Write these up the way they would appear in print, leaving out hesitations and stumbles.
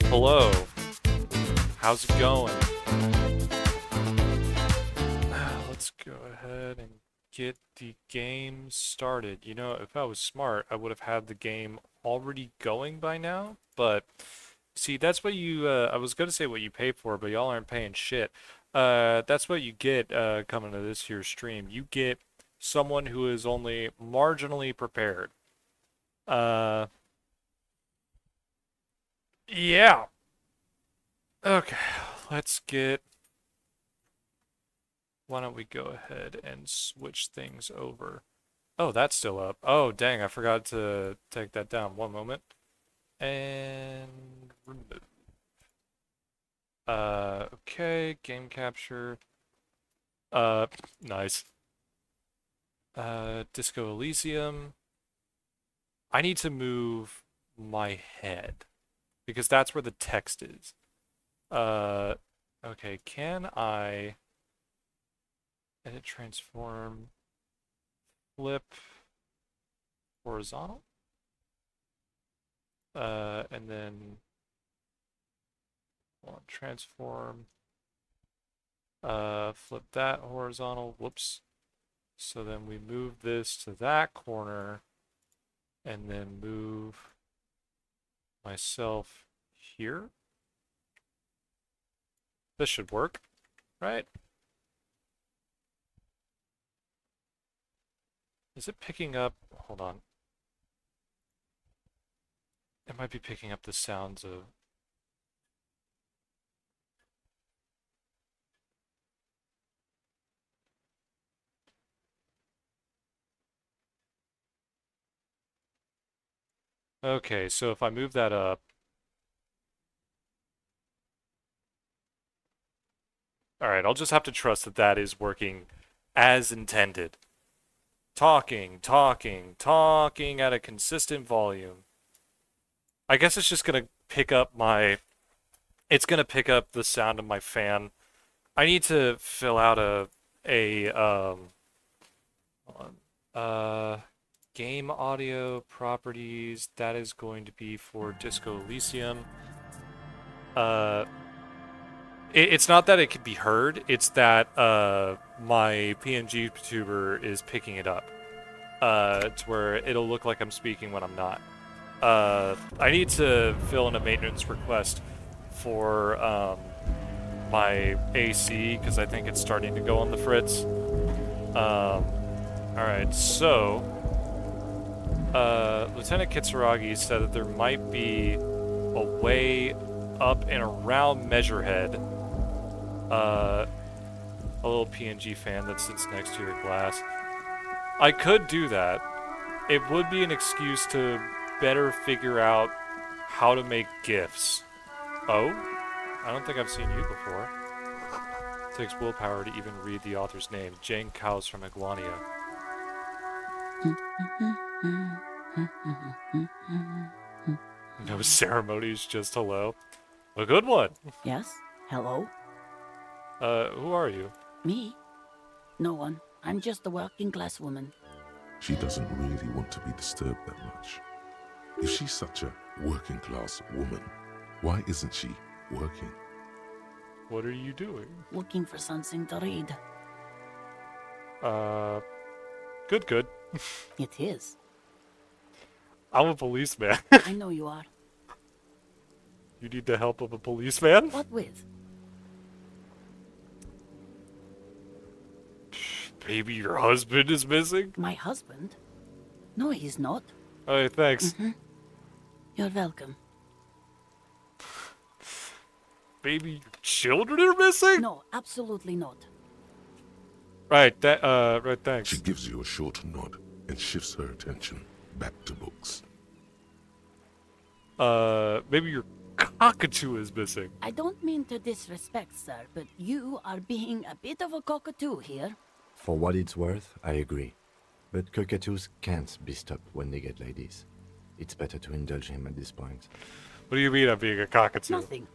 Hello, how's it going? Let's go ahead and get the game started. You know, if I was smart, I would have had the game already going by now, but see, that's what you, I was gonna say what you pay for, but y'all aren't paying shit. That's what you get, coming to this here stream. You get someone who is only marginally prepared. Uh, yeah. Okay, let's get why don't we go ahead and switch things over? Oh, that's still up. Oh, dang, I forgot to take that down. One moment. And remove. Okay, game capture. Uh, nice. Disco Elysium. I need to move my head because that's where the text is. Uh, okay, can I edit transform flip horizontal? And then transform, flip that horizontal. Whoops. So then we move this to that corner and then move myself here. This should work, right? Is it picking up? Hold on. It might be picking up the sounds of. Okay, so if I move that up. Alright, I'll just have to trust that that is working as intended. Talking, talking, talking at a consistent volume. I guess it's just gonna pick up my. It's gonna pick up the sound of my fan. I need to fill out a hold on. Game audio properties. That is going to be for Disco Elysium. Uh, it's not that it could be heard. It's that my PNG tuber is picking it up. To where it'll look like I'm speaking when I'm not. I need to fill in a maintenance request for my AC because I think it's starting to go on the fritz. Alright, so Lieutenant Kitsuragi said that there might be a way up and around Measurehead. A little PNG fan that sits next to your glass. I could do that. It would be an excuse to better figure out how to make GIFs. Oh? I don't think I've seen you before. It takes willpower to even read the author's name. Jane Cows from Iguania. No ceremonies, just hello. A good one. Yes? Hello? Who are you? Me? No one. I'm just a working class woman. She doesn't really want to be disturbed that much. If she's such a working class woman, why isn't she working? What are you doing? Looking for something to read. Good. It is. I'm a policeman. I know you are. You need the help of a policeman? What with? Maybe your husband is missing? My husband? No, he's not. Hey, thanks. You're welcome. Maybe your children are missing? No, absolutely not. Right, thanks. She gives you a short nod and shifts her attention back to books. Maybe your cockatoo is missing. I don't mean to disrespect, sir, but you are being a bit of a cockatoo here. For what it's worth, I agree. But cockatoos can't be stopped when they get ladies. It's better to indulge him at this point. What do you mean I'm being a cockatoo? Nothing.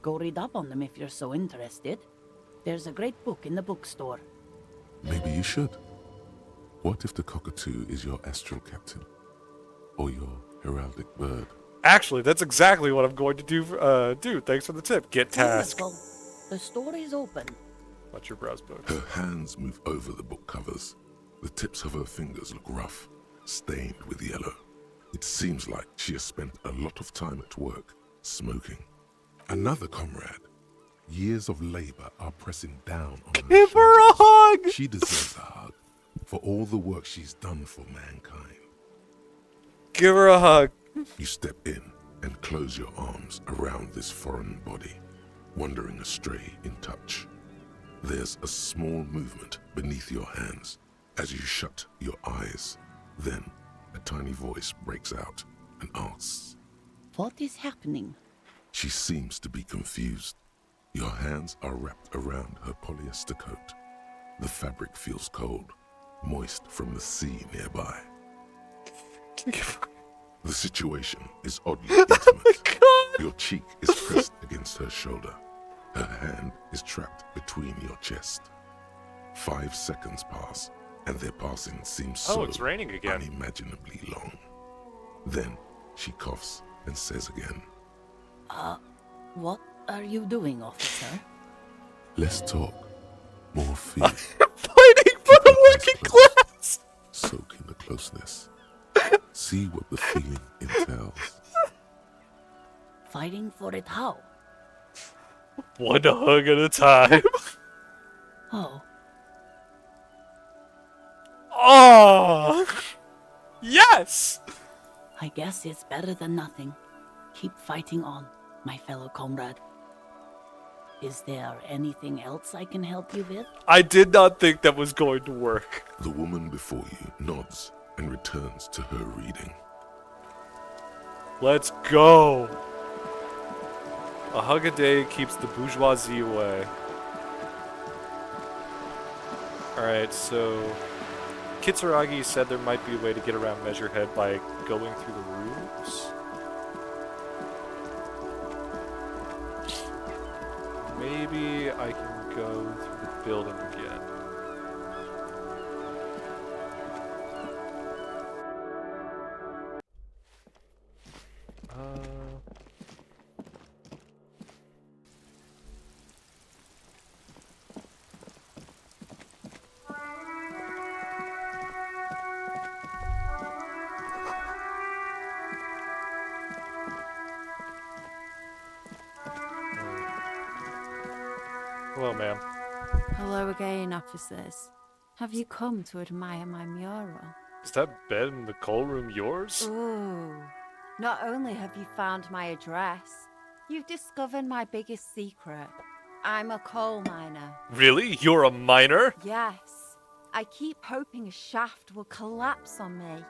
Go read up on them if you're so interested. There's a great book in the bookstore. Maybe you should. What if the cockatoo is your astral captain? Or your heraldic bird? Actually, that's exactly what I'm going to do. Dude, thanks for the tip. Get task. Wonderful. The story's open. Watch your browse books. Her hands move over the book covers. The tips of her fingers look rough, stained with yellow. It seems like she has spent a lot of time at work, smoking. Another comrade. Years of labor are pressing down on her Give her a shoulders. hug! She deserves a hug for all the work she's done for mankind. Give her a hug. You step in and close your arms around this foreign body, wandering astray in touch. There's a small movement beneath your hands as you shut your eyes. Then a tiny voice breaks out and asks. What is happening? She seems to be confused. Your hands are wrapped around her polyester coat. The fabric feels cold, moist from the sea nearby. The situation is oddly intimate. Your cheek is pressed against her shoulder. Her hand is trapped between your chest. 5 seconds pass, and their passing seems so it's raining again. unimaginably long. Then she coughs and says again, What are you doing, officer? "Let's talk. More fear. Fighting for the working class! Soak in the closeness. See what the feeling entails." Fighting for it how? One hug at a time. Oh, Oh! Yes! I guess it's better than nothing. Keep fighting on, my fellow comrade. Is there anything else I can help you with? I did not think that was going to work. The woman before you nods and returns to her reading. Let's go! A hug a day keeps the bourgeoisie away. Alright, so... Kitsuragi said there might be a way to get around Measurehead by going through the rooms. Maybe I can go through the building again. Hello, ma'am. Hello again, officers. Have you come to admire my mural? Is that bed in the coal room yours? Ooh. Not only have you found my address, you've discovered my biggest secret. I'm a coal miner. Really? You're a miner? Yes. I keep hoping a shaft will collapse on me,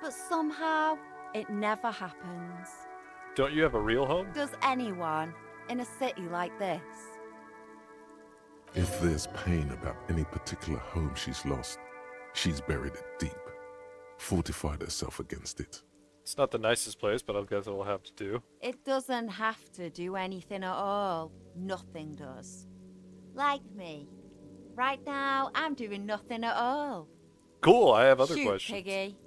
but somehow it never happens. Don't you have a real home? Does anyone in a city like this? If there's pain about any particular home she's lost, she's buried it deep, fortified herself against it. It's not the nicest place, but I guess it'll have to do. It doesn't have to do anything at all. Nothing does. Like me. Right now, I'm doing nothing at all. Cool, I have other Shoot, questions. Piggy.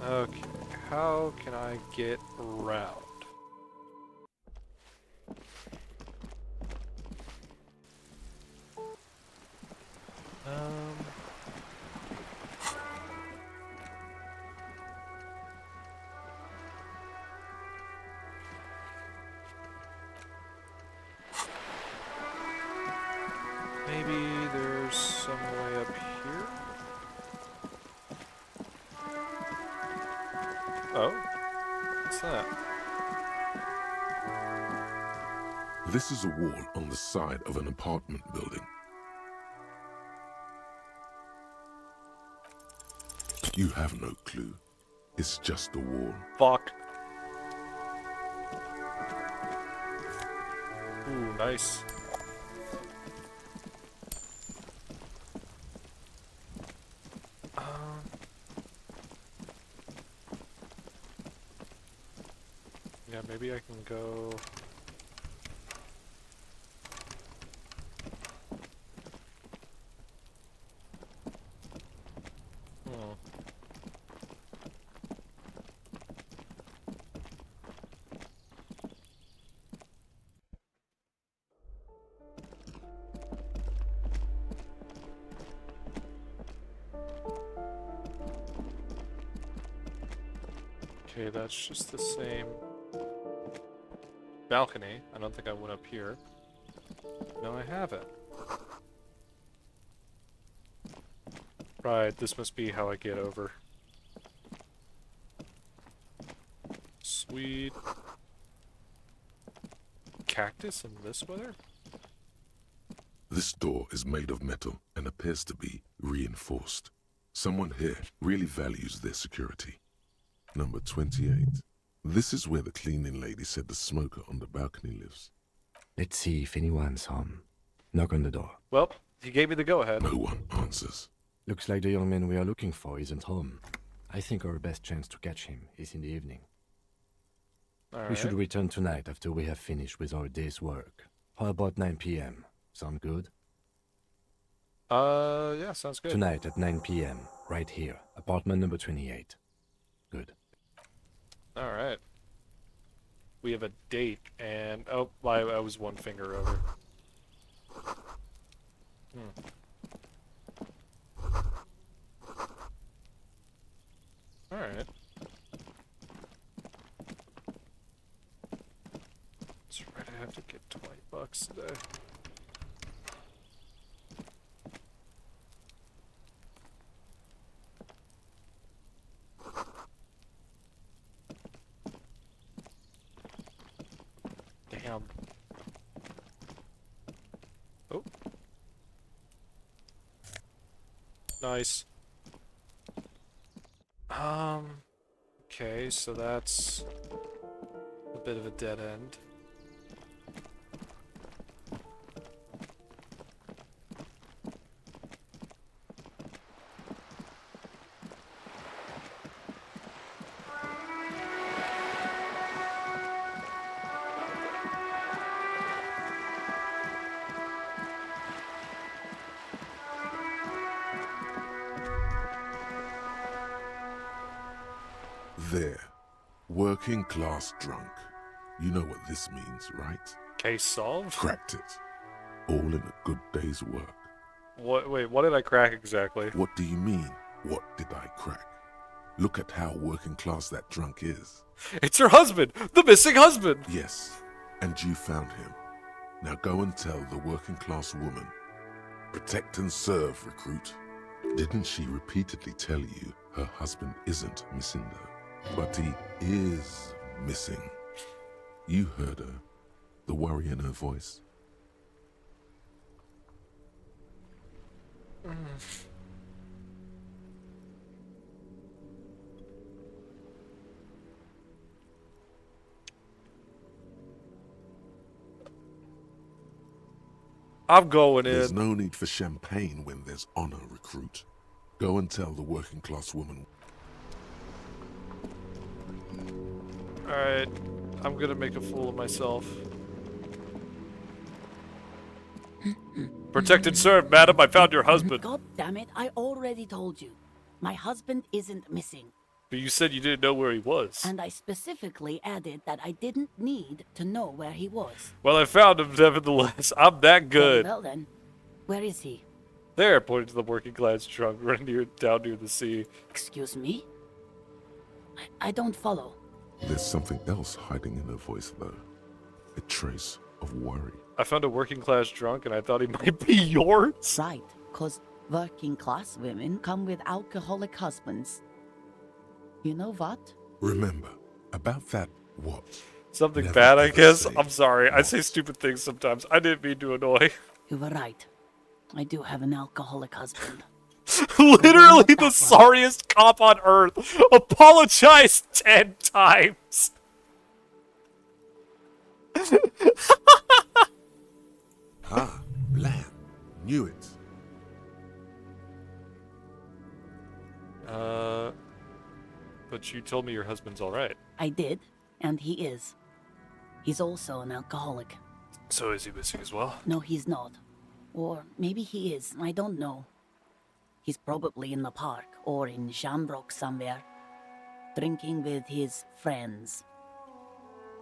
Okay, how can I get around? Maybe there's some way up here? Oh? What's that? This is a wall on the side of an apartment building. You have no clue. It's just a wall. Fuck. Ooh, nice. Yeah, maybe I can go... Okay, that's just the same balcony. I don't think I went up here. No, I haven't. Right, this must be how I get over. Sweet. Cactus in this weather? This door is made of metal and appears to be reinforced. Someone here really values their security. Number 28. This is where the cleaning lady said the smoker on the balcony lives. Let's see if anyone's home. Knock on the door. Well, he gave me the go-ahead. No one answers. Looks like the young man we are looking for isn't home. I think our best chance to catch him is in the evening. We should return tonight after we have finished with our day's work. How about 9 p.m.? Sound good? Yeah, sounds good. Tonight at 9 p.m. Right here. Apartment number 28. Good. Alright. We have a date, and... Oh, I was one finger over. Alright. That's right, I have to get $20 today. Damn. Oh. Nice. Okay, so that's a bit of a dead end. There. Working class drunk. You know what this means, right? Case solved? Cracked it. All in a good day's work. What? Wait, what did I crack exactly? What do you mean, what did I crack? Look at how working class that drunk is. It's her husband! The missing husband! Yes, and you found him. Now go and tell the working class woman. Protect and serve, recruit. Didn't she repeatedly tell you her husband isn't missing though? But he is missing. You heard her. The worry in her voice. I'm going There's in. no need for champagne when there's honor, recruit. Go and tell the working class woman. Alright, I'm gonna make a fool of myself. Protect and serve, madam. I found your husband. God damn it, I already told you. My husband isn't missing. But you said you didn't know where he was. And I specifically added that I didn't need to know where he was. Well, I found him nevertheless. I'm that good. Very well then. Where is he? There, pointing to the working class drunk running down near the sea. Excuse me? I don't follow. There's something else hiding in her voice, though. A trace of worry. I found a working class drunk and I thought he might be yours. Right, cause working class women come with alcoholic husbands. You know what? Remember, about that what? Something Never bad, I ever guess. say I'm sorry. I what. say stupid things sometimes. I didn't mean to annoy. You were right. I do have an alcoholic husband. Literally the That one. sorriest cop on earth. Apologize 10 times. Ah, Lamb. Knew it. But you told me your husband's alright. I did, and he is. He's also an alcoholic. So is he missing as well? No, he's not. Or maybe he is, I don't know. He's probably in the park or in Shamrock somewhere, drinking with his friends.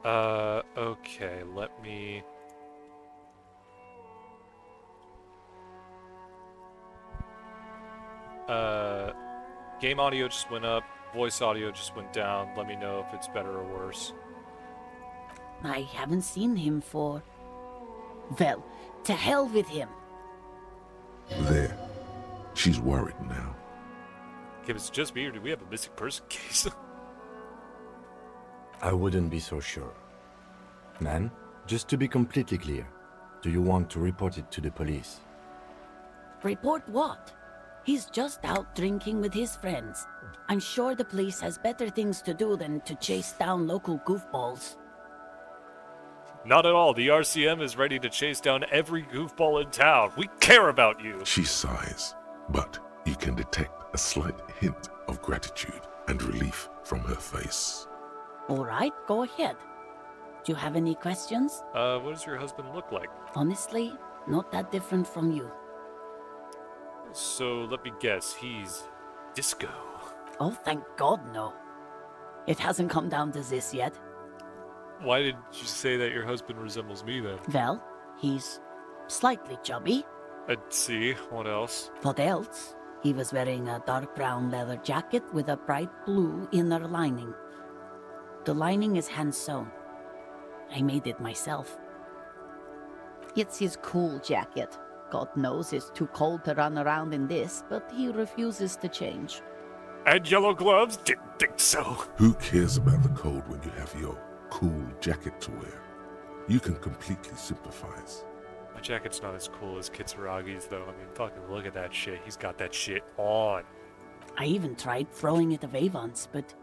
Okay, let me... Game audio just went up. voice audio just went down. Let me know if it's better or worse. I haven't seen him for... Well, to hell with him. There. She's worried now. If it's just me or do we have a missing person case? I wouldn't be so sure. Man, just to be completely clear, do you want to report it to the police? Report what? He's just out drinking with his friends. I'm sure the police has better things to do than to chase down local goofballs. Not at all. The RCM is ready to chase down every goofball in town. We care about you. She sighs, but you can detect a slight hint of gratitude and relief from her face. All right, go ahead. Do you have any questions? What does your husband look like? Honestly, not that different from you. So let me guess, he's disco. Oh, thank God, no. It hasn't come down to this yet. Why did you say that your husband resembles me then? Well, he's slightly chubby. I'd see. What else? What else? He was wearing a dark brown leather jacket with a bright blue inner lining. The lining is hand-sewn. I made it myself. It's his cool jacket. God knows it's too cold to run around in this, but he refuses to change. And yellow gloves? Didn't think so. Who cares about the cold when you have your cool jacket to wear? You can completely sympathize. My jacket's not as cool as Kitsuragi's, though. I mean, fucking look at that shit. He's got that shit on. I even tried throwing it away once, but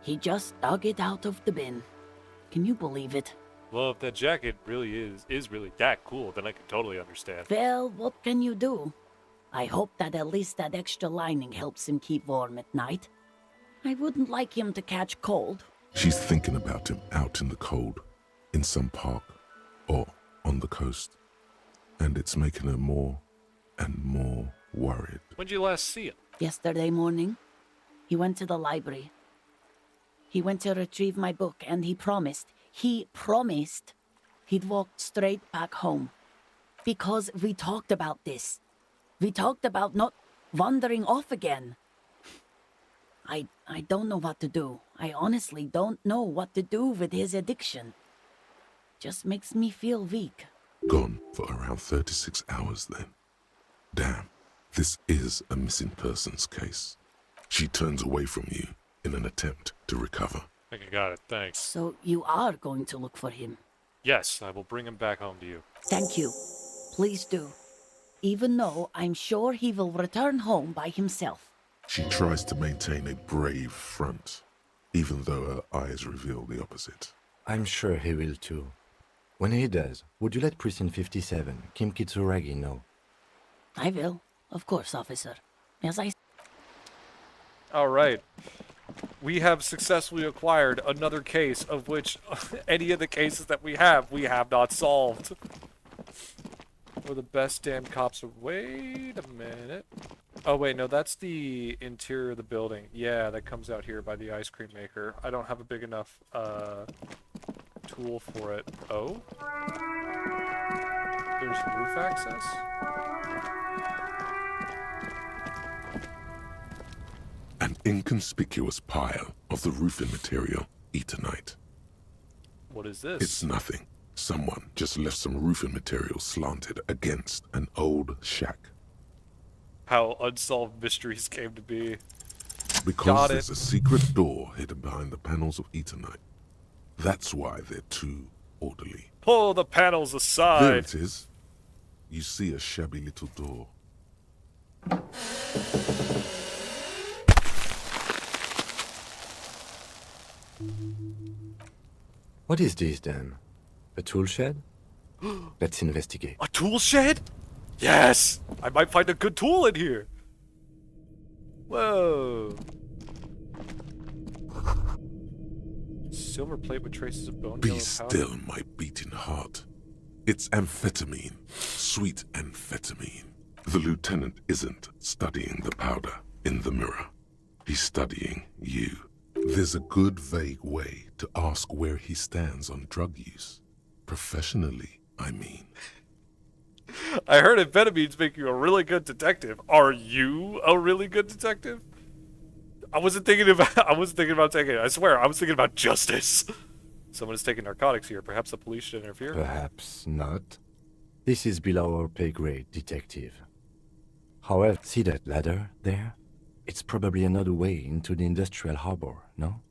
he just dug it out of the bin. Can you believe it? Well, if that jacket really is really that cool, then I can totally understand. Well, what can you do? I hope that at least that extra lining helps him keep warm at night. I wouldn't like him to catch cold. She's thinking about him out in the cold, in some park, or on the coast. And it's making her more and more worried. When'd you last see him? Yesterday morning, he went to the library. He went to retrieve my book, and he promised he'd walk straight back home. Because we talked about this. We talked about not wandering off again. I don't know what to do. I honestly don't know what to do with his addiction. Just makes me feel weak. Gone for around 36 hours then. Damn, this is a missing persons case. She turns away from you in an attempt to recover. I think I got it, thanks. So you are going to look for him? Yes, I will bring him back home to you. Thank you. Please do. Even though I'm sure he will return home by himself. She tries to maintain a brave front, even though her eyes reveal the opposite. I'm sure he will too. When he does, would you let Precinct 57, Kim Kitsuragi, know? I will. Of course, officer. As I... Alright. We have successfully acquired another case of which any of the cases that we have not solved. We're the best damn cops. Wait a minute. Oh, wait, no, that's the interior of the building. Yeah, that comes out here by the ice cream maker. I don't have a big enough, tool for it. Oh? There's roof access? An inconspicuous pile of the roofing material, Eternite. What is this? It's nothing. Someone just left some roofing material slanted against an old shack. How unsolved mysteries came to be. Because there's a secret door hidden behind the panels of Eternite. That's why they're too orderly. Pull the panels aside. There it is. You see a shabby little door. What is this then? A tool shed? Let's investigate. A tool shed? Yes! I might find a good tool in here. Whoa. Silver plate with traces of bone Be yellow powder. still, my beating heart. It's amphetamine. Sweet amphetamine. The lieutenant isn't studying the powder in the mirror. He's studying you. There's a good vague way to ask where he stands on drug use. Professionally, I mean. I heard amphetamines make you a really good detective. Are you a really good detective? I wasn't thinking about taking it. I swear, I was thinking about justice. Someone is taking narcotics here. Perhaps the police should interfere. Perhaps not. This is below our pay grade, detective. However, see that ladder there? It's probably another way into the industrial harbor, no?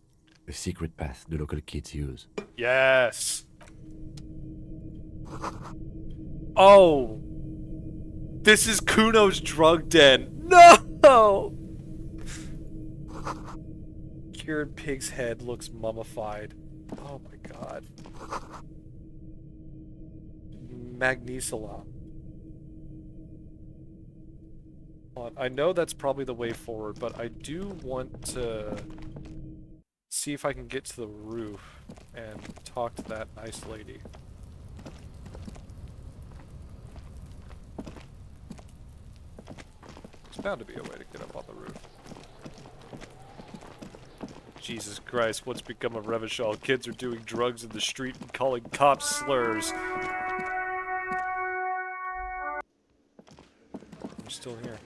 A secret path the local kids use. Yes. Oh. This is Kuno's drug den. No! Cured pig's head looks mummified. Oh my god. Magnesolon. I know that's probably the way forward, but I do want to see if I can get to the roof and talk to that nice lady. There's bound to be a way to get up on the roof. Jesus Christ, what's become of Revachol? Kids are doing drugs in the street and calling cops slurs. I'm still here.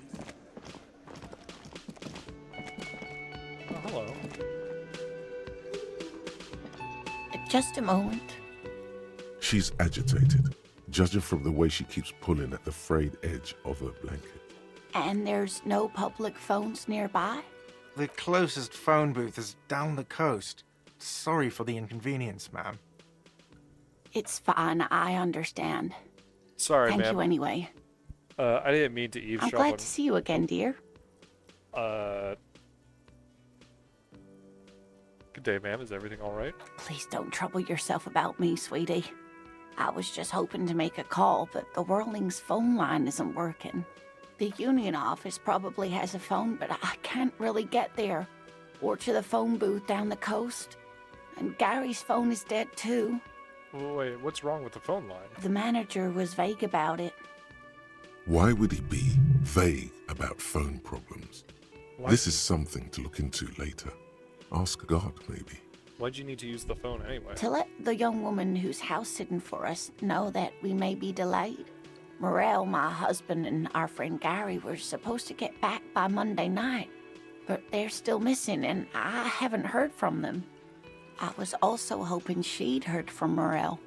Oh, hello. Just a moment. She's agitated, judging from the way she keeps pulling at the frayed edge of her blanket. And there's no public phones nearby? The closest phone booth is down the coast. Sorry for the inconvenience, ma'am. It's fine, I understand. Sorry, Thank ma'am. you anyway. I didn't mean to I'm eavesdrop glad on... to see you again, dear. Good day, ma'am. Is everything alright? Please don't trouble yourself about me, sweetie. I was just hoping to make a call, but the Whirling's phone line isn't working. The union office probably has a phone, but I can't really get there. Or to the phone booth down the coast. And Gary's phone is dead too. Wait, what's wrong with the phone line? The manager was vague about it. Why would he be vague about phone problems? Why? This is something to look into later. Ask God, maybe. Why'd you need to use the phone anyway? To let the young woman who's house-sitting for us know that we may be delayed. Morel, my husband, and our friend Gary were supposed to get back by Monday night, but they're still missing, and I haven't heard from them. I was also hoping she'd heard from Morel.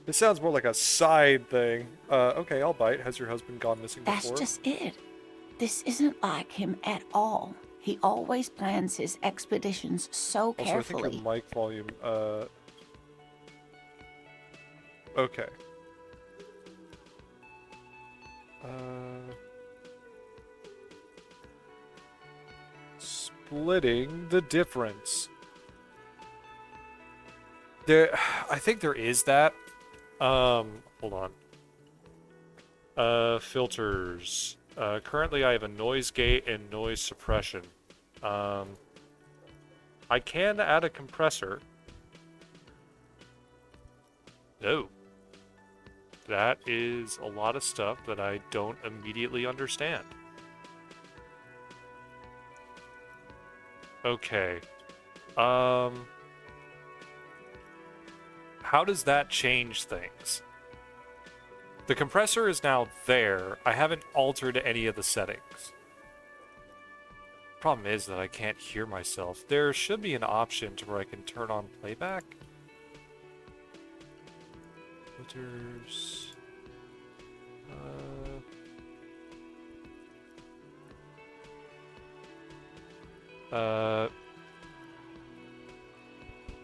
This sounds more like a side thing. Okay, I'll bite. Has your husband gone missing That's before? just it. This isn't like him at all. He always plans his expeditions so Also, I carefully. think your mic volume, okay. Splitting the difference. I think there is that. Hold on. Filters. Currently I have a noise gate and noise suppression. I can add a compressor. No. That is a lot of stuff that I don't immediately understand. Okay. How does that change things? The compressor is now there. I haven't altered any of the settings. Problem is that I can't hear myself. There should be an option to where I can turn on playback. Filters.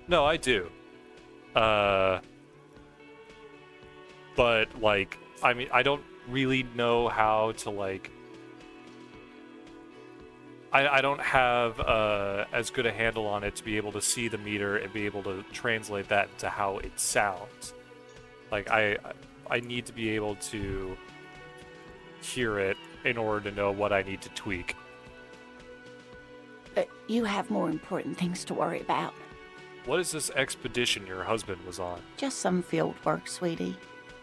No, I do. But, like, I mean, I don't really know how to, like... I don't have as good a handle on it to be able to see the meter and be able to translate that into how it sounds. Like, I need to be able to hear it in order to know what I need to tweak. But you have more important things to worry about. What is this expedition your husband was on? Just some field work, sweetie.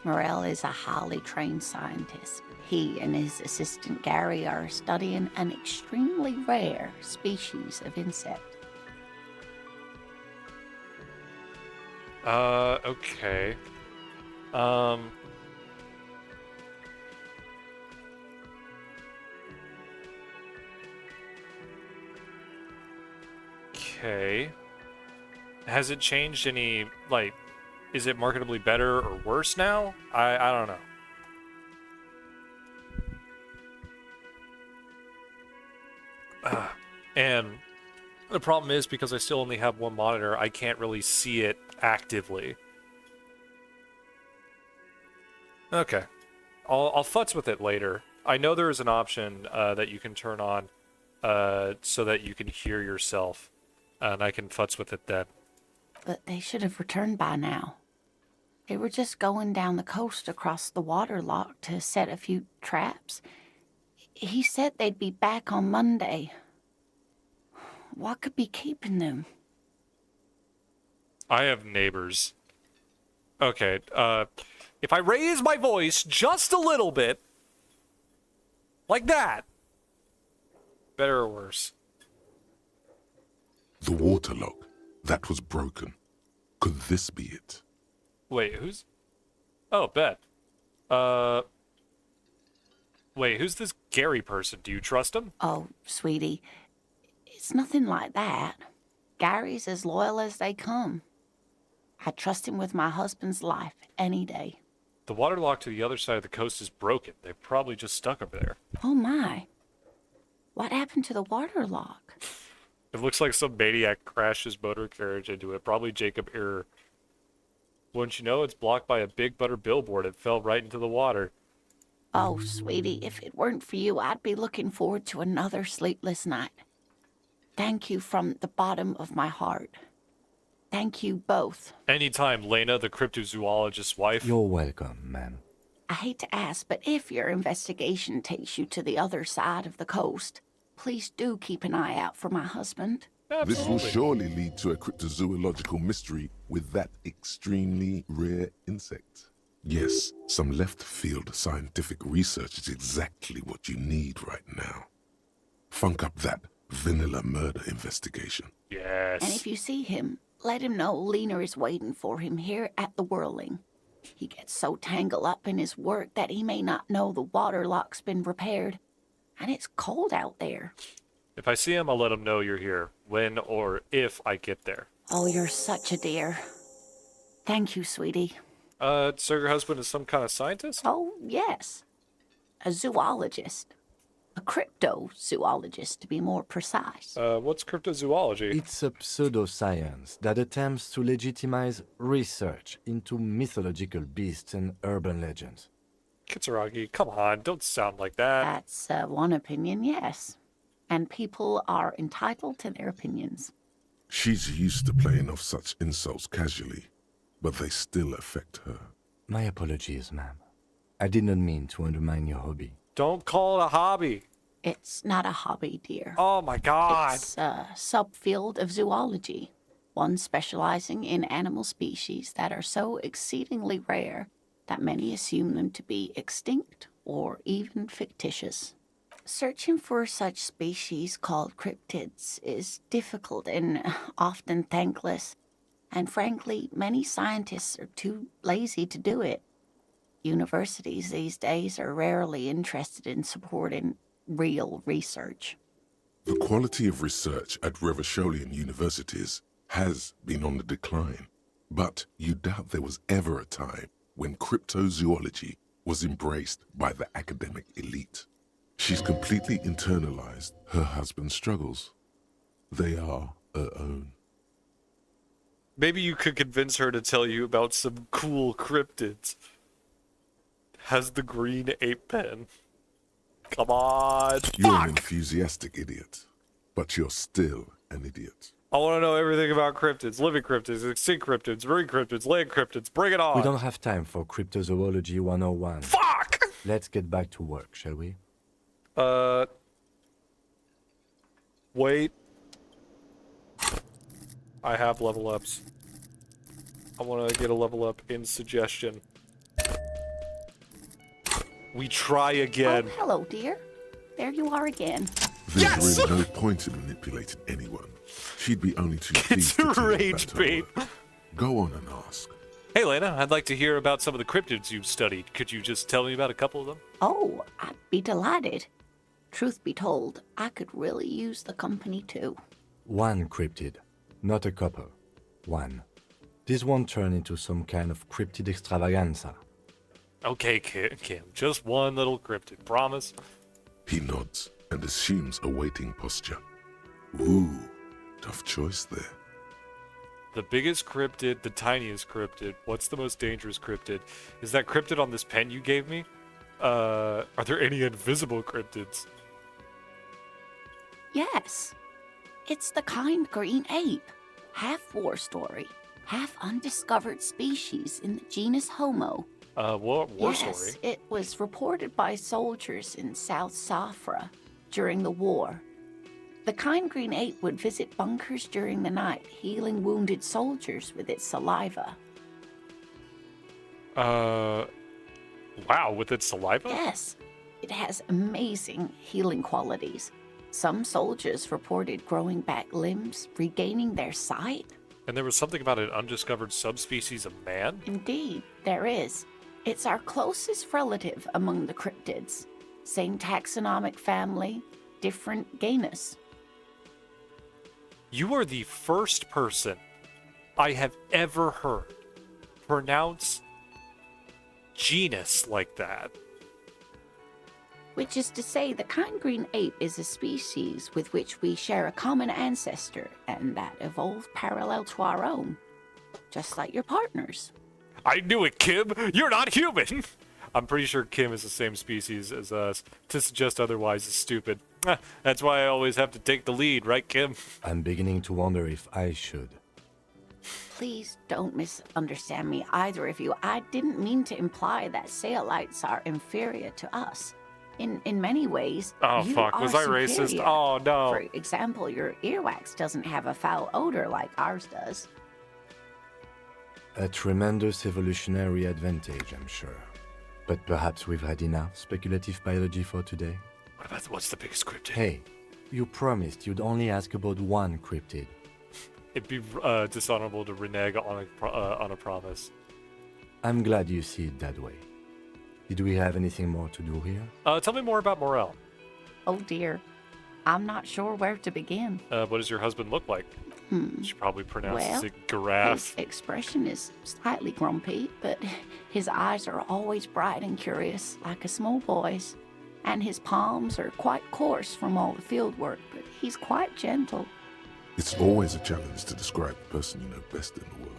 Morel is a highly trained scientist. He and his assistant Gary are studying an extremely rare species of insect. Okay. Okay. Has it changed any, like, is it marketably better or worse now? I don't know. And the problem is, because I still only have one monitor, I can't really see it actively. Okay. I'll futz with it later. I know there is an option that you can turn on so that you can hear yourself, and I can futz with it then. But they should have returned by now. They were just going down the coast across the water lock to set a few traps. He said they'd be back on Monday. What could be keeping them? I have neighbors. Okay, if I raise my voice just a little bit, like that, better or worse? The water lock. That was broken. Could this be it? Wait, who's... Oh, Bet. Wait, who's this Gary person? Do you trust him? Oh, sweetie, it's nothing like that. Gary's as loyal as they come. I trust him with my husband's life any day. The water lock to the other side of the coast is broken. They're probably just stuck over there. Oh my. What happened to the water lock? It looks like some maniac crashed his motor carriage into it. Probably Jacob Error. Wouldn't you know, it's blocked by a big butter billboard. It fell right into the water. Oh, sweetie, if it weren't for you, I'd be looking forward to another sleepless night. Thank you from the bottom of my heart. Thank you both. Anytime, Lena, the cryptozoologist's wife. You're welcome, ma'am. I hate to ask, but if your investigation takes you to the other side of the coast, please do keep an eye out for my husband. This will Absolutely. surely lead to a cryptozoological mystery with that extremely rare insect. Yes, some left-field scientific research is exactly what you need right now. Funk up that vanilla murder investigation. Yes. And if you see him, let him know Lena is waiting for him here at the Whirling. He gets so tangled up in his work that he may not know the water lock's been repaired. And it's cold out there. If I see him, I'll let him know you're here. When or if I get there. Oh, you're such a dear. Thank you, sweetie. So your husband is some kind of scientist? Oh, yes. A zoologist. A cryptozoologist, to be more precise. What's cryptozoology? It's a pseudoscience that attempts to legitimize research into mythological beasts and urban legends. Kitsuragi, come on, don't sound like that. That's one opinion, yes. And people are entitled to their opinions. She's used to playing off such insults casually, but they still affect her. My apologies, ma'am. I did not mean to undermine your hobby. Don't call it a hobby. It's not a hobby, dear. Oh my god. It's a subfield of zoology, one specializing in animal species that are so exceedingly rare that many assume them to be extinct or even fictitious. Searching for such species called cryptids is difficult and often thankless, and frankly, many scientists are too lazy to do it. Universities these days are rarely interested in supporting real research. The quality of research at Revacholian universities has been on the decline, but you doubt there was ever a time when cryptozoology was embraced by the academic elite. She's completely internalized her husband's struggles. They are her own. Maybe you could convince her to tell you about some cool cryptids. Has the green ape pen. Come on. You're an Fuck! enthusiastic idiot, but you're still an idiot. I want to know everything about cryptids. Living cryptids, extinct cryptids, marine cryptids, land cryptids. Bring it on. We don't have time for Cryptozoology 101. Fuck! Let's get back to work, shall we? Wait. I have level ups. I want to get a level up in suggestion. We try again. Oh, hello, dear. There you are again. There's Yes! really no point in manipulating anyone. She'd be only too It's pleased to a tell you rage about her bait. work. Go on and ask. Hey, Lena, I'd like to hear about some of the cryptids you've studied. Could you just tell me about a couple of them? Oh, I'd be delighted. Truth be told, I could really use the company too. One cryptid, Not a couple. One. This won't turn into some kind of cryptid extravaganza. Okay, Kim. Just one little cryptid. Promise? He nods and assumes a waiting posture. Ooh, tough choice there. The biggest cryptid, the tiniest cryptid. What's the most dangerous cryptid? Is that cryptid on this pen you gave me? Are there any invisible cryptids? Yes. It's the kind green ape. Half war story, half undiscovered species in the genus Homo. War Yes, story? it was reported by soldiers in South Safra during the war. The kind green ape would visit bunkers during the night, healing wounded soldiers with its saliva. Wow, with its saliva? Yes, it has amazing healing qualities. Some soldiers reported growing back limbs, regaining their sight. And there was something about an undiscovered subspecies of man? Indeed, there is. It's our closest relative among the cryptids. Same taxonomic family, different genus. You are the first person I have ever heard pronounce genus like that. Which is to say, the kind green ape is a species with which we share a common ancestor, and that evolved parallel to our own. Just like your partners. I knew it, Kim! You're not human! I'm pretty sure Kim is the same species as us. To suggest otherwise is stupid. That's why I always have to take the lead, right, Kim? I'm beginning to wonder if I should. Please don't misunderstand me, either of you. I didn't mean to imply that Saolites are inferior to us. In many ways, Oh, you fuck. are Was I racist? superior. Oh, no. For example, your earwax doesn't have a foul odor like ours does. A tremendous evolutionary advantage, I'm sure. But perhaps we've had enough speculative biology for today? What's the biggest cryptid? Hey, you promised you'd only ask about one cryptid. It'd be dishonorable to renege on a promise. I'm glad you see it that way. Did we have anything more to do here? Tell me more about Morel. Oh dear. I'm not sure where to begin. What does your husband look like? She probably pronounces Well, it Graf. his expression is slightly grumpy, but his eyes are always bright and curious, like a small boy's. And his palms are quite coarse from all the field work, but he's quite gentle. It's always a challenge to describe the person you know best in the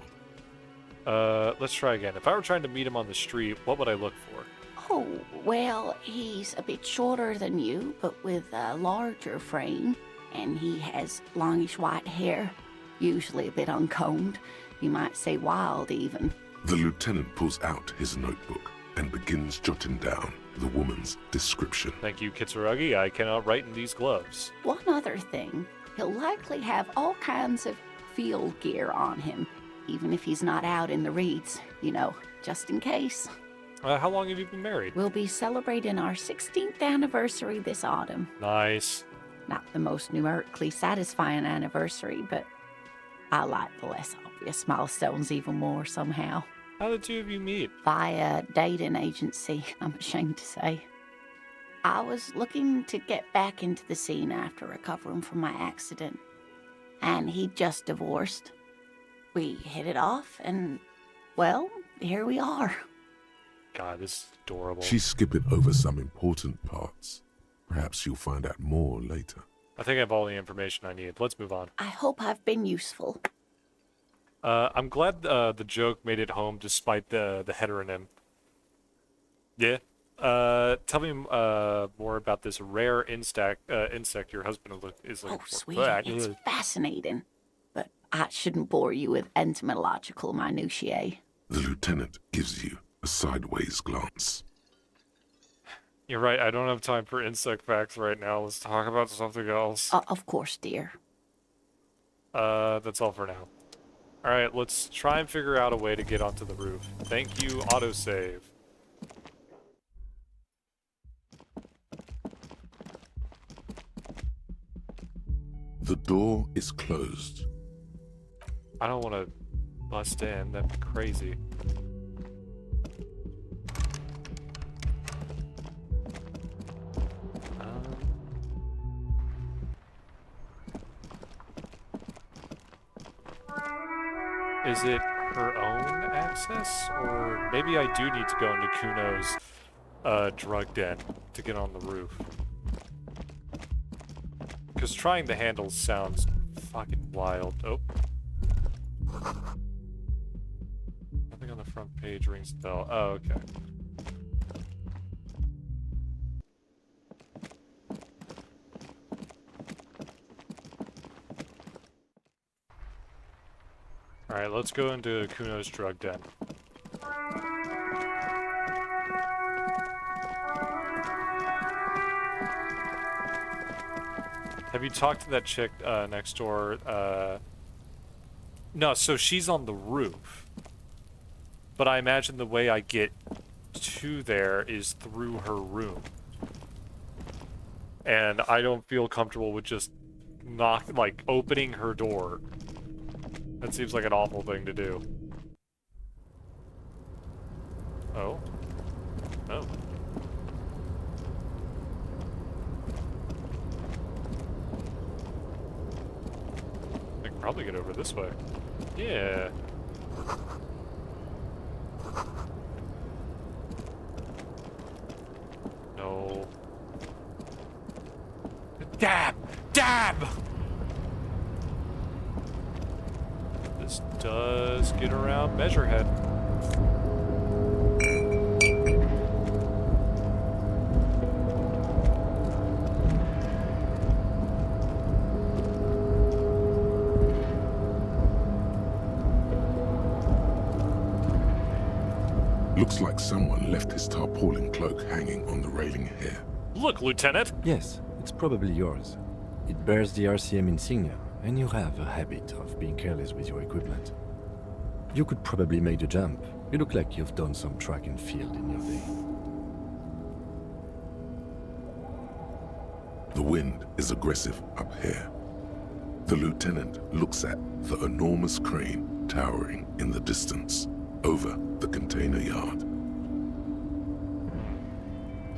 world. Let's try again. If I were trying to meet him on the street, what would I look for? Oh, well, he's a bit shorter than you, but with a larger frame, and he has longish white hair, usually a bit uncombed. You might say wild, even. The lieutenant pulls out his notebook and begins jotting down the woman's description. Thank you, Kitsuragi. I cannot write in these gloves. One other thing, he'll likely have all kinds of field gear on him, even if he's not out in the reeds, just in case. How long have you been married? We'll be celebrating our 16th anniversary this autumn. Nice. Not the most numerically satisfying anniversary, but I like the less obvious milestones even more somehow. How did the two of you meet? Via dating agency, I'm ashamed to say. I was looking to get back into the scene after recovering from my accident, and he'd just divorced. We hit it off, and, well, here we are. God, this is adorable. She's skipping over some important parts. Perhaps you'll find out more later. I think I have all the information I need. Let's move on. I hope I've been useful. I'm glad the joke made it home despite the heteronym. Yeah. Tell me more about this rare insect your husband is looking Oh, for. sweetie, it's fascinating. But I shouldn't bore you with entomological minutiae. The lieutenant gives you a sideways glance. You're right, I don't have time for insect facts right now. Let's talk about something else. Of course, dear. That's all for now. Alright, let's try and figure out a way to get onto the roof. Thank you, autosave. The door is closed. I don't want to bust in, that'd be crazy. Is it her own access? Or maybe I do need to go into Kuno's drug den to get on the roof. Because trying the handles sounds fucking wild. Oh. Nothing on the front page rings the bell. Oh, okay. Alright, let's go into Kuno's drug den. Have you talked to that chick next door? No, so she's on the roof. But I imagine the way I get to there is through her room. And I don't feel comfortable with just opening her door. That seems like an awful thing to do. Oh. Oh. I can probably get over this way. Yeah. No. Dab! Dab! This does get around Measurehead. Looks like someone left his tarpaulin cloak hanging on the railing here. Look, Lieutenant! Yes, it's probably yours. It bears the RCM insignia, and you have a habit of being careless with your equipment. You could probably make the jump. You look like you've done some track and field in your day. The wind is aggressive up here. The lieutenant looks at the enormous crane towering in the distance over the container yard.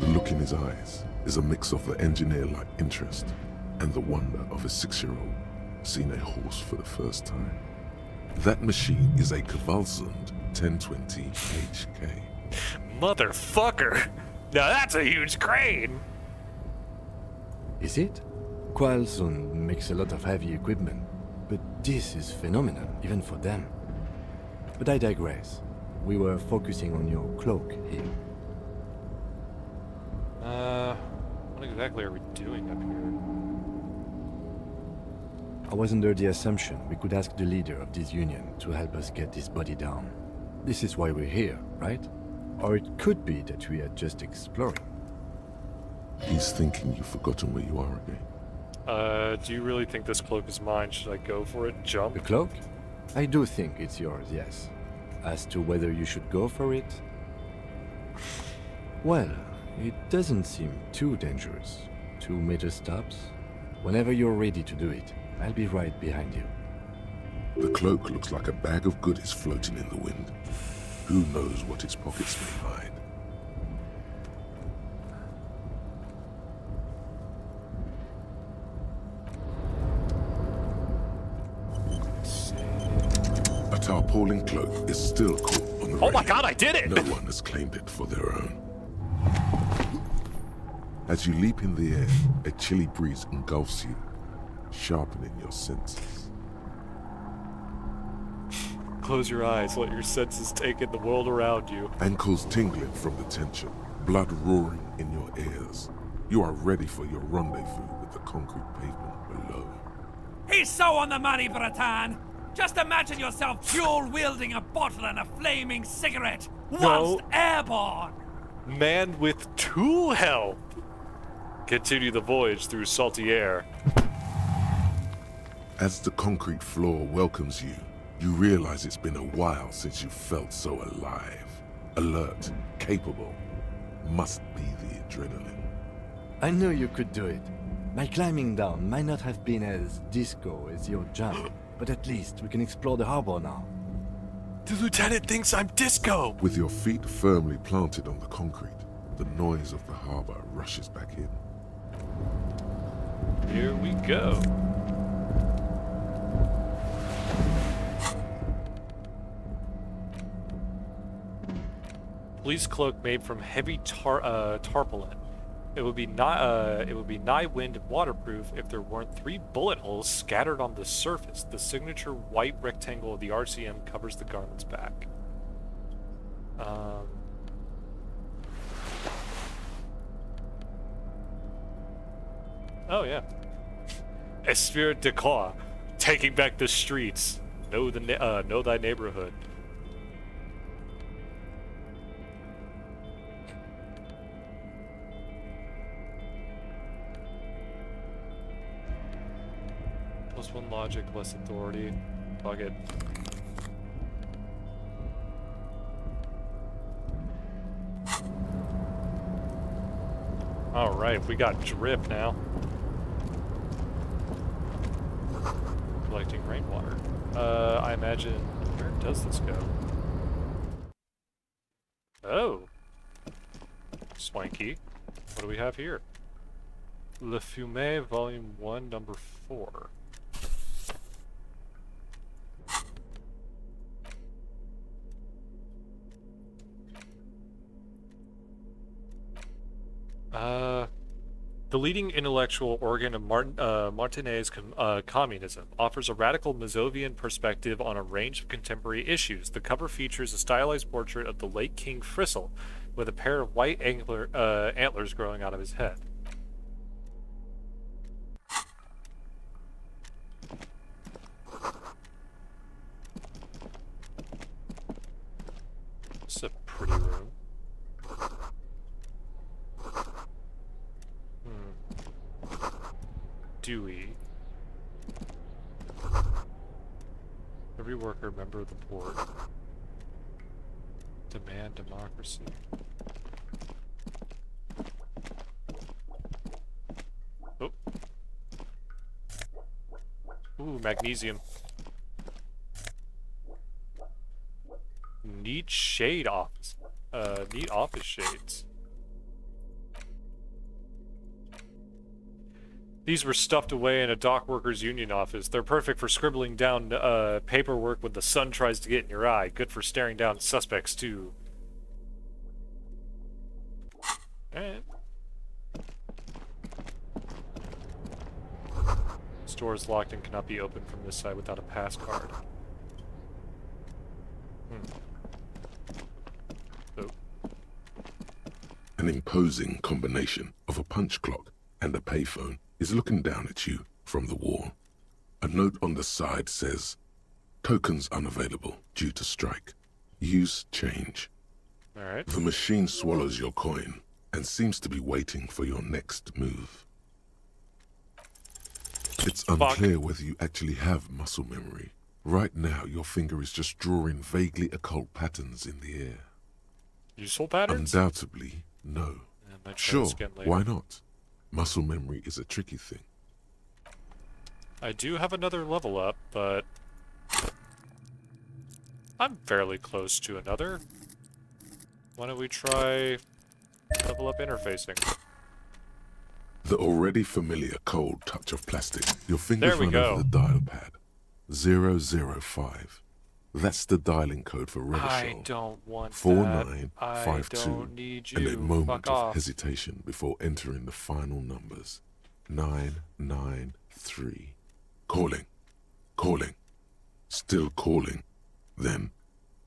The look in his eyes is a mix of the engineer-like interest and the wonder of a 6-year-old seeing a horse for the first time. That machine is a Kvalsund 1020 HK. Motherfucker! Now that's a huge crane! Is it? Kvalsund makes a lot of heavy equipment, but this is phenomenal, even for them. But I digress. We were focusing on your cloak here. What exactly are we doing up here? I was under the assumption we could ask the leader of this union to help us get this body down. This is why we're here, right? Or it could be that we are just exploring. He's thinking you've forgotten where you are again. Do you really think this cloak is mine? Should I go for it? Jump? The cloak? I do think it's yours, yes. As to whether you should go for it? Well, it doesn't seem too dangerous. 2 meter stops. Whenever you're ready to do it, I'll be right behind you. The cloak looks like a bag of goodies floating in the wind. Who knows what its pockets may hide? A tarpaulin cloak is still caught on the Oh my railing. god, I did it! No one has claimed it for their own. As you leap in the air, a chilly breeze engulfs you, sharpening your senses. Close your eyes, let your senses take in the world around you. Ankles tingling from the tension, blood roaring in your ears. You are ready for your rendezvous with the concrete pavement below. He's so on the money, Bratan! Just imagine yourself dual-wielding a bottle and a flaming cigarette, whilst airborne! Man with 2 health! Continue the voyage through salty air. As the concrete floor welcomes you, you realize it's been a while since you felt so alive. Alert, capable. Must be the adrenaline. I knew you could do it. My climbing down might not have been as disco as your jump, but at least we can explore the harbor now. The lieutenant thinks I'm disco! With your feet firmly planted on the concrete, the noise of the harbor rushes back in. Here we go. Police cloak made from heavy tarpaulin. It would be nigh wind and waterproof if there weren't 3 bullet holes scattered on the surface. The signature white rectangle of the RCM covers the garment's back. Oh yeah. Esprit de corps, taking back the streets. Know thy neighborhood. +1 logic, less authority. Fuck it. Alright, we got drip now. Collecting rainwater. I imagine... Where does this go? Oh! Swanky. What do we have here? Le Fumée, Volume 1, Number 4. The leading intellectual organ of Martinez communism offers a radical Mazovian perspective on a range of contemporary issues. The cover features a stylized portrait of the late King Frizzle, with a pair of white antlers growing out of his head. This is a pretty room. Dewey. Every worker, member of the board. Demand democracy. Oh. Ooh, magnesium. Neat shade office. Neat office shades. These were stuffed away in a dock workers union office. They're perfect for scribbling down paperwork when the sun tries to get in your eye. Good for staring down suspects, too. Alright. Store is locked and cannot be opened from this side without a pass card. Oh. An imposing combination of a punch clock and a payphone is looking down at you from the wall. A note on the side says, "Tokens unavailable due to strike. Use change." Alright. The machine swallows your coin and seems to be waiting for your next move. It's unclear whether you actually have muscle memory. Right now, your finger is just drawing vaguely occult patterns in the air. Useful patterns? Undoubtedly, no. Sure, why not? Muscle memory is a tricky thing. I do have another level up, but I'm fairly close to another. Why don't we try level up interfacing? The already familiar cold touch of plastic. Your fingers run go. over the dial pad. 005. That's the dialing code for Revachol. I don't want 4952. I don't need you. And a moment Fuck of off. hesitation before entering the final numbers. 993. Calling. Calling. Still calling. Then...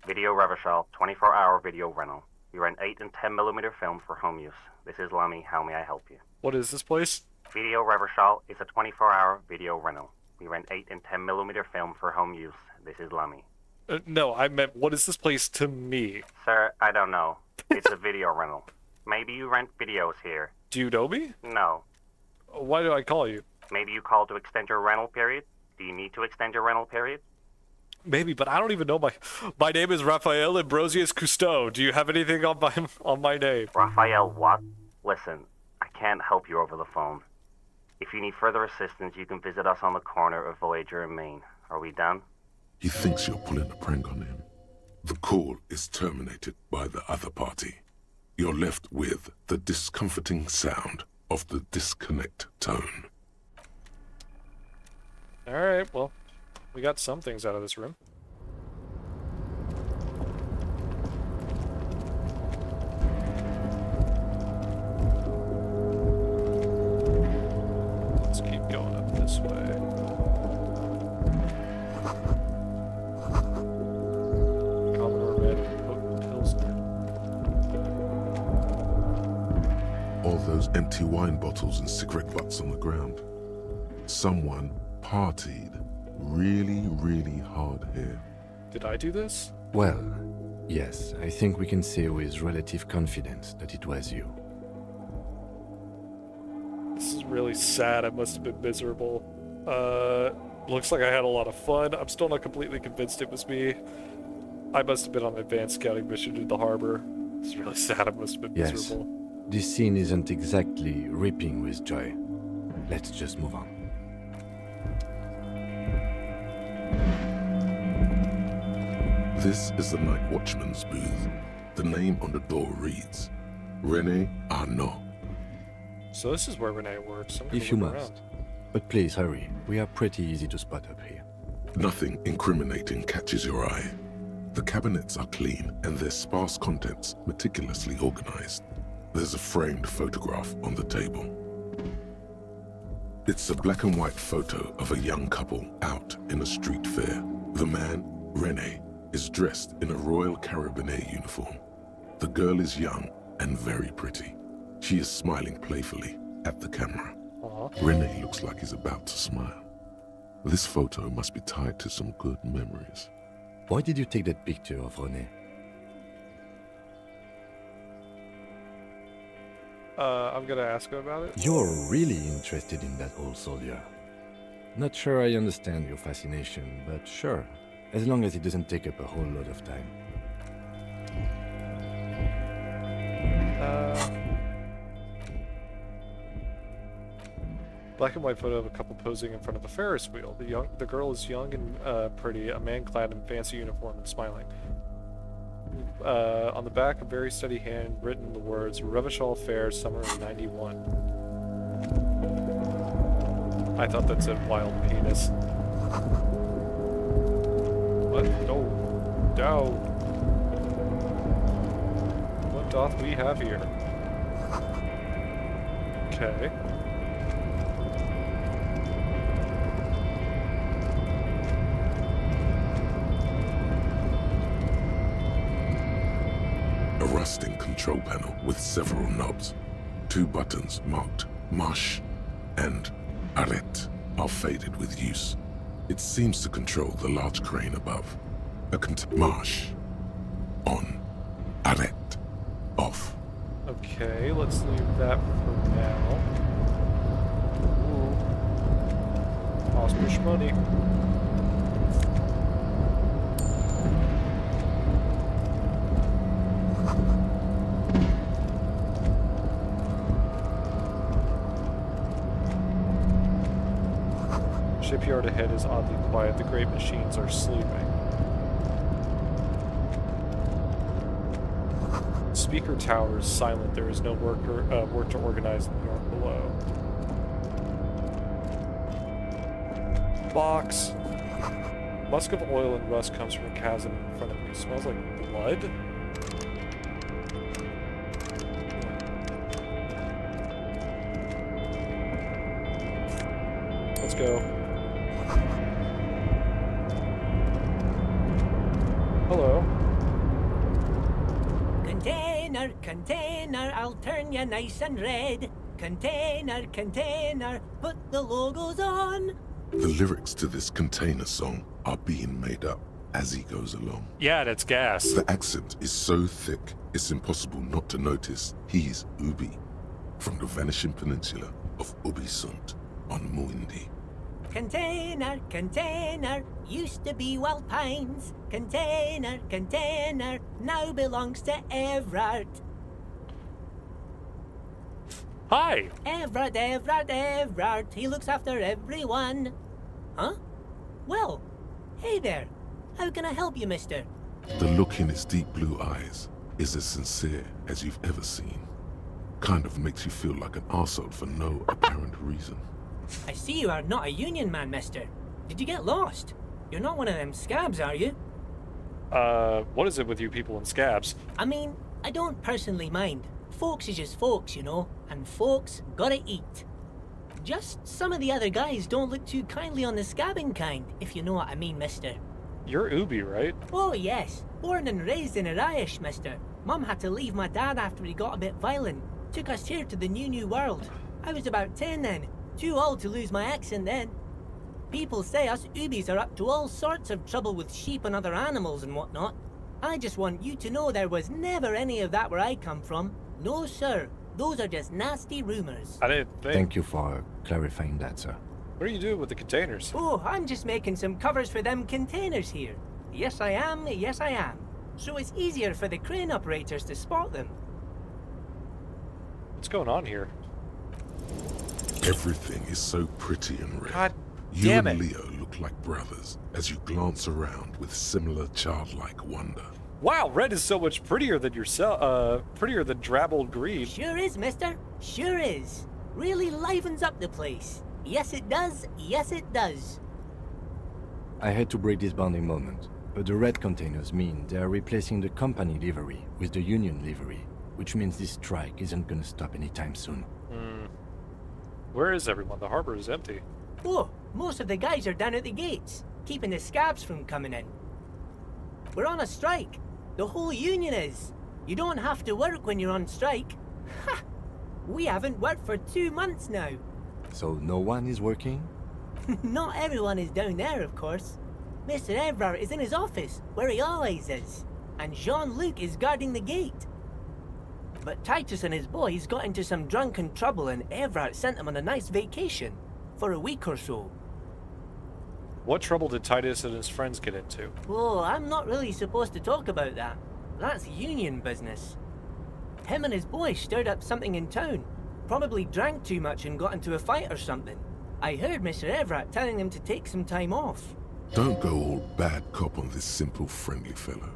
Video Revachol, 24-hour video rental. We rent 8 and 10 millimeter film for home use. This is Lemmy. How may I help you? What is this place? Video Revachol is a 24-hour video rental. We rent 8 and 10 millimeter film for home use. This is Lemmy. No, I meant, what is this place to me? Sir, I don't know. It's a video rental. Maybe you rent videos here. Do you know me? No. Why do I call you? Maybe you called to extend your rental period? Do you need to extend your rental period? Maybe, but I don't even know my name is Raphael Ambrosius Cousteau. Do you have anything on my name? Raphael what? Listen, I can't help you over the phone. If you need further assistance, you can visit us on the corner of Voyager and Main. Are we done? He thinks you're pulling a prank on him. The call is terminated by the other party. You're left with the discomforting sound of the disconnect tone. Alright, well, we got some things out of this room. All those empty wine bottles and cigarette butts on the ground. Someone partied really, really hard here. Did I do this? Well, yes, I think we can say with relative confidence that it was you. This is really sad. I must have been miserable. Looks like I had a lot of fun. I'm still not completely convinced it was me. I must have been on an advanced scouting mission to the harbor. It's really sad. I must have been miserable. This scene isn't exactly ripping with joy. Let's just move on. This is the night watchman's booth. The name on the door reads, René Arnaud. So this is where Renee works. I'm gonna If you look must. around. But please hurry. We are pretty easy to spot up here. Nothing incriminating catches your eye. The cabinets are clean and their sparse contents meticulously organized. There's a framed photograph on the table. It's a black and white photo of a young couple out in a street fair. The man, René, is dressed in a Royal Carabinier uniform. The girl is young and very pretty. She is smiling playfully at the camera. René looks like he's about to smile. This photo must be tied to some good memories. Why did you take that picture of René? I'm gonna ask him about it. You're really interested in that old soldier. Not sure I understand your fascination, but sure. As long as it doesn't take up a whole lot of time. Black and white photo of a couple posing in front of a Ferris wheel. The girl is young and pretty, a man clad in fancy uniform and smiling. On the back, a very steady hand written the words, Revachol Fair, summer of '91. I thought that said wild penis. What? No. No. What doth we have here? Okay. A rusting control panel with several knobs. 2 buttons marked Marche and Arrête are faded with use. It seems to control the large crane above. Marche. On. Arrête. Off. Okay, let's leave that for now. Ooh. Auspish money. Shipyard ahead is oddly quiet. The great machines are sleeping. Speaker tower is silent. There is no work to organize in the yard below. Box. Musk of oil and rust comes from a chasm in front of me. Smells like blood. Let's go. Hello. Container, container, I'll turn you nice and red. Container, container, put the logos on. The lyrics to this container song are being made up as he goes along. Yeah, that's gas. The accent is so thick, it's impossible not to notice he's Ubi, from the vanishing peninsula of Ubisunt on Muindi. Container, container, used to be Wild Pines. Container, container, now belongs to Everard. Hi! Everard, Everard, Everard, he looks after everyone. Huh? Well, hey there. How can I help you, mister? The look in his deep blue eyes is as sincere as you've ever seen. Kind of makes you feel like an arsehole for no apparent reason. I see you are not a union man, mister. Did you get lost? You're not one of them scabs, are you? What is it with you people in scabs? I mean, I don't personally mind. Folks is just folks, you know, and folks gotta eat. Just some of the other guys don't look too kindly on the scabbing kind, if you know what I mean, mister. You're Ubi, right? Oh, yes. Born and raised in Arish, mister. Mum had to leave my dad after he got a bit violent. Took us here to the new world. I was about 10 then. Too old to lose my accent then. People say us Ubies are up to all sorts of trouble with sheep and other animals and whatnot. I just want you to know there was never any of that where I come from. No, sir. Those are just nasty rumors. I didn't think. Thank you for clarifying that, sir. What are you doing with the containers? Oh, I'm just making some covers for them containers here. Yes, I am. Yes, I am. So it's easier for the crane operators to spot them. What's going on here? Everything is so pretty and rare. God You damn and it. Leo look like brothers as you glance around with similar childlike wonder. Wow, red is so much prettier than yourself. Prettier than drabbled green. Sure is, mister. Sure is. Really livens up the place. Yes, it does. Yes, it does. I had to break this bonding moment, but the red containers mean they are replacing the company livery with the union livery, which means this strike isn't gonna stop anytime soon. Where is everyone? The harbor is empty. Oh, most of the guys are down at the gates, keeping the scabs from coming in. We're on a strike. The whole union is. You don't have to work when you're on strike. Ha! We haven't worked for 2 months now. So no one is working? Not everyone is down there, of course. Mr. Evrard is in his office, where he always is. And Jean-Luc is guarding the gate. But Titus and his boys got into some drunken trouble and Evrard sent them on a nice vacation. For a week or so. What trouble did Titus and his friends get into? Oh, I'm not really supposed to talk about that. That's union business. Him and his boys stirred up something in town. Probably drank too much and got into a fight or something. I heard Mr. Everett telling them to take some time off. Don't go all bad cop on this simple, friendly fellow.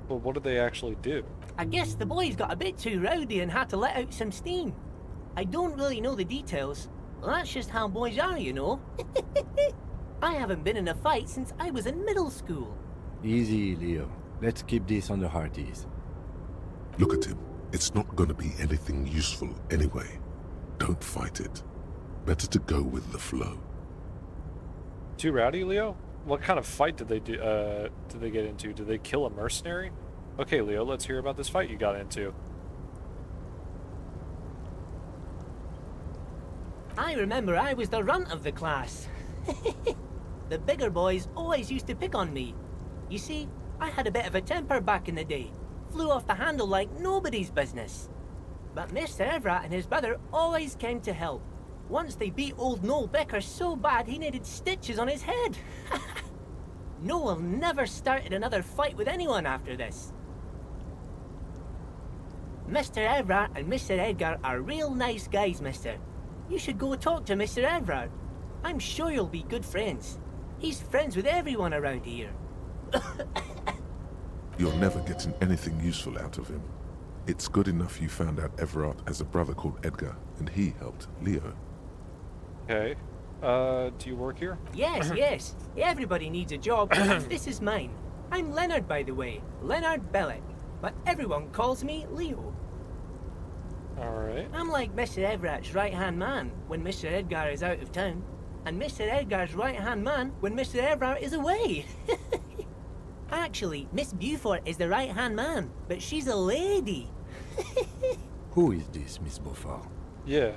Well, what did they actually do? I guess the boys got a bit too rowdy and had to let out some steam. I don't really know the details. That's just how boys are, you know. I haven't been in a fight since I was in middle school. Easy, Leo. Let's keep this on the hearties. Look at him. It's not gonna be anything useful anyway. Don't fight it. Better to go with the flow. Too rowdy, Leo? What kind of fight did they do? Did they get into? Did they kill a mercenary? Okay, Leo, let's hear about this fight you got into. I remember I was the runt of the class. The bigger boys always used to pick on me. You see, I had a bit of a temper back in the day. Flew off the handle like nobody's business. But Mr. Everett and his brother always came to help. Once they beat old Noel Becker so bad he needed stitches on his head. Noel never started another fight with anyone after this. Mr. Everett and Mr. Edgar are real nice guys, mister. You should go talk to Mr. Everard. I'm sure you'll be good friends. He's friends with everyone around here. You're never getting anything useful out of him. It's good enough you found out Everard has a brother called Edgar, and he helped Leo. Okay. Do you work here? Yes, yes. Everybody needs a job. This is mine. I'm Leonard, by the way. Leonard Bellick. But everyone calls me Leo. Alright. I'm like Mr. Everett's right-hand man when Mr. Edgar is out of town. And Mr. Edgar's right-hand man when Mr. Everett is away. Actually, Miss Beaufort is the right-hand man, but she's a lady. Who is this, Miss Beaufort? Yeah.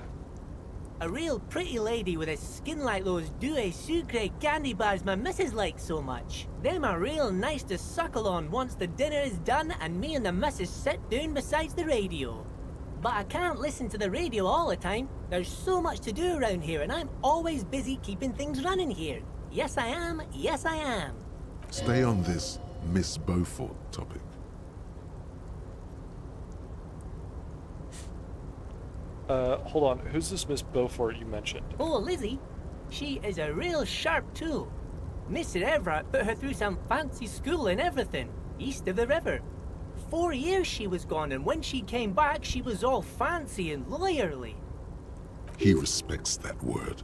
A real pretty lady with a skin like those Douai Sucre candy bars my missus likes so much. Them are real nice to suckle on once the dinner is done and me and the missus sit down beside the radio. But I can't listen to the radio all the time. There's so much to do around here and I'm always busy keeping things running here. Yes I am, yes I am. Stay on this Miss Beaufort topic. Hold on. Who's this Miss Beaufort you mentioned? Oh, Lizzie, she is a real sharp tool. Mr. Everett put her through some fancy school and everything, east of the river. 4 years she was gone, and when she came back, she was all fancy and lawyerly. He respects that word.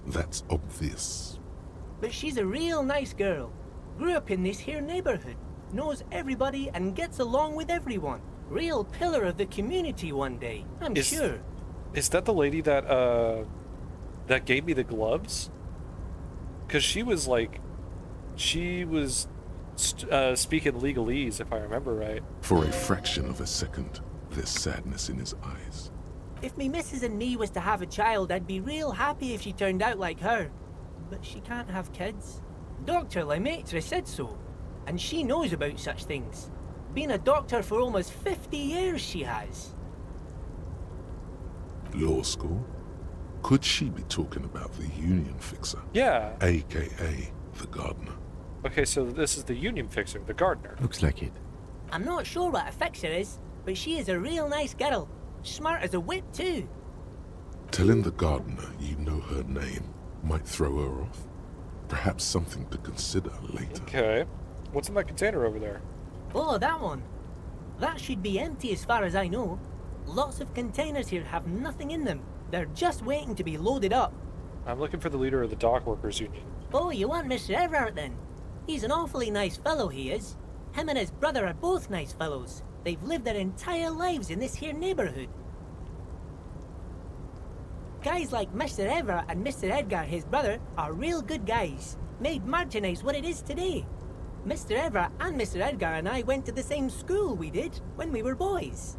That's obvious. But she's a real nice girl. Grew up in this here neighborhood, knows everybody and gets along with everyone. Real pillar of the community one day, I'm sure. Is that the lady that that gave me the gloves? 'Cause she was speaking legalese, if I remember right. For a fraction of a second, there's sadness in his eyes. If me missus and me was to have a child, I'd be real happy if she turned out like her. But she can't have kids. Dr. Lemaitre said so, and she knows about such things. Been a doctor for almost 50 years, she has. Law school? Could she be talking about the union fixer? Yeah. AKA the gardener. Okay, so this is the union fixer, the gardener. Looks like it. I'm not sure what a fixer is, but she is a real nice girl. Smart as a whip, too. Telling the gardener you know her name might throw her off. Perhaps something to consider later. Okay. What's in that container over there? Oh, that one. That should be empty as far as I know. Lots of containers here have nothing in them. They're just waiting to be loaded up. I'm looking for the leader of the dock workers union. Oh, you want Mr. Everard then? He's an awfully nice fellow, he is. Him and his brother are both nice fellows. They've lived their entire lives in this here neighborhood. Guys like Mr. Everard and Mr. Edgar, his brother, are real good guys. Made Martinez what it is today. Mr. Everard and Mr. Edgar and I went to the same school we did when we were boys.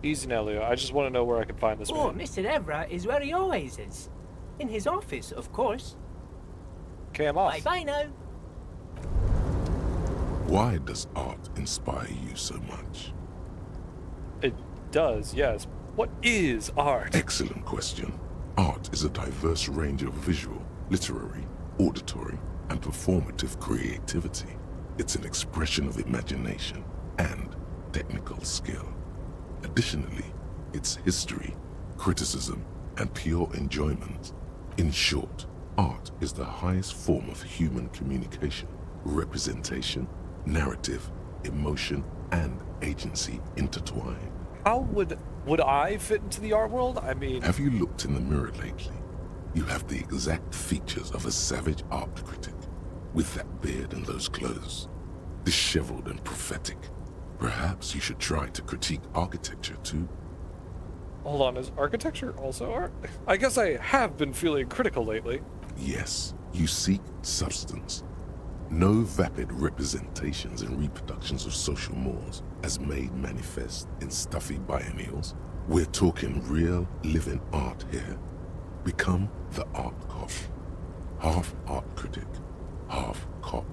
Easy now, Leo. I just want to know where I can find this Oh, man. Mr. Everard is where he always is. In his office, of course. Okay, I'm off. Bye-bye now. Why does art inspire you so much? It does, yes. What is art? Excellent question. Art is a diverse range of visual, literary, auditory, and performative creativity. It's an expression of imagination and technical skill. Additionally, it's history, criticism, and pure enjoyment. In short, art is the highest form of human communication, representation, narrative, emotion, and agency intertwined. How would I fit into the art world? I mean... Have you looked in the mirror lately? You have the exact features of a savage art critic, with that beard and those clothes, disheveled and prophetic. Perhaps you should try to critique architecture too. Hold on, is architecture also art? I guess I have been feeling critical lately. Yes, you seek substance. No vapid representations and reproductions of social mores as made manifest in stuffy biennials. We're talking real, living art here. Become the art cop. Half art critic, half cop.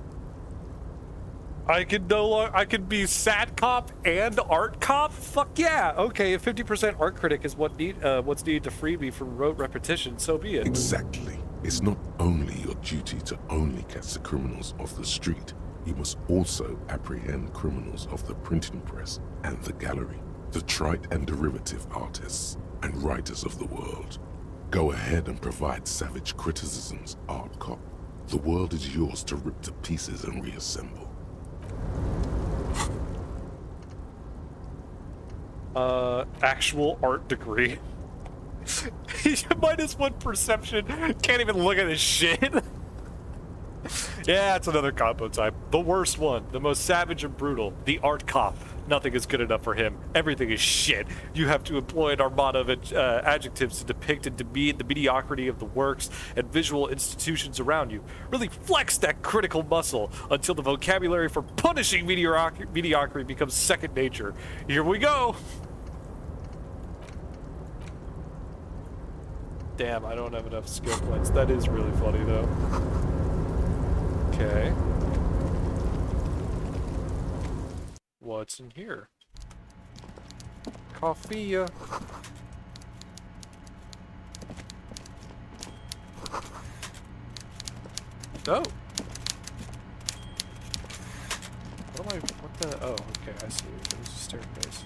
I could be sat cop and art cop? Fuck yeah! Okay, if 50% art critic is what's needed to free me from rote repetition, so be it. Exactly. It's not only your duty to only catch the criminals off the street, you must also apprehend criminals of the printing press and the gallery, the trite and derivative artists and writers of the world. Go ahead and provide savage criticisms, art cop. The world is yours to rip to pieces and reassemble. Actual art degree. -1 perception. Can't even look at this shit. Yeah, it's another combo type. The worst one. The most savage and brutal. The art cop. Nothing is good enough for him. Everything is shit. You have to employ an armada of adjectives to depict and demean the mediocrity of the works and visual institutions around you. Really flex that critical muscle until the vocabulary for punishing mediocrity becomes second nature. Here we go. Damn, I don't have enough skill points. That is really funny, though. Okay. What's in here? Coffee. Oh. What the? Oh, okay, I see. There's a staircase.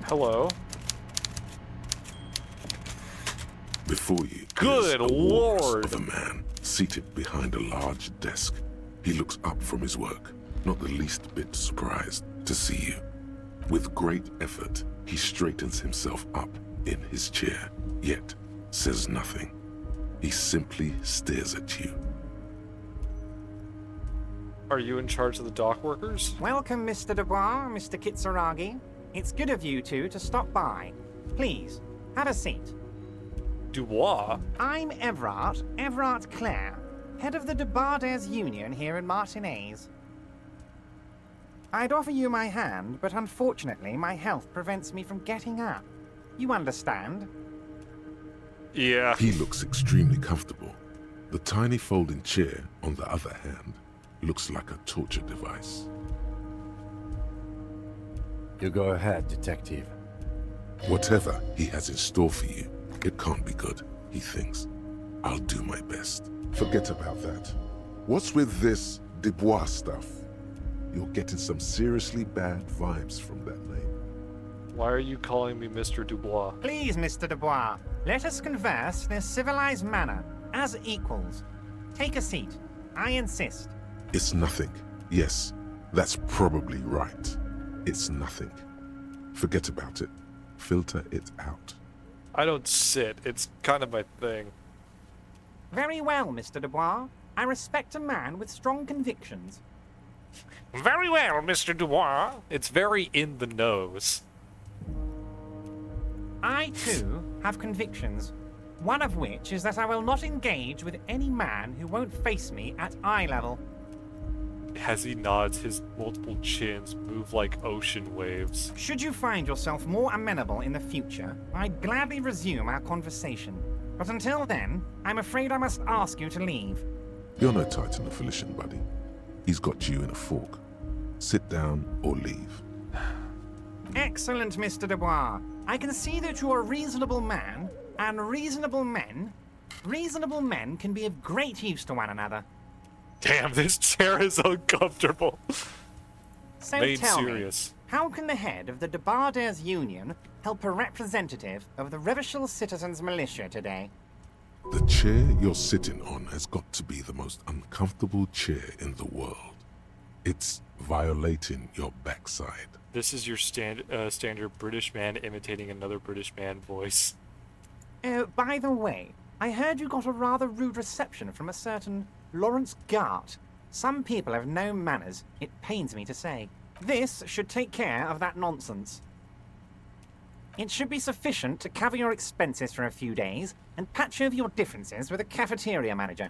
Hello. Before you, Good is a walrus lord. of a man seated behind a large desk. He looks up from his work, not the least bit surprised to see you. With great effort, he straightens himself up in his chair, yet says nothing. He simply stares at you. Are you in charge of the dock workers? Welcome, Mr. Dubois, Mr. Kitsuragi. It's good of you two to stop by. Please, have a seat. Dubois? I'm Everard Clare, head of the Debarders Union here in Martinez. I'd offer you my hand, but unfortunately my health prevents me from getting up. You understand? Yeah. He looks extremely comfortable. The tiny folding chair, on the other hand, looks like a torture device. You go ahead, detective. Whatever he has in store for you, it can't be good, he thinks. I'll do my best. Forget about that. What's with this Dubois stuff? You're getting some seriously bad vibes from that name. Why are you calling me Mr. Dubois? Please, Mr. Dubois, let us converse in a civilized manner, as equals. Take a seat. I insist. It's nothing. Yes, that's probably right. It's nothing. Forget about it. Filter it out. I don't sit. It's kind of my thing. Very well, Mr. Dubois. I respect a man with strong convictions. Very well, Mr. Dubois. It's very in the nose. I, too, have convictions. One of which is that I will not engage with any man who won't face me at eye level. As he nods, his multiple chins move like ocean waves. Should you find yourself more amenable in the future, I'd gladly resume our conversation. But until then, I'm afraid I must ask you to leave. You're no Titan of Elysium, buddy. He's got you in a fork. Sit down or leave. Excellent, Mr. Dubois. I can see that you're a reasonable man, and reasonable men can be of great use to one another. Damn, this chair is uncomfortable. So Made tell serious. me, how can the head of the Debarders Union help a representative of the Revachol Citizens Militia today? The chair you're sitting on has got to be the most uncomfortable chair in the world. It's violating your backside. This is your standard British man imitating another British man voice. By the way, I heard you got a rather rude reception from a certain Lawrence Gart. Some people have no manners, it pains me to say. This should take care of that nonsense. It should be sufficient to cover your expenses for a few days and patch over your differences with a cafeteria manager.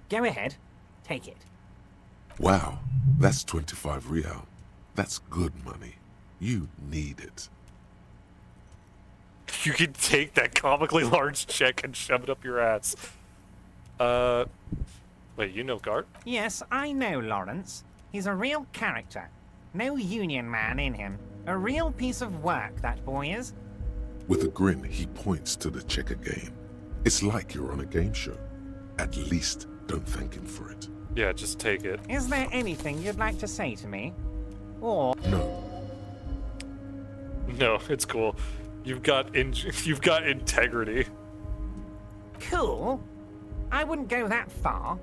Go ahead, take it. Wow, that's 25 real. That's good money. You need it. You can take that comically large check and shove it up your ass. Wait, you know Gart? Yes, I know Lawrence. He's a real character. No union man in him. A real piece of work, that boy is. With a grin, he points to the checker game. It's like you're on a game show. At least don't thank him for it. Yeah, just take it. Is there anything you'd like to say to me? Or... No. No, it's cool. You've got integrity. Cool? I wouldn't go that far.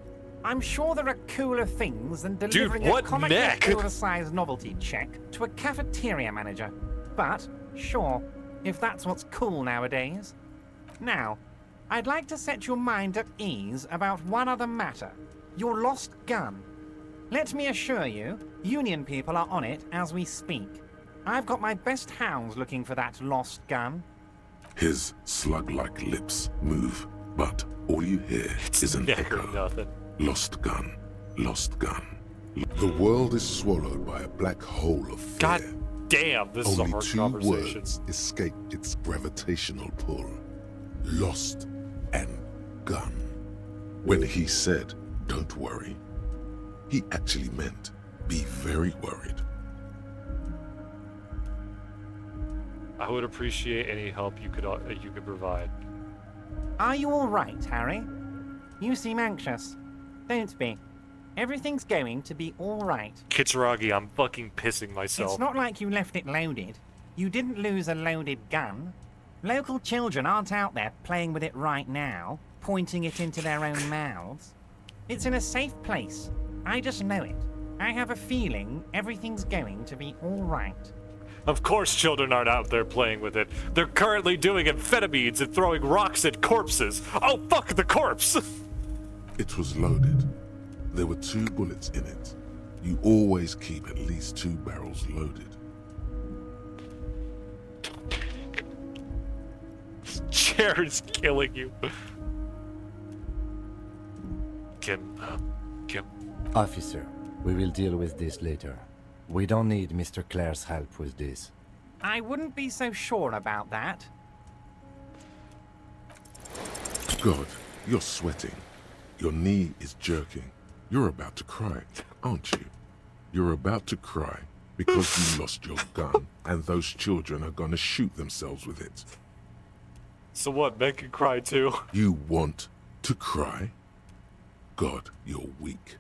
I'm sure there are cooler things than delivering a comically oversized novelty check to a cafeteria manager. But, sure, if that's what's cool nowadays. Now, I'd like to set your mind at ease about one other matter. Your lost gun. Let me assure you, Union people are on it as we speak. I've got my best hounds looking for that lost gun. His slug-like lips move, but all you hear is an echo. Nothing. Lost gun. Lost gun. The world is swallowed by a black hole of fear. God damn, this is a hard Only conversation. 2 words escape its gravitational pull. Lost and gun. When he said, "Don't worry," he actually meant, be very worried. I would appreciate any help you could provide. Are you all right, Harry? You seem anxious. Don't be. Everything's going to be all right. Kitsuragi, I'm fucking pissing myself. It's not like you left it loaded. You didn't lose a loaded gun. Local children aren't out there playing with it right now, pointing it into their own mouths. It's in a safe place. I just know it. I have a feeling everything's going to be all right. Of course children aren't out there playing with it. They're currently doing amphetamines and throwing rocks at corpses. Oh, fuck the corpse! It was loaded. There were 2 bullets in it. You always keep at least 2 barrels loaded. chair is killing you. Kim. Officer, we will deal with this later. We don't need Mr. Clare's help with this. I wouldn't be so sure about that. God, you're sweating. Your knee is jerking. You're about to cry, aren't you? You're about to cry because you lost your gun and those children are gonna shoot themselves with it. So what, men can cry too? You want to cry? God, you're weak.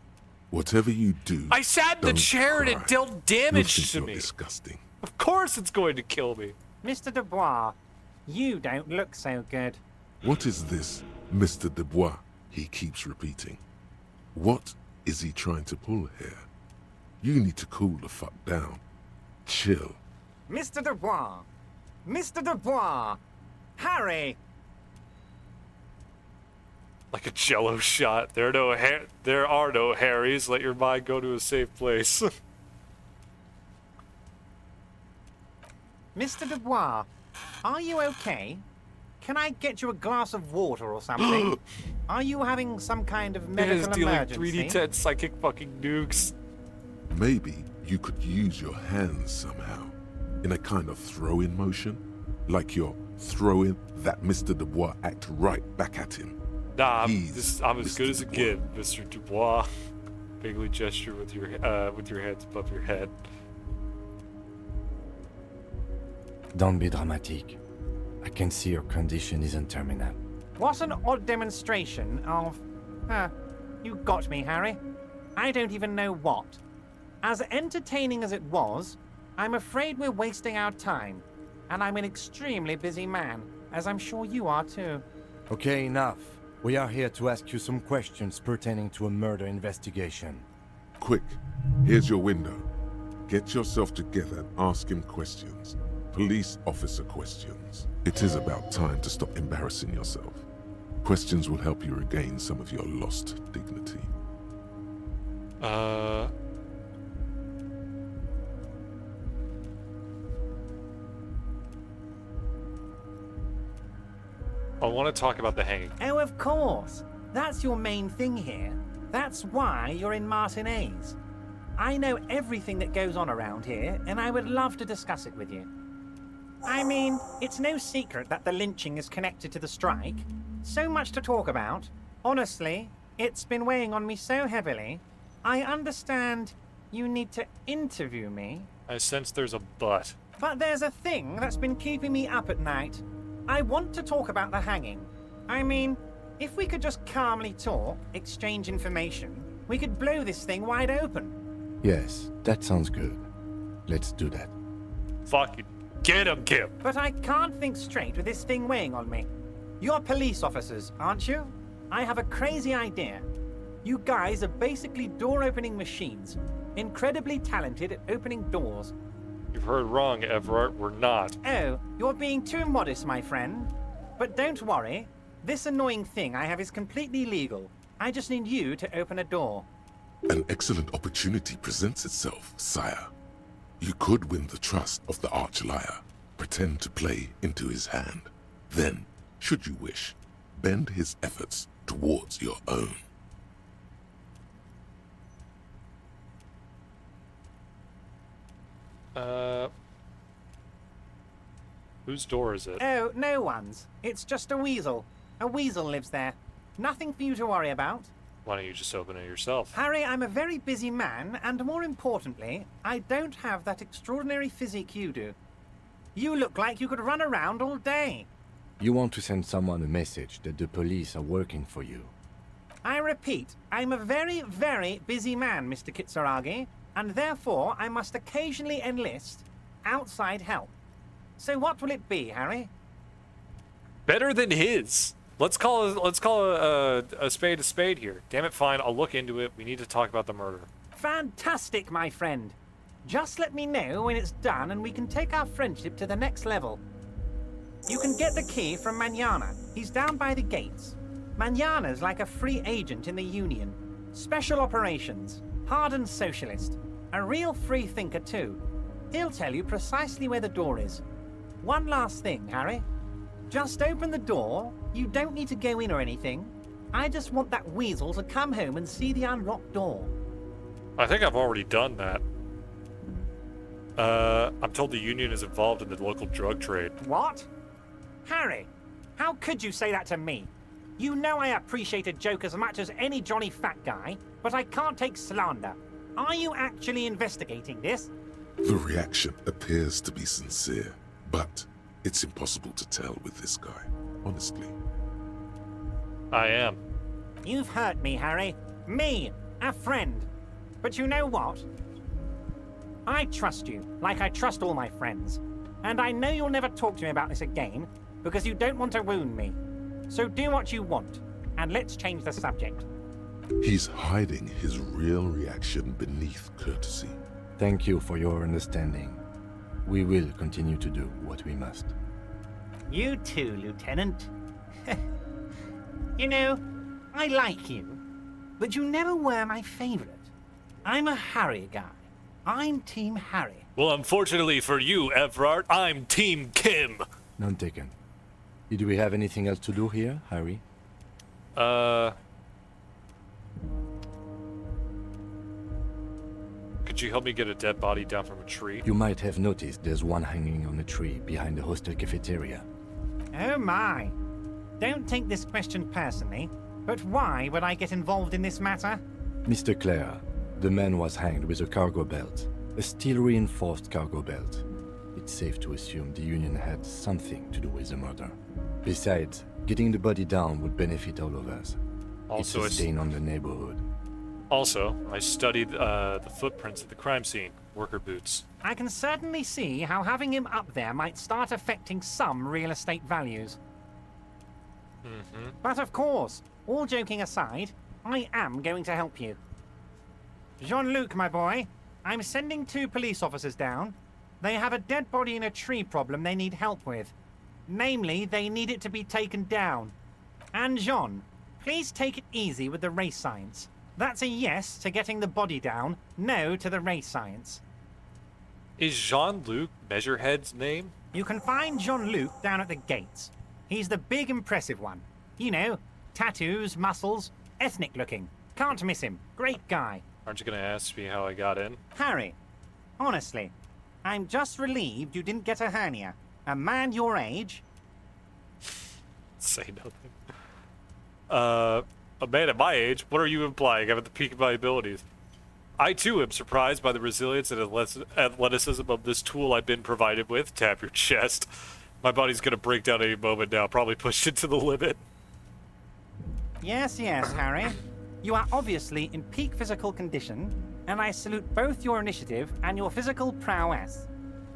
Whatever you do, I sat in the chair and it dealt damage to me. Disgusting. Of course it's going to kill me. Mr. Dubois, you don't look so good. What is this, Mr. Dubois? He keeps repeating. What is he trying to pull here? You need to cool the fuck down. Chill. Mr. Dubois! Mr. Dubois! Harry! Like a jello shot. There are no Harrys. Let your mind go to a safe place. Mr. Dubois, are you okay? Can I get you a glass of water or something? Are you having some kind of medical emergency? 3D10 psychic fucking nukes. Maybe you could use your hands somehow, in a kind of throw-in motion, like you're throwing that Mr. Dubois act right back at him. Nah, I'm as good as it gets, Mr. Dubois. Vaguely gesture with your hands above your head. Don't be dramatic. I can see your condition isn't terminal. What an odd demonstration of... you got me, Harry. I don't even know what. As entertaining as it was, I'm afraid we're wasting our time. And I'm an extremely busy man, as I'm sure you are too. Okay, enough. We are here to ask you some questions pertaining to a murder investigation. Quick, here's your window. Get yourself together and ask him questions. Police officer questions. It is about time to stop embarrassing yourself. Questions will help you regain some of your lost dignity. I want to talk about the hanging. Oh, of course. That's your main thing here. That's why you're in Martinez. I know everything that goes on around here, and I would love to discuss it with you. I mean, it's no secret that the lynching is connected to the strike. So much to talk about. Honestly, it's been weighing on me so heavily. I understand you need to interview me. I sense there's a but. But there's a thing that's been keeping me up at night. I want to talk about the hanging. I mean, if we could just calmly talk, exchange information, we could blow this thing wide open. Yes, that sounds good. Let's do that. Fucking get him, Kim. But I can't think straight with this thing weighing on me. You're police officers, aren't you? I have a crazy idea. You guys are basically door-opening machines, incredibly talented at opening doors. You've heard wrong, Everard. We're not. Oh, you're being too modest, my friend. But don't worry. This annoying thing I have is completely legal. I just need you to open a door. An excellent opportunity presents itself, sire. You could win the trust of the arch-liar, pretend to play into his hand. Then, should you wish, bend his efforts towards your own. Whose door is it? Oh, no one's. It's just a weasel. A weasel lives there. Nothing for you to worry about. Why don't you just open it yourself? Harry, I'm a very busy man, and more importantly, I don't have that extraordinary physique you do. You look like you could run around all day. You want to send someone a message that the police are working for you. I repeat, I'm a very, very busy man, Mr. Kitsuragi, and therefore I must occasionally enlist outside help. So what will it be, Harry? Better than his. Let's call a spade here. Damn it, fine. I'll look into it. We need to talk about the murder. Fantastic, my friend. Just let me know when it's done and we can take our friendship to the next level. You can get the key from Manana. He's down by the gates. Manana's like a free agent in the Union. Special operations. Hardened socialist. A real free thinker, too. He'll tell you precisely where the door is. One last thing, Harry. Just open the door. You don't need to go in or anything. I just want that weasel to come home and see the unlocked door. I think I've already done that. I'm told the Union is involved in the local drug trade. What? Harry, how could you say that to me? You know I appreciate a joke as much as any Johnny Fat Guy, but I can't take slander. Are you actually investigating this? The reaction appears to be sincere, but it's impossible to tell with this guy, honestly. I am. You've hurt me, Harry. Me, a friend. But you know what? I trust you, like I trust all my friends. And I know you'll never talk to me about this again, because you don't want to wound me. So do what you want, and let's change the subject. He's hiding his real reaction beneath courtesy. Thank you for your understanding. We will continue to do what we must. You too, Lieutenant. You know, I like you, but you never were my favorite. I'm a Harry guy. I'm Team Harry. Well, unfortunately for you, Everard, I'm Team Kim. None taken. Did we have anything else to do here, Harry? Could you help me get a dead body down from a tree? You might have noticed there's one hanging on a tree behind the hostel cafeteria. Oh my. Don't take this question personally, but why would I get involved in this matter? Mr. Clare, the man was hanged with a cargo belt. A steel-reinforced cargo belt. It's safe to assume the Union had something to do with the murder. Besides, getting the body down would benefit all of us. Also, it's a stain on the neighborhood. Also, I studied the footprints at the crime scene. Worker boots. I can certainly see how having him up there might start affecting some real estate values. But of course, all joking aside, I am going to help you. Jean-Luc, my boy, I'm sending 2 police officers down. They have a dead body in a tree problem they need help with. Namely, they need it to be taken down. And Jean, please take it easy with the race science. That's a yes to getting the body down, no to the race science. Is Jean-Luc Measurehead's name? You can find Jean-Luc down at the gates. He's the big impressive one. You know, tattoos, muscles, ethnic looking. Can't miss him. Great guy. Aren't you gonna ask me how I got in? Harry, honestly, I'm just relieved you didn't get a hernia. A man your age... Say nothing. A man at my age? What are you implying? I'm at the peak of my abilities. I too am surprised by the resilience and athleticism of this tool I've been provided with. Tap your chest. My body's gonna break down any moment now, probably pushed it to the limit. Yes, Harry. You are obviously in peak physical condition, and I salute both your initiative and your physical prowess.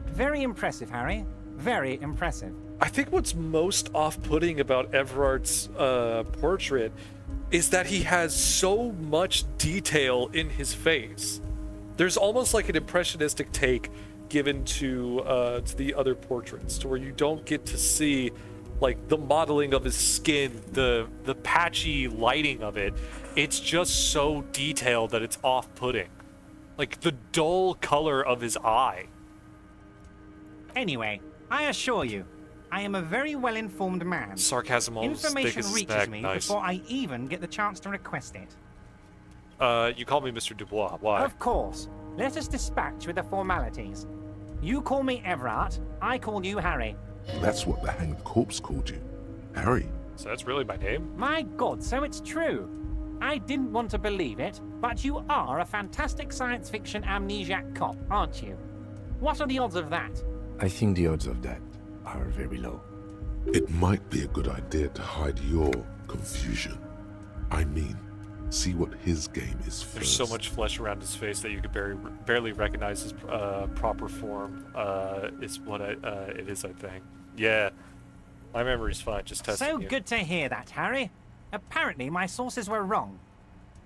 Very impressive, Harry. Very impressive. I think what's most off-putting about Everard's portrait is that he has so much detail in his face. There's almost like an impressionistic take given to the other portraits, to where you don't get to see like the modeling of his skin, the patchy lighting of it. It's just so detailed that it's off-putting. Like the dull color of his eye. Anyway, I assure you, I am a very well-informed man. Sarcasm almost thick Information as a reaches snack. me Nice. before I even get the chance to request it. You call me Mr. Dubois. Why? Of course. Let us dispatch with the formalities. You call me Everard, I call you Harry. That's what the hanged corpse called you. Harry. So that's really my name? My God, so it's true. I didn't want to believe it, but you are a fantastic science fiction amnesiac cop, aren't you? What are the odds of that? I think the odds of that are very low. It might be a good idea to hide your confusion. I mean, see what his game is first. There's so much flesh around his face that you could barely recognize his proper form. Is what it is, I think. Yeah, my memory's fine. Just testing So you. good to hear that, Harry. Apparently, my sources were wrong.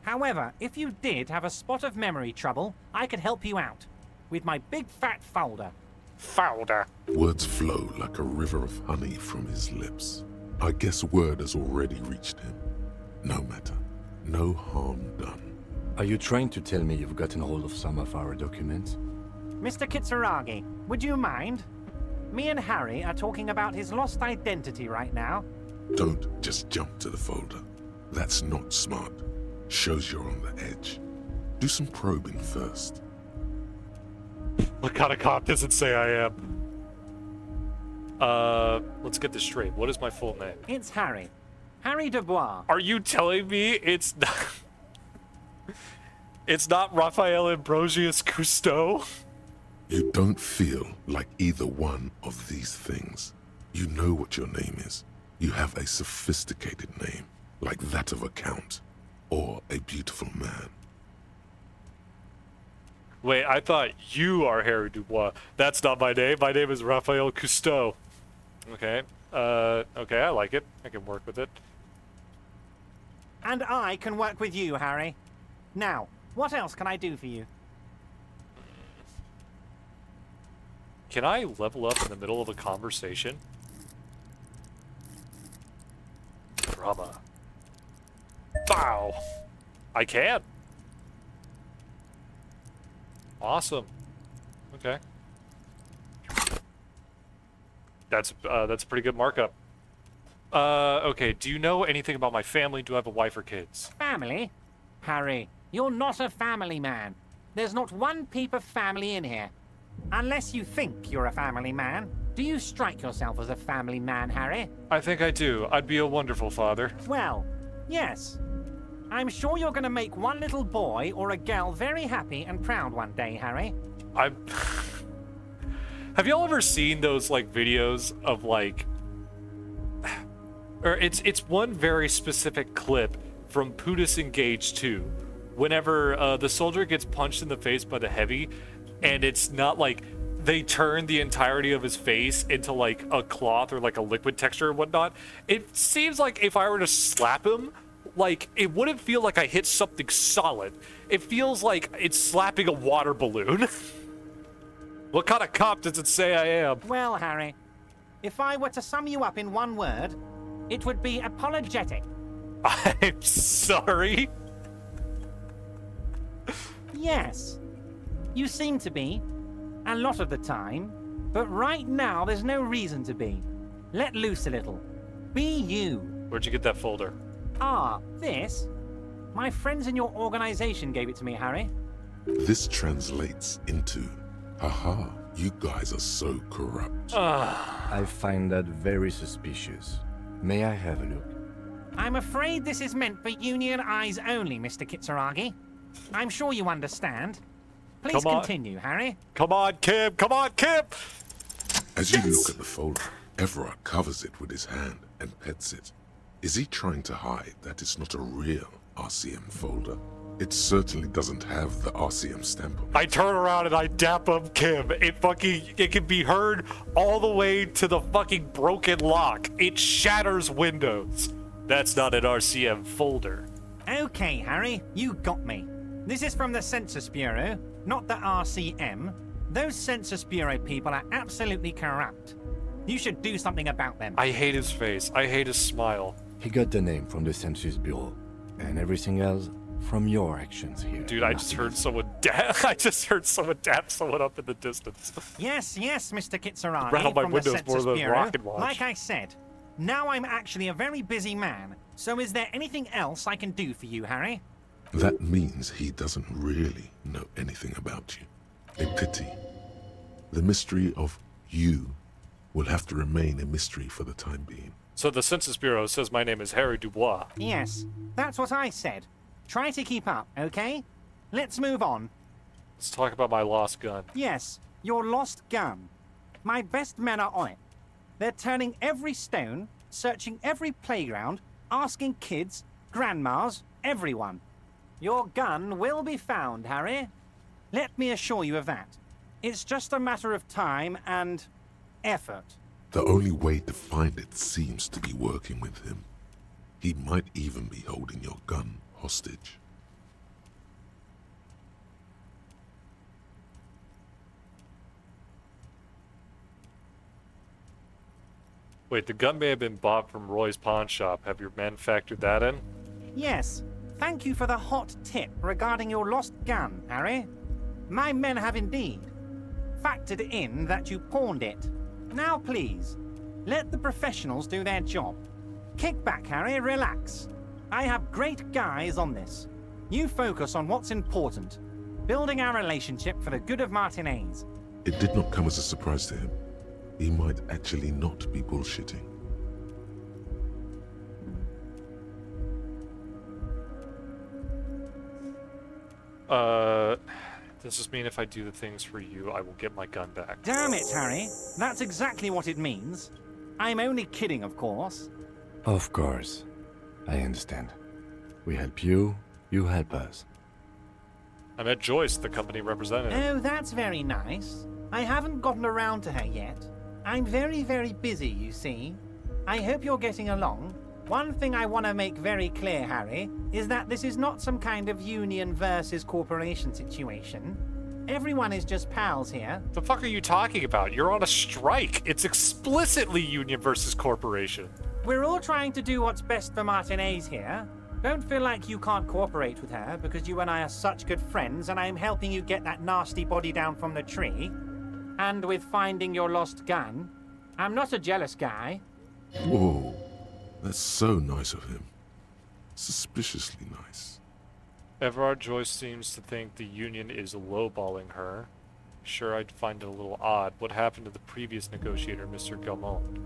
However, if you did have a spot of memory trouble, I could help you out with my big fat folder. Folder. Words flow like a river of honey from his lips. I guess word has already reached him. No matter. No harm done. Are you trying to tell me you've gotten hold of some of our documents? Mr. Kitsuragi, would you mind? Me and Harry are talking about his lost identity right now. Don't just jump to the folder. That's not smart. Shows you're on the edge. Do some probing first. What kind of cop does it say I am? Let's get this straight. What is my full name? It's Harry. Harry Dubois. Are you telling me it's not... it's not Raphael Ambrosius Cousteau? You don't feel like either one of these things. You know what your name is. You have a sophisticated name, like that of a count, or a beautiful man. Wait, I thought you are Harry Dubois. That's not my name. My name is Raphael Cousteau. Okay. Okay, I like it. I can work with it. And I can work with you, Harry. Now, what else can I do for you? Can I level up in the middle of a conversation? Drama. Bow! I can! Awesome. Okay. That's a pretty good markup. Okay, do you know anything about my family? Do I have a wife or kids? Family? Harry, you're not a family man. There's not one peep of family in here. Unless you think you're a family man. Do you strike yourself as a family man, Harry? I think I do. I'd be a wonderful father. Well, yes. I'm sure you're going to make one little boy or a girl very happy and proud one day, Harry. Have y'all ever seen those, like, videos of, like... Or it's one very specific clip from Putis Engage 2. Whenever the soldier gets punched in the face by the heavy, and it's not like they turn the entirety of his face into like a cloth or like a liquid texture or whatnot. It seems like if I were to slap him, like it wouldn't feel like I hit something solid. It feels like it's slapping a water balloon. What kind of cop does it say I am? Well, Harry, if I were to sum you up in one word, it would be apologetic. I'm sorry. Yes. You seem to be. A lot of the time. But right now, there's no reason to be. Let loose a little. Be you. Where'd you get that folder? Ah, this? My friends in your organization gave it to me, Harry. This translates into, haha, you guys are so corrupt. I find that very suspicious. May I have a look? I'm afraid this is meant for Union eyes only, Mr. Kitsuragi. I'm sure you understand. Please continue, Harry. Come on, Kim! Come on, Kim! As you look at the folder, Everard covers it with his hand and pets it. Is he trying to hide that it's not a real RCM folder? It certainly doesn't have the RCM stamp on it. I turn around and I dap up Kim. It can be heard all the way to the fucking broken lock. It shatters windows. That's not an RCM folder. Okay, Harry, you got me. This is from the Census Bureau, not the RCM. Those Census Bureau people are absolutely corrupt. You should do something about them. I hate his face. I hate his smile. He got the name from the Census Bureau, and everything else from your actions here. Dude, I just heard someone dap someone up in the distance. Yes, Mr. Kitsuragi. Rattle my from windows the Census more than Bureau. Rocket Watch. Like I said, now I'm actually a very busy man. So is there anything else I can do for you, Harry? That means he doesn't really know anything about you. A pity. The mystery of you will have to remain a mystery for the time being. So the Census Bureau says my name is Harry Dubois. Yes, that's what I said. Try to keep up, okay? Let's move on. Let's talk about my lost gun. Yes, your lost gun. My best men are on it. They're turning every stone, searching every playground, asking kids, grandmas, everyone. Your gun will be found, Harry. Let me assure you of that. It's just a matter of time and effort. The only way to find it seems to be working with him. He might even be holding your gun hostage. Wait, the gun may have been bought from Roy's pawn shop. Have your men factored that in? Yes. Thank you for the hot tip regarding your lost gun, Harry. My men have indeed factored in that you pawned it. Now please, let the professionals do their job. Kick back, Harry, relax. I have great guys on this. You focus on what's important. Building our relationship for the good of Martinez. It did not come as a surprise to him. He might actually not be bullshitting. Does this mean if I do the things for you, I will get my gun back? Damn it, Harry. That's exactly what it means. I'm only kidding, of course. Of course. I understand. We help you, you help us. I met Joyce, the company representative. Oh, that's very nice. I haven't gotten around to her yet. I'm very, very busy, you see. I hope you're getting along. One thing I want to make very clear, Harry, is that this is not some kind of union versus corporation situation. Everyone is just pals here. The fuck are you talking about? You're on a strike. It's explicitly union versus corporation. We're all trying to do what's best for Martinez here. Don't feel like you can't cooperate with her because you and I are such good friends and I'm helping you get that nasty body down from the tree. And with finding your lost gun. I'm not a jealous guy. Whoa, that's so nice of him. Suspiciously nice. Everard Joyce seems to think the union is lowballing her. Sure, I'd find it a little odd. What happened to the previous negotiator, Mr. Gaumont?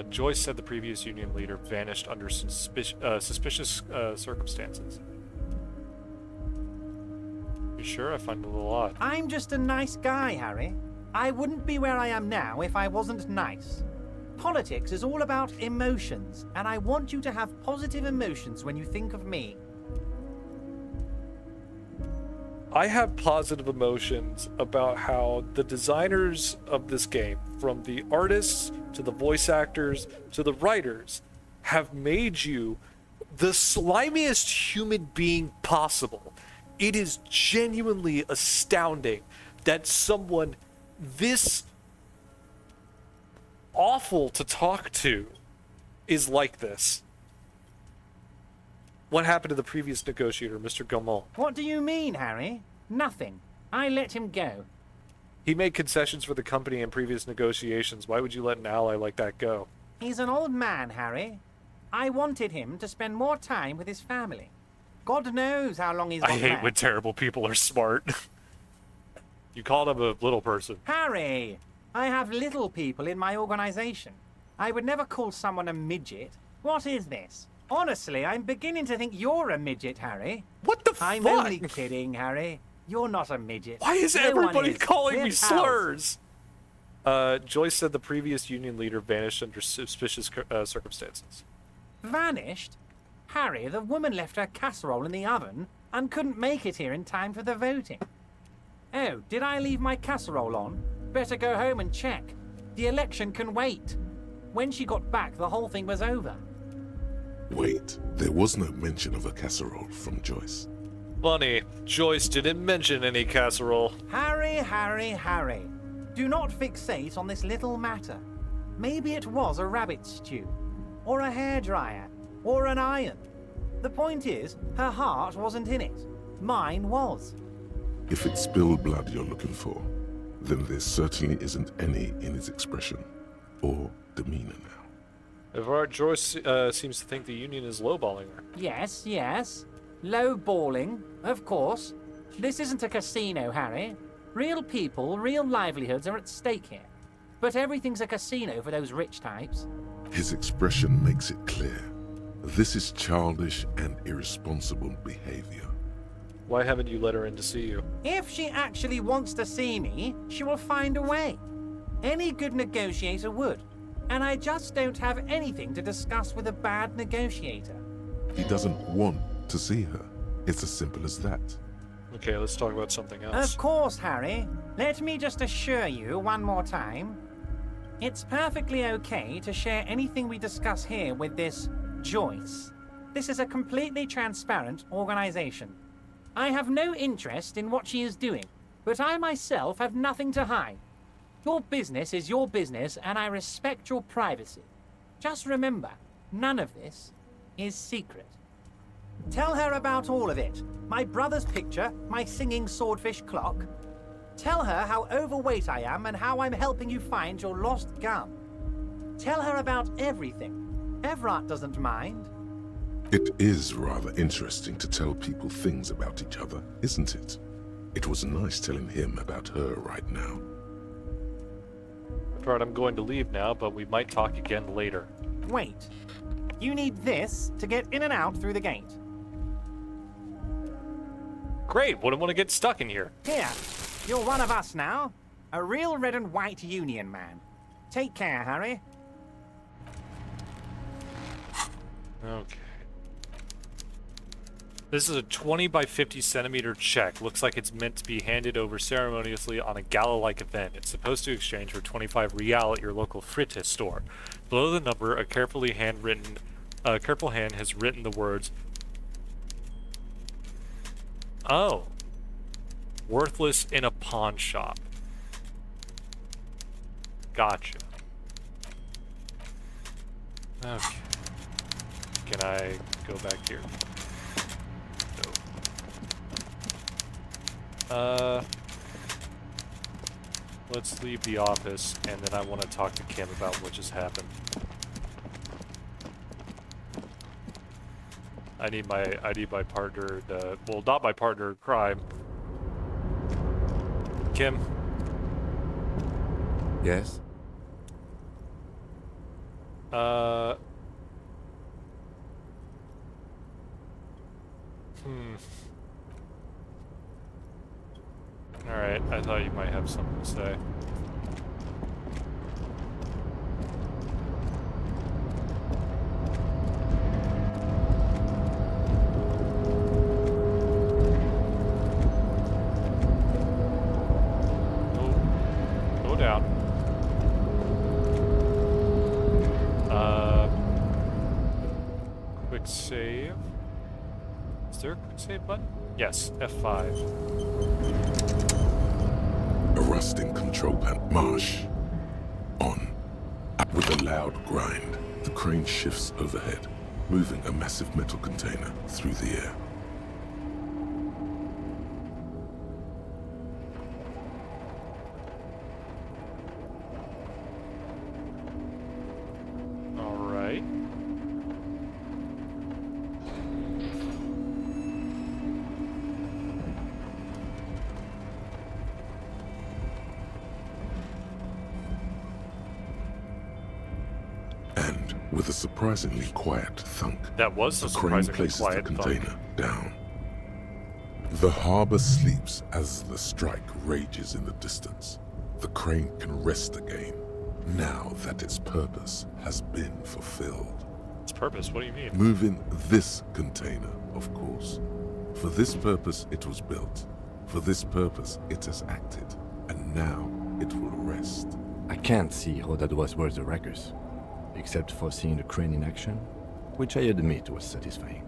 Joyce said the previous union leader vanished under suspicious circumstances. You sure? I find it a little odd. I'm just a nice guy, Harry. I wouldn't be where I am now if I wasn't nice. Politics is all about emotions, and I want you to have positive emotions when you think of me. I have positive emotions about how the designers of this game, from the artists to the voice actors to the writers, have made you the slimiest human being possible. It is genuinely astounding that someone this awful to talk to is like this. What happened to the previous negotiator, Mr. Gaumont? What do you mean, Harry? Nothing. I let him go. He made concessions for the company in previous negotiations. Why would you let an ally like that go? He's an old man, Harry. I wanted him to spend more time with his family. God knows how long he's got I hate left. when terrible people are smart. You called him a little person. Harry! I have little people in my organization. I would never call someone a midget. What is this? Honestly, I'm beginning to think you're a midget, Harry. What the fuck? I'm only kidding, Harry. You're not a midget. Why is No everybody one is. calling We're me pals. slurs? Joyce said the previous union leader vanished under suspicious circumstances. Vanished? Harry, the woman left her casserole in the oven and couldn't make it here in time for the voting. Oh, did I leave my casserole on? Better go home and check. The election can wait. When she got back, the whole thing was over. Wait, there was no mention of a casserole from Joyce. Funny, Joyce didn't mention any casserole. Harry, Harry, Harry. Do not fixate on this little matter. Maybe it was a rabbit stew, or a hairdryer, or an iron. The point is, her heart wasn't in it. Mine was. If it's spilled blood you're looking for, then there certainly isn't any in his expression or demeanor now. Everard Joyce seems to think the union is lowballing her. Yes, yes. Low balling, of course. This isn't a casino, Harry. Real people, real livelihoods are at stake here. But everything's a casino for those rich types. His expression makes it clear. This is childish and irresponsible behavior. Why haven't you let her in to see you? If she actually wants to see me, she will find a way. Any good negotiator would. And I just don't have anything to discuss with a bad negotiator. He doesn't want to see her. It's as simple as that. Okay, let's talk about something else. Of course, Harry. Let me just assure you one more time. It's perfectly okay to share anything we discuss here with this Joyce. This is a completely transparent organization. I have no interest in what she is doing, but I myself have nothing to hide. Your business is your business, and I respect your privacy. Just remember, none of this is secret. Tell her about all of it. My brother's picture, my singing swordfish clock. Tell her how overweight I am and how I'm helping you find your lost gun. Tell her about everything. Everard doesn't mind. It is rather interesting to tell people things about each other, isn't it? It was nice telling him about her right now. Alright, I'm going to leave now, but we might talk again later. Wait. You need this to get in and out through the gate. Great, wouldn't want to get stuck in here. Here, you're one of us now. A real red and white union man. Take care, Harry. Okay. This is a 20 by 50 centimeter check. Looks like it's meant to be handed over ceremoniously on a gala-like event. It's supposed to exchange for 25 real at your local frites store. Below the number, a careful hand has written the words, "Oh, worthless in a pawn shop." Gotcha. Okay. Can I go back here? No. Let's leave the office, and then I want to talk to Kim about what just happened. I need my partner to, well, not my partner in crime. Kim? Yes? Alright, I thought you might have something to say. Go down. Quick save. Is there a quick save button? Yes, F5. A rusting control panel. Marsh. On. With a loud grind, the crane shifts overhead, moving a massive metal container through the air. Alright. And with a surprisingly quiet thunk, That was a the crane surprisingly places quiet the thunk. container down. The harbor sleeps as the strike rages in the distance. The crane can rest again, now that its purpose has been fulfilled. Its purpose? What do you mean? Moving this container, of course. For this purpose it was built. For this purpose it has acted. And now it will rest. I can't see how that was worth the wreckers, except for seeing the crane in action, which I admit was satisfying.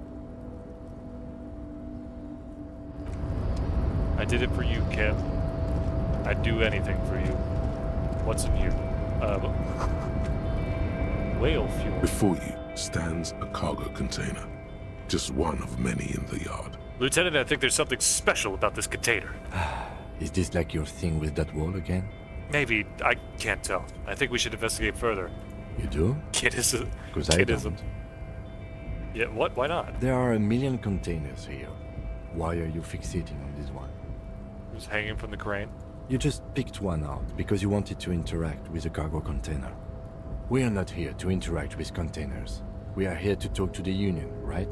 I did it for you, Kim. I'd do anything for you. What's in here? Whale fuel. Before you stands a cargo container. Just one of many in the yard. Lieutenant, I think there's something special about this container. Is this like your thing with that wall again? Maybe. I can't tell. I think we should investigate further. You do? Kidism. Because I don't. Yeah, what? Why not? There are a million containers here. Why are you fixating on this one? It was hanging from the crane. You just picked one out because you wanted to interact with a cargo container. We are not here to interact with containers. We are here to talk to the Union, right?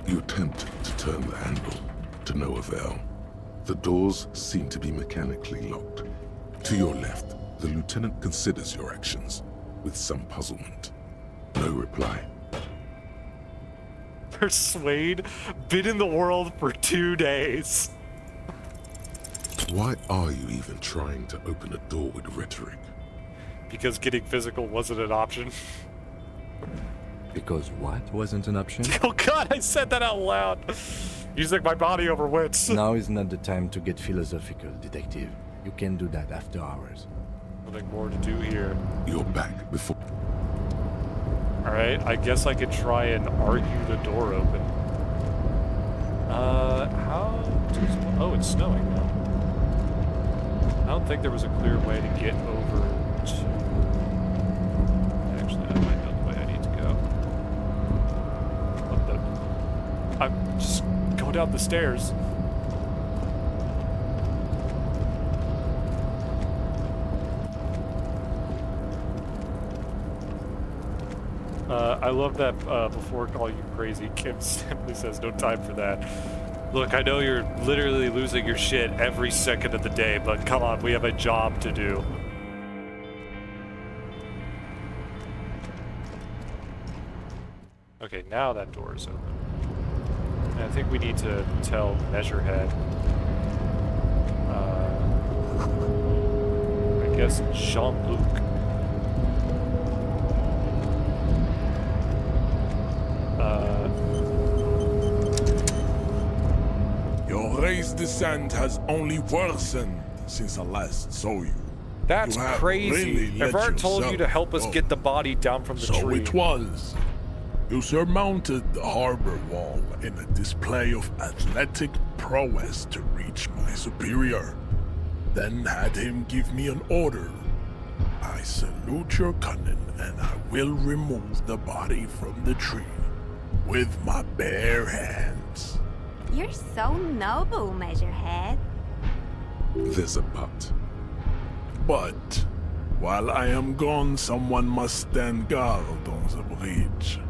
You attempt to turn the handle, to no avail. The doors seem to be mechanically locked. To your left, the lieutenant considers your actions with some puzzlement. No reply. Persuade? Been in the world for 2 days. Why are you even trying to open a door with rhetoric? Because getting physical wasn't an option. Because what wasn't an option? Oh god, I said that out loud. Using my body over wits. Now is not the time to get philosophical, detective. You can do that after hours. Nothing more to do here. You're back before... Alright, I guess I could try and argue the door open. How does... snowing now. I don't think there was a clear way to get over to... Actually, I might know the way I need to go. I'm just going down the stairs. I love that before calling you crazy, Kim simply says no time for that. Look, I know you're literally losing your shit every second of the day, but come on, we have a job to do. Okay, now that door is open. And I think we need to tell Measurehead. I guess Jean-Luc. Your race descent has only worsened since I last saw you. That's crazy. Really Everard told you to help us get the body down from the tree. So it was. You surmounted the harbor wall in a display of athletic prowess to reach my superior. Then had him give me an order. I salute your cunning, and I will remove the body from the tree with my bare hands. You're so noble, Measurehead. There's a but. But while I am gone, someone must stand guard on the bridge.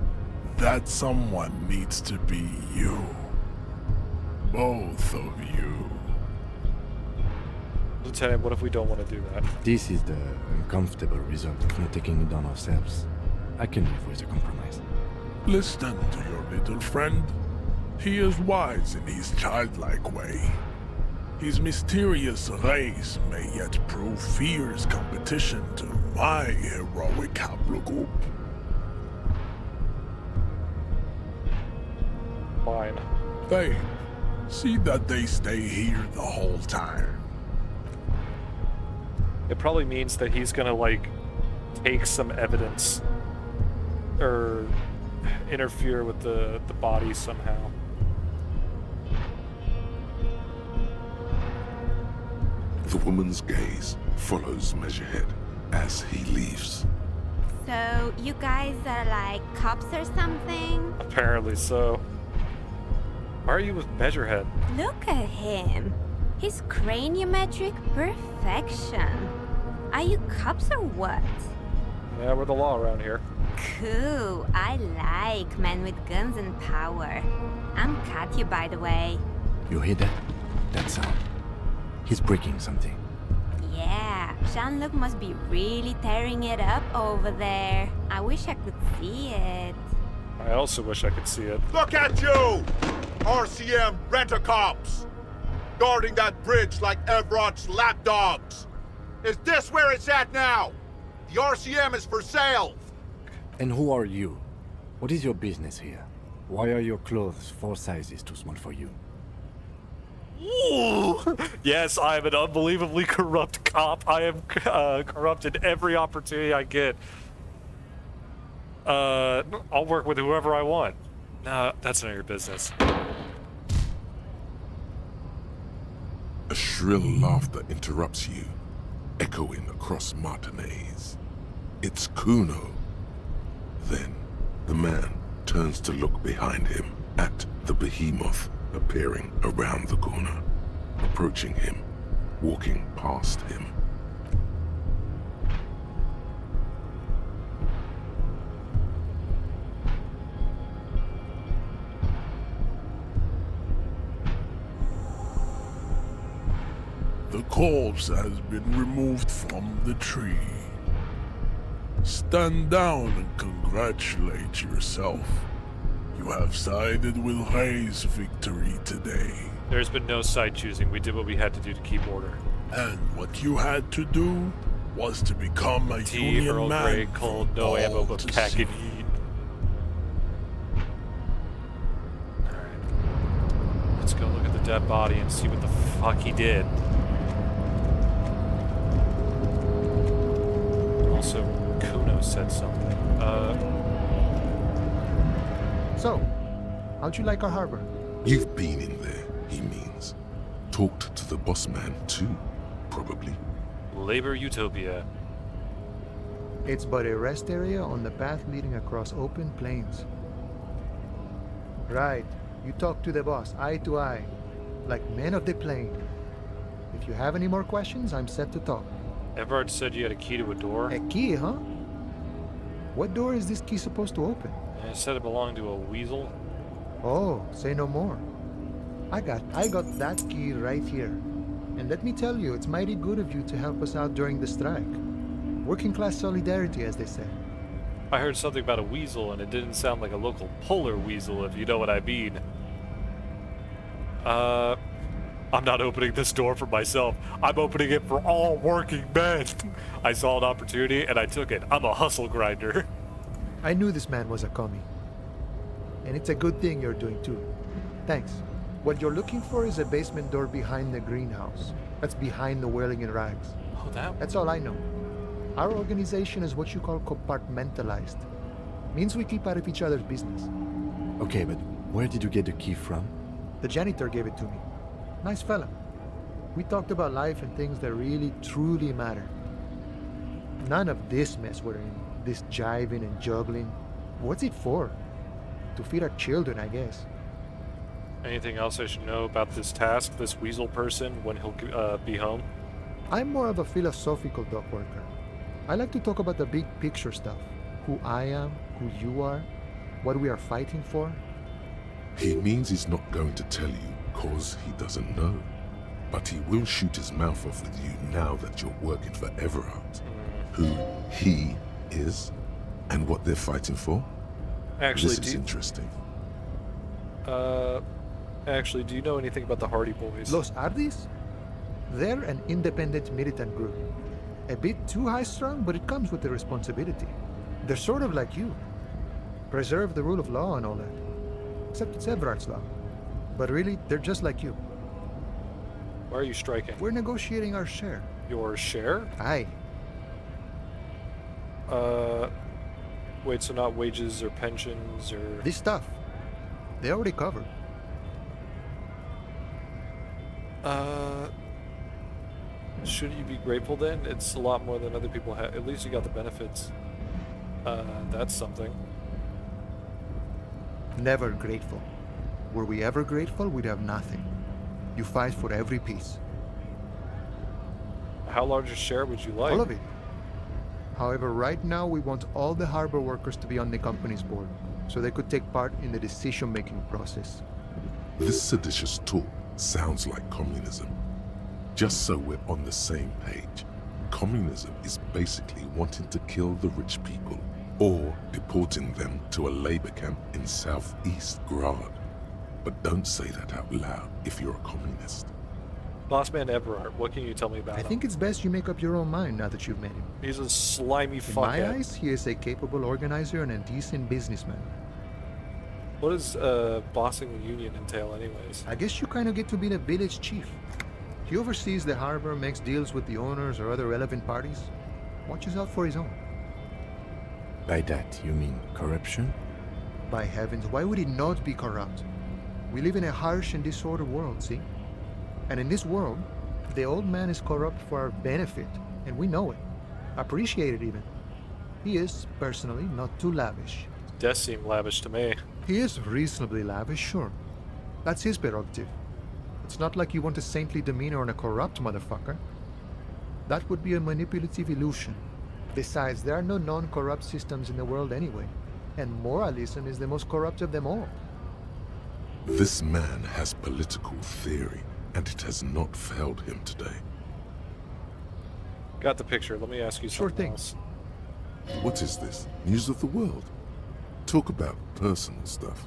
That someone needs to be you. Both of you. Lieutenant, what if we don't want to do that? This is the uncomfortable result of not taking it on ourselves. I can live with a compromise. Listen to your little friend. He is wise in his childlike way. His mysterious race may yet prove fierce competition to my heroic haplogroup. Fine. They see that they stay here the whole time. It probably means that he's gonna, like, take some evidence or interfere with the body somehow. The woman's gaze follows Measurehead as he leaves. So, you guys are like cops or something? Apparently so. Why are you with Measurehead? Look at him. His craniometric perfection. Are you cops or what? Yeah, we're the law around here. Cool. I like men with guns and power. I'm Katya, by the way. You hear that? That sound. He's breaking something. Yeah, Jean-Luc must be really tearing it up over there. I wish I could see it. I also wish I could see it. Look at you! RCM rent-a-cops! Guarding that bridge like Everard's lapdogs! Is this where it's at now? The RCM is for sale! And who are you? What is your business here? Why are your clothes 4 sizes too small for you? Ooh. Yes, I am an unbelievably corrupt cop. I am corrupt in every opportunity I get. I'll work with whoever I want. No, that's none of your business. A shrill laughter interrupts you, echoing across Martinez. It's Kuno. Then, the man turns to look behind him at the behemoth appearing around the corner, approaching him, walking past him. The corpse has been removed from the tree. Stand down and congratulate yourself. You have sided with Ray's victory today. There's been no side choosing. We did what we had to do to keep order. And what you had to do was to become a Union Earl man. Grey, cold, no ammo, but pack and eat. Alright. Let's go look at the dead body and see what the fuck he did. Also, Kuno said something. So, how'd you like our harbor? You've been in there, he means. Talked to the boss man too, probably. Labor Utopia. It's but a rest area on the path leading across open plains. Right. You talk to the boss, eye to eye, like men of the plain. If you have any more questions, I'm set to talk. Everard said you had a key to a door. A key, huh? What door is this key supposed to open? It said it belonged to a weasel. Oh, say no more. I got that key right here. And let me tell you, it's mighty good of you to help us out during the strike. Working class solidarity, as they say. I heard something about a weasel, and it didn't sound like a local polar weasel, if you know what I mean. I'm not opening this door for myself. I'm opening it for all working men. I saw an opportunity, and I took it. I'm a hustle grinder. I knew this man was a commie. And it's a good thing you're doing too. Thanks. What you're looking for is a basement door behind the greenhouse. That's behind the whirling in rags. Oh, That's all I know. Our organization is what you call compartmentalized. Means we keep out of each other's business. Okay, but where did you get the key from? The janitor gave it to me. Nice fella. We talked about life and things that really, truly matter. None of this mess we're in. This jiving and juggling. What's it for? To feed our children, I guess. Anything else I should know about this task, this weasel person, when he'll be home? I'm more of a philosophical dock worker. I like to talk about the big picture stuff. Who I am, who you are, what we are fighting for. He means he's not going to tell you because he doesn't know. But he will shoot his mouth off with you now that you're working for Everard. Who he is and what they're fighting for. Actually, this is interesting. Actually, do you know anything about the Hardy Boys? Los Ardis? They're an independent militant group. A bit too high-strung, but it comes with the responsibility. They're sort of like you. Preserve the rule of law and all that. Except it's Everard's law. But really, they're just like you. Why are you striking? We're negotiating our share. Your share? Aye. Wait, so not wages or pensions or... This stuff. They already covered. Shouldn't you be grateful then? It's a lot more than other people have. At least you got the benefits. That's something. Never grateful. Were we ever grateful, we'd have nothing. You fight for every piece. How large a share would you like? All of it. However, right now we want all the harbor workers to be on the company's board, so they could take part in the decision-making process. This seditious talk sounds like communism. Just so we're on the same page, communism is basically wanting to kill the rich people or deporting them to a labor camp in southeast Grad. But don't say that out loud if you're a communist. Bossman Everard, what can you tell me about him? I think it's best you make up your own mind now that you've met him. He's a slimy fuckhead. In my eyes, he is a capable organizer and a decent businessman. What does bossing the union entail anyways? I guess you kind of get to be the village chief. He oversees the harbor, makes deals with the owners or other relevant parties. Watches out for his own. By that, you mean corruption? By heavens, why would he not be corrupt? We live in a harsh and disordered world, see? And in this world, the old man is corrupt for our benefit, and we know it. Appreciate it even. He is, personally, not too lavish. Does seem lavish to me. He is reasonably lavish, sure. That's his prerogative. It's not like you want a saintly demeanor on a corrupt motherfucker. That would be a manipulative illusion. Besides, there are no non-corrupt systems in the world anyway, and moralism is the most corrupt of them all. This man has political theory, and it has not failed him today. Got the picture. Let me ask you something else. What is this? News of the world? Talk about personal stuff.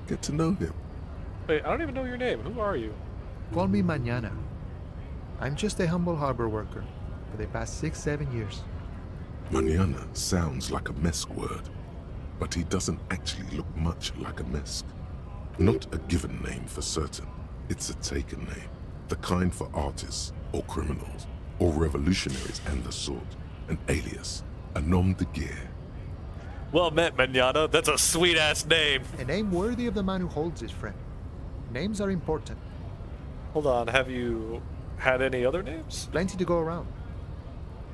Get to know him. Wait, I don't even know your name. Who are you? Call me Mañana. I'm just a humble harbor worker for the past 6-7 years. Mañana sounds like a Mesk word, but he doesn't actually look much like a Mesk. Not a given name for certain. It's a taken name. The kind for artists, or criminals, or revolutionaries and the sort. An alias. A nom de guerre. Well met, Mañana. That's a sweet-ass name. A name worthy of the man who holds it, friend. Names are important. Hold on, have you had any other names? Plenty to go around.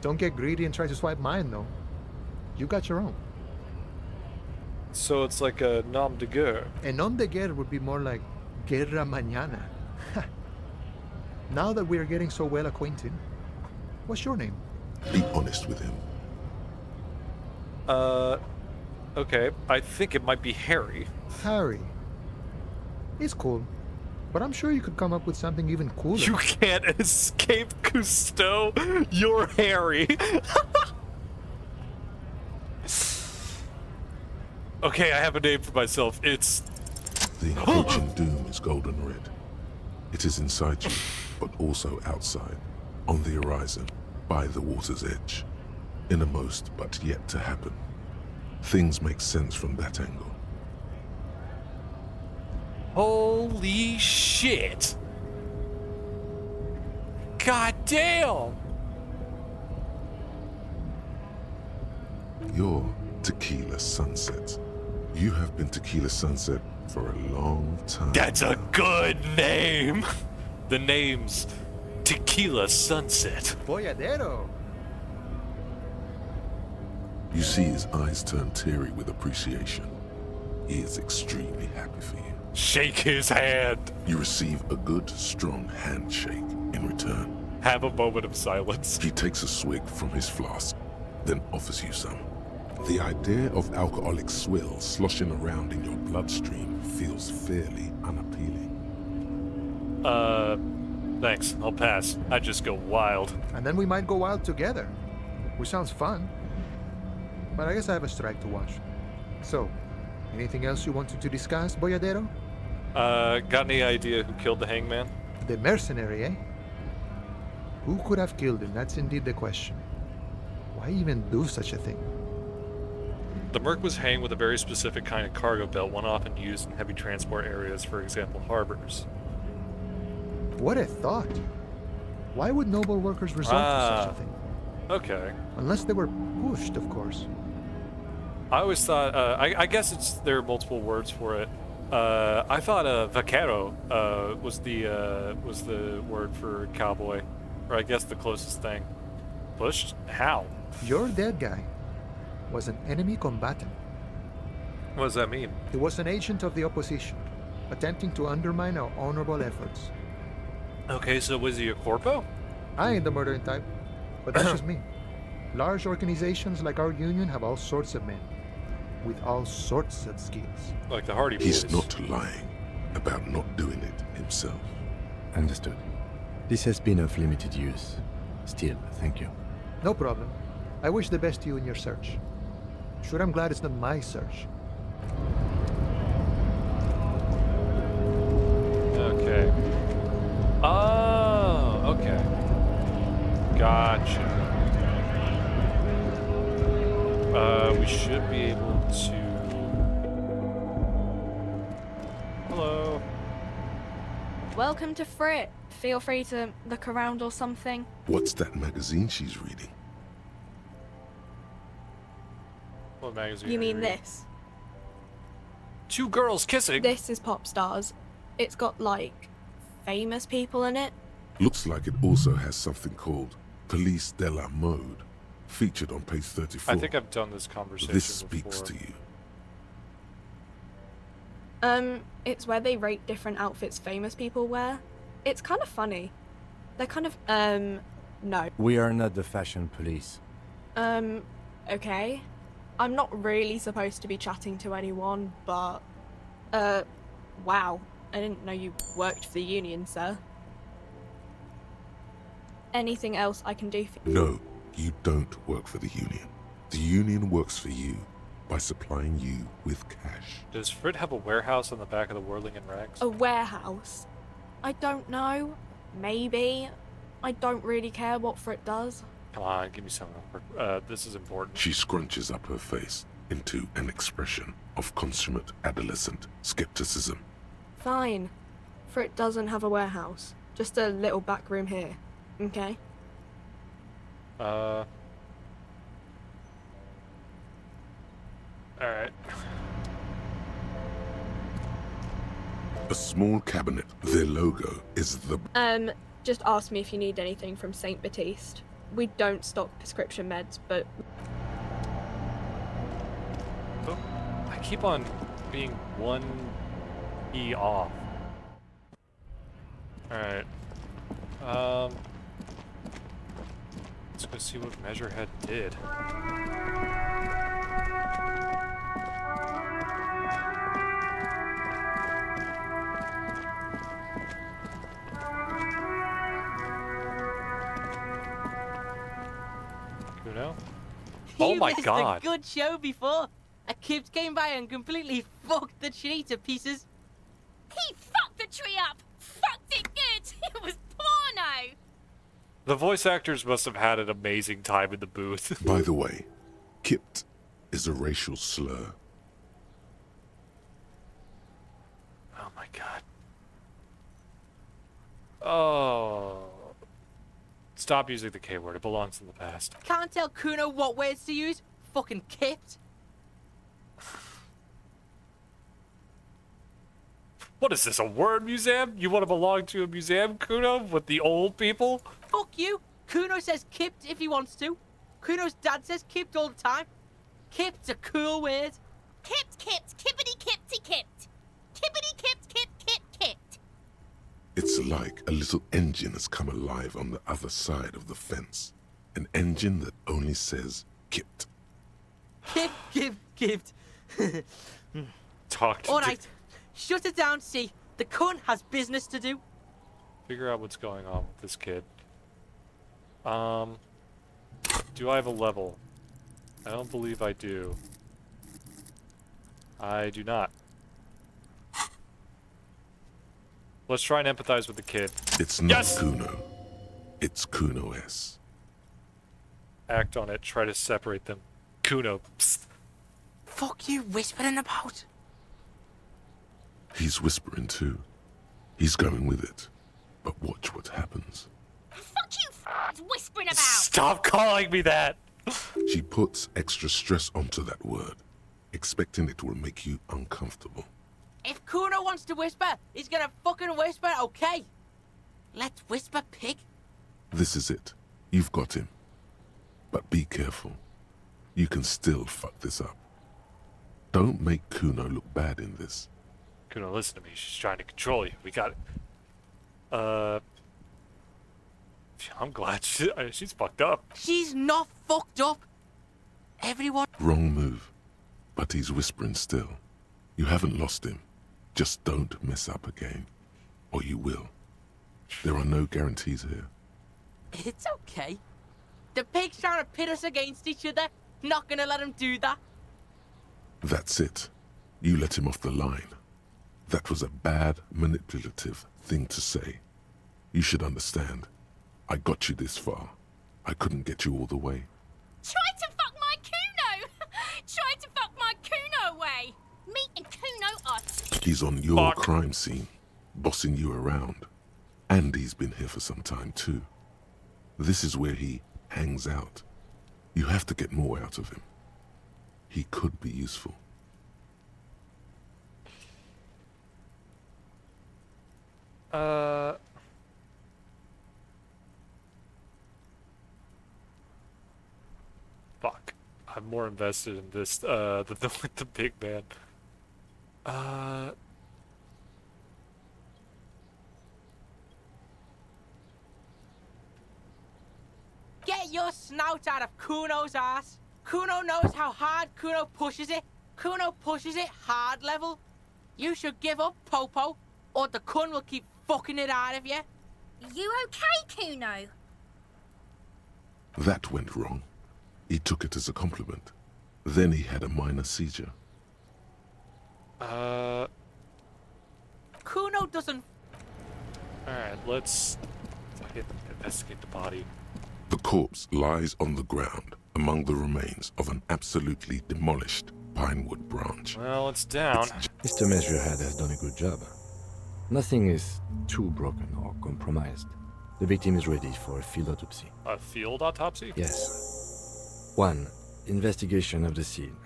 Don't get greedy and try to swipe mine, though. You got your own. So it's like a nom de guerre. A nom de guerre would be more like Guerra Mañana. Now that we are getting so well acquainted, what's your name? Be honest with him. Okay. I think it might be Harry. Harry. It's cool. But I'm sure you could come up with something even cooler. You can't escape Cousteau. You're Harry. Okay, I have a name for myself. It's... The approaching doom is golden red. It is inside you, but also outside, on the horizon, by the water's edge. Innermost, but yet to happen. Things make sense from that angle. Holy shit! God damn! You're Tequila Sunset. You have been Tequila Sunset for a long time. That's a good name! The name's Tequila Sunset. Boyadero! You see his eyes turn teary with appreciation. He is extremely happy for you. Shake his hand. You receive a good, strong handshake in return. Have a moment of silence. He takes a swig from his flask, then offers you some. The idea of alcoholic swill sloshing around in your bloodstream feels fairly unappealing. Thanks. I'll pass. I just go wild. And then we might go wild together. Which sounds fun. But I guess I have a strike to watch. So, anything else you wanted to discuss, Boyadero? Got any idea who killed the hangman? The mercenary, eh? Who could have killed him? That's indeed the question. Why even do such a thing? The merc was hanged with a very specific kind of cargo belt, one often used in heavy transport areas, for example, harbors. What a thought. Why would noble workers resort to such a thing? Okay. Unless they were pushed, of course. I always thought, I guess there are multiple words for it. I thought vaquero was the word for cowboy, or I guess the closest thing. Pushed? How? Your dead guy was an enemy combatant. What does that mean? He was an agent of the opposition, attempting to undermine our honorable efforts. Okay, so was he a corpo? I ain't the murdering type, but that's just me. Large organizations like our union have all sorts of men, with all sorts of skills. Like the Hardy Boys. He's not lying about not doing it himself. Understood. This has been of limited use. Still, thank you. No problem. I wish the best to you in your search. Sure, I'm glad it's not my search. Okay. Oh, okay. Gotcha. We should be able to... Hello. Welcome to Frit. Feel free to look around or something. What's that magazine she's reading? What magazine? You mean this? Two girls kissing? This is Pop Stars. It's got, like, famous people in it. Looks like it also has something called Police de la Mode, featured on page 34. I think I've done this conversation This speaks before. to you. It's where they rate different outfits famous people wear. It's kind of funny. They're kind of, no. We are not the fashion police. Okay. I'm not really supposed to be chatting to anyone, but, wow. I didn't know you worked for the union, sir. Anything else I can do for you? No, you don't work for the union. The union works for you by supplying you with cash. Does Frit have a warehouse on the back of the Whirling in Rags? A warehouse? I don't know. Maybe. I don't really care what Frit does. Come on, give me some. This is important. She scrunches up her face into an expression of consummate adolescent skepticism. Fine. Frit doesn't have a warehouse. Just a little back room here. Okay? Alright. A small cabinet. Their logo is the... Just ask me if you need anything from St. Baptiste. We don't stock prescription meds, but... Oh, I keep on being one E off. Alright. Let's go see what Measurehead did. Kuno? Oh my god! A good show before. A kid came by and completely fucked the tree to pieces. He fucked the tree up! Fucked it good! It was porno! The voice actors must have had an amazing time in the booth. By the way, kipped is a racial slur. Oh my god. Oh. Stop using the K word. It belongs in the past. Can't tell Kuno what words to use. Fucking kipped. What is this, a word museum? You want to belong to a museum, Kuno, with the old people? Fuck you. Kuno says kipped if he wants to. Kuno's dad says kipped all the time. Kipped's a cool word. Kipped, kipped, kippity, kipty, kipped. Kippity, kipped, kipped, kipped, kipped. It's like a little engine has come alive on the other side of the fence. An engine that only says kipped. Kipped. Talk to Alright, shut it down, see. The cunt has business to do. Figure out what's going on with this kid. Do I have a level? I don't believe I do. I do not. Let's try and empathize with the kid. It's not Kuno. It's Kuno S. Act on it. Try to separate them. Kuno. Psst. Fuck you whispering about? He's whispering too. He's going with it. But watch what happens. Fuck you whispering about! Stop calling me that! She puts extra stress onto that word, expecting it will make you uncomfortable. If Kuno wants to whisper, he's gonna fucking whisper, okay? Let's whisper, pig. This is it. You've got him. But be careful. You can still fuck this up. Don't make Kuno look bad in this. Kuno, listen to me. She's trying to control you. We got it. I'm glad she's fucked up. She's not fucked up. Everyone... Wrong move. But he's whispering still. You haven't lost him. Just don't mess up again. Or you will. There are no guarantees here. It's okay. The pig's trying to pit us against each other. Not gonna let him do that. That's it. You let him off the line. That was a bad, manipulative thing to say. You should understand. I got you this far. I couldn't get you all the way. Try to fuck my Kuno! Try to fuck my Kuno away! Me and Kuno are... He's on your crime scene, bossing you around. And he's been here for some time too. This is where he hangs out. You have to get more out of him. He could be useful. Fuck. I'm more invested in this, than with the big man. Get your snout out of Kuno's ass. Kuno knows how hard Kuno pushes it. Kuno pushes it hard level. You should give up, Popo, or the cunt will keep fucking it out of you. You okay, Kuno? That went wrong. He took it as a compliment. Then he had a minor seizure. Kuno doesn't... Alright, let's investigate the body. The corpse lies on the ground among the remains of an absolutely demolished pinewood branch. Well, it's down. Mr. Measurehead has done a good job. Nothing is too broken or compromised. The victim is ready for a field autopsy. A field autopsy? Yes. 1. Investigation of the scene.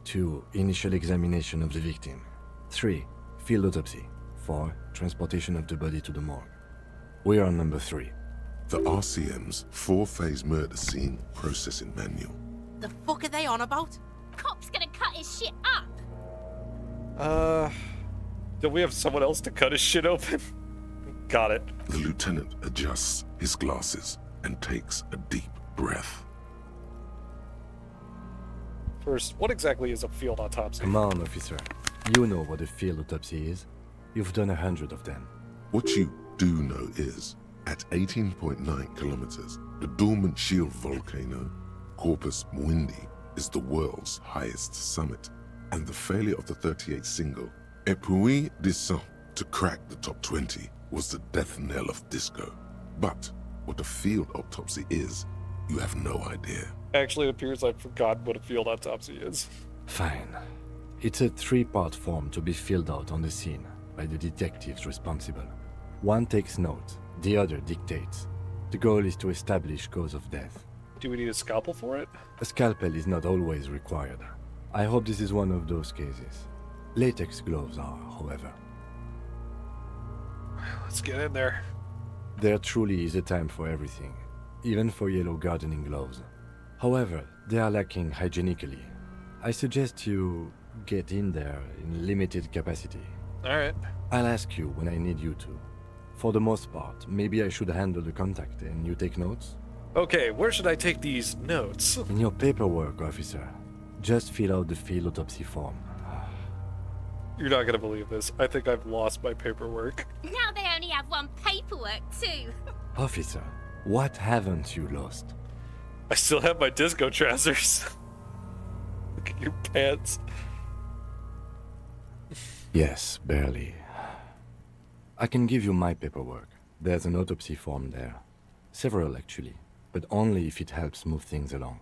2. Initial examination of the victim. 3. Field autopsy. 4, transportation of the body to the morgue. We are on number 3. The RCM's 4-phase murder scene processing manual. The fuck are they on about? Cop's gonna cut his shit up. Don't we have someone else to cut his shit open? Got it. The lieutenant adjusts his glasses and takes a deep breath. First, what exactly is a field autopsy? Come on, officer. You know what a field autopsy is. You've done 100 of them. What you do know is, at 18.9 kilometers, the dormant shield volcano, Corpus Muindi, is the world's highest summit, and the failure of the 38 single, Epui Descent, to crack the top 20 was the death knell of disco. But what a field autopsy is, you have no idea. Actually, it appears I've forgotten what a field autopsy is. Fine. It's a 3-part form to be filled out on the scene by the detectives responsible. One takes notes, the other dictates. The goal is to establish cause of death. Do we need a scalpel for it? A scalpel is not always required. I hope this is one of those cases. Latex gloves are, however. Let's get in there. There truly is a time for everything, even for yellow gardening gloves. However, they are lacking hygienically. I suggest you get in there in limited capacity. Alright. I'll ask you when I need you to. For the most part, maybe I should handle the contact and you take notes? Okay, where should I take these notes? In your paperwork, officer. Just fill out the field autopsy form. You're not gonna believe this. I think I've lost my paperwork. Now they only have one paperwork too. Officer, what haven't you lost? I still have my disco trousers. Look at your pants. Yes, barely. I can give you my paperwork. There's an autopsy form there. Several, actually, but only if it helps move things along.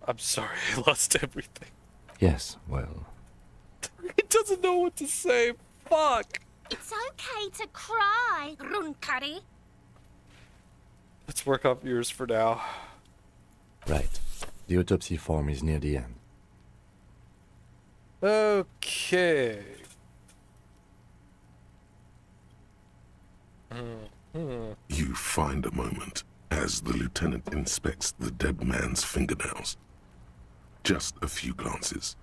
I'm sorry, I lost everything. Yes, well... It doesn't know what to say. Fuck. It's okay to cry, Runkari. Let's work off yours for now. Right. The autopsy form is near the end. Okay. You find a moment as the lieutenant inspects the dead man's fingernails. Just a few glances.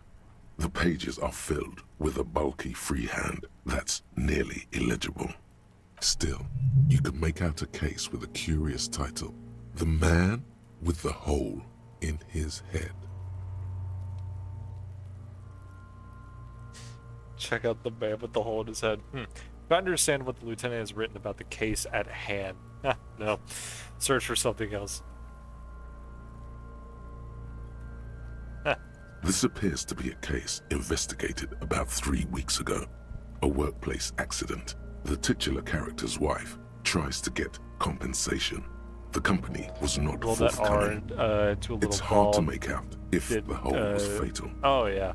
The pages are filled with a bulky freehand that's nearly illegible. Still, you can make out a case with a curious title. The Man with the Hole in His Head. Check out the man with the hole in his head. If I understand what the lieutenant has written about the case at hand. No. Search for something else. This appears to be a case investigated about 3 weeks ago. A workplace accident. The titular character's wife tries to get compensation. The company was not forthcoming. It's hard to make out if the hole was fatal. Oh, yeah.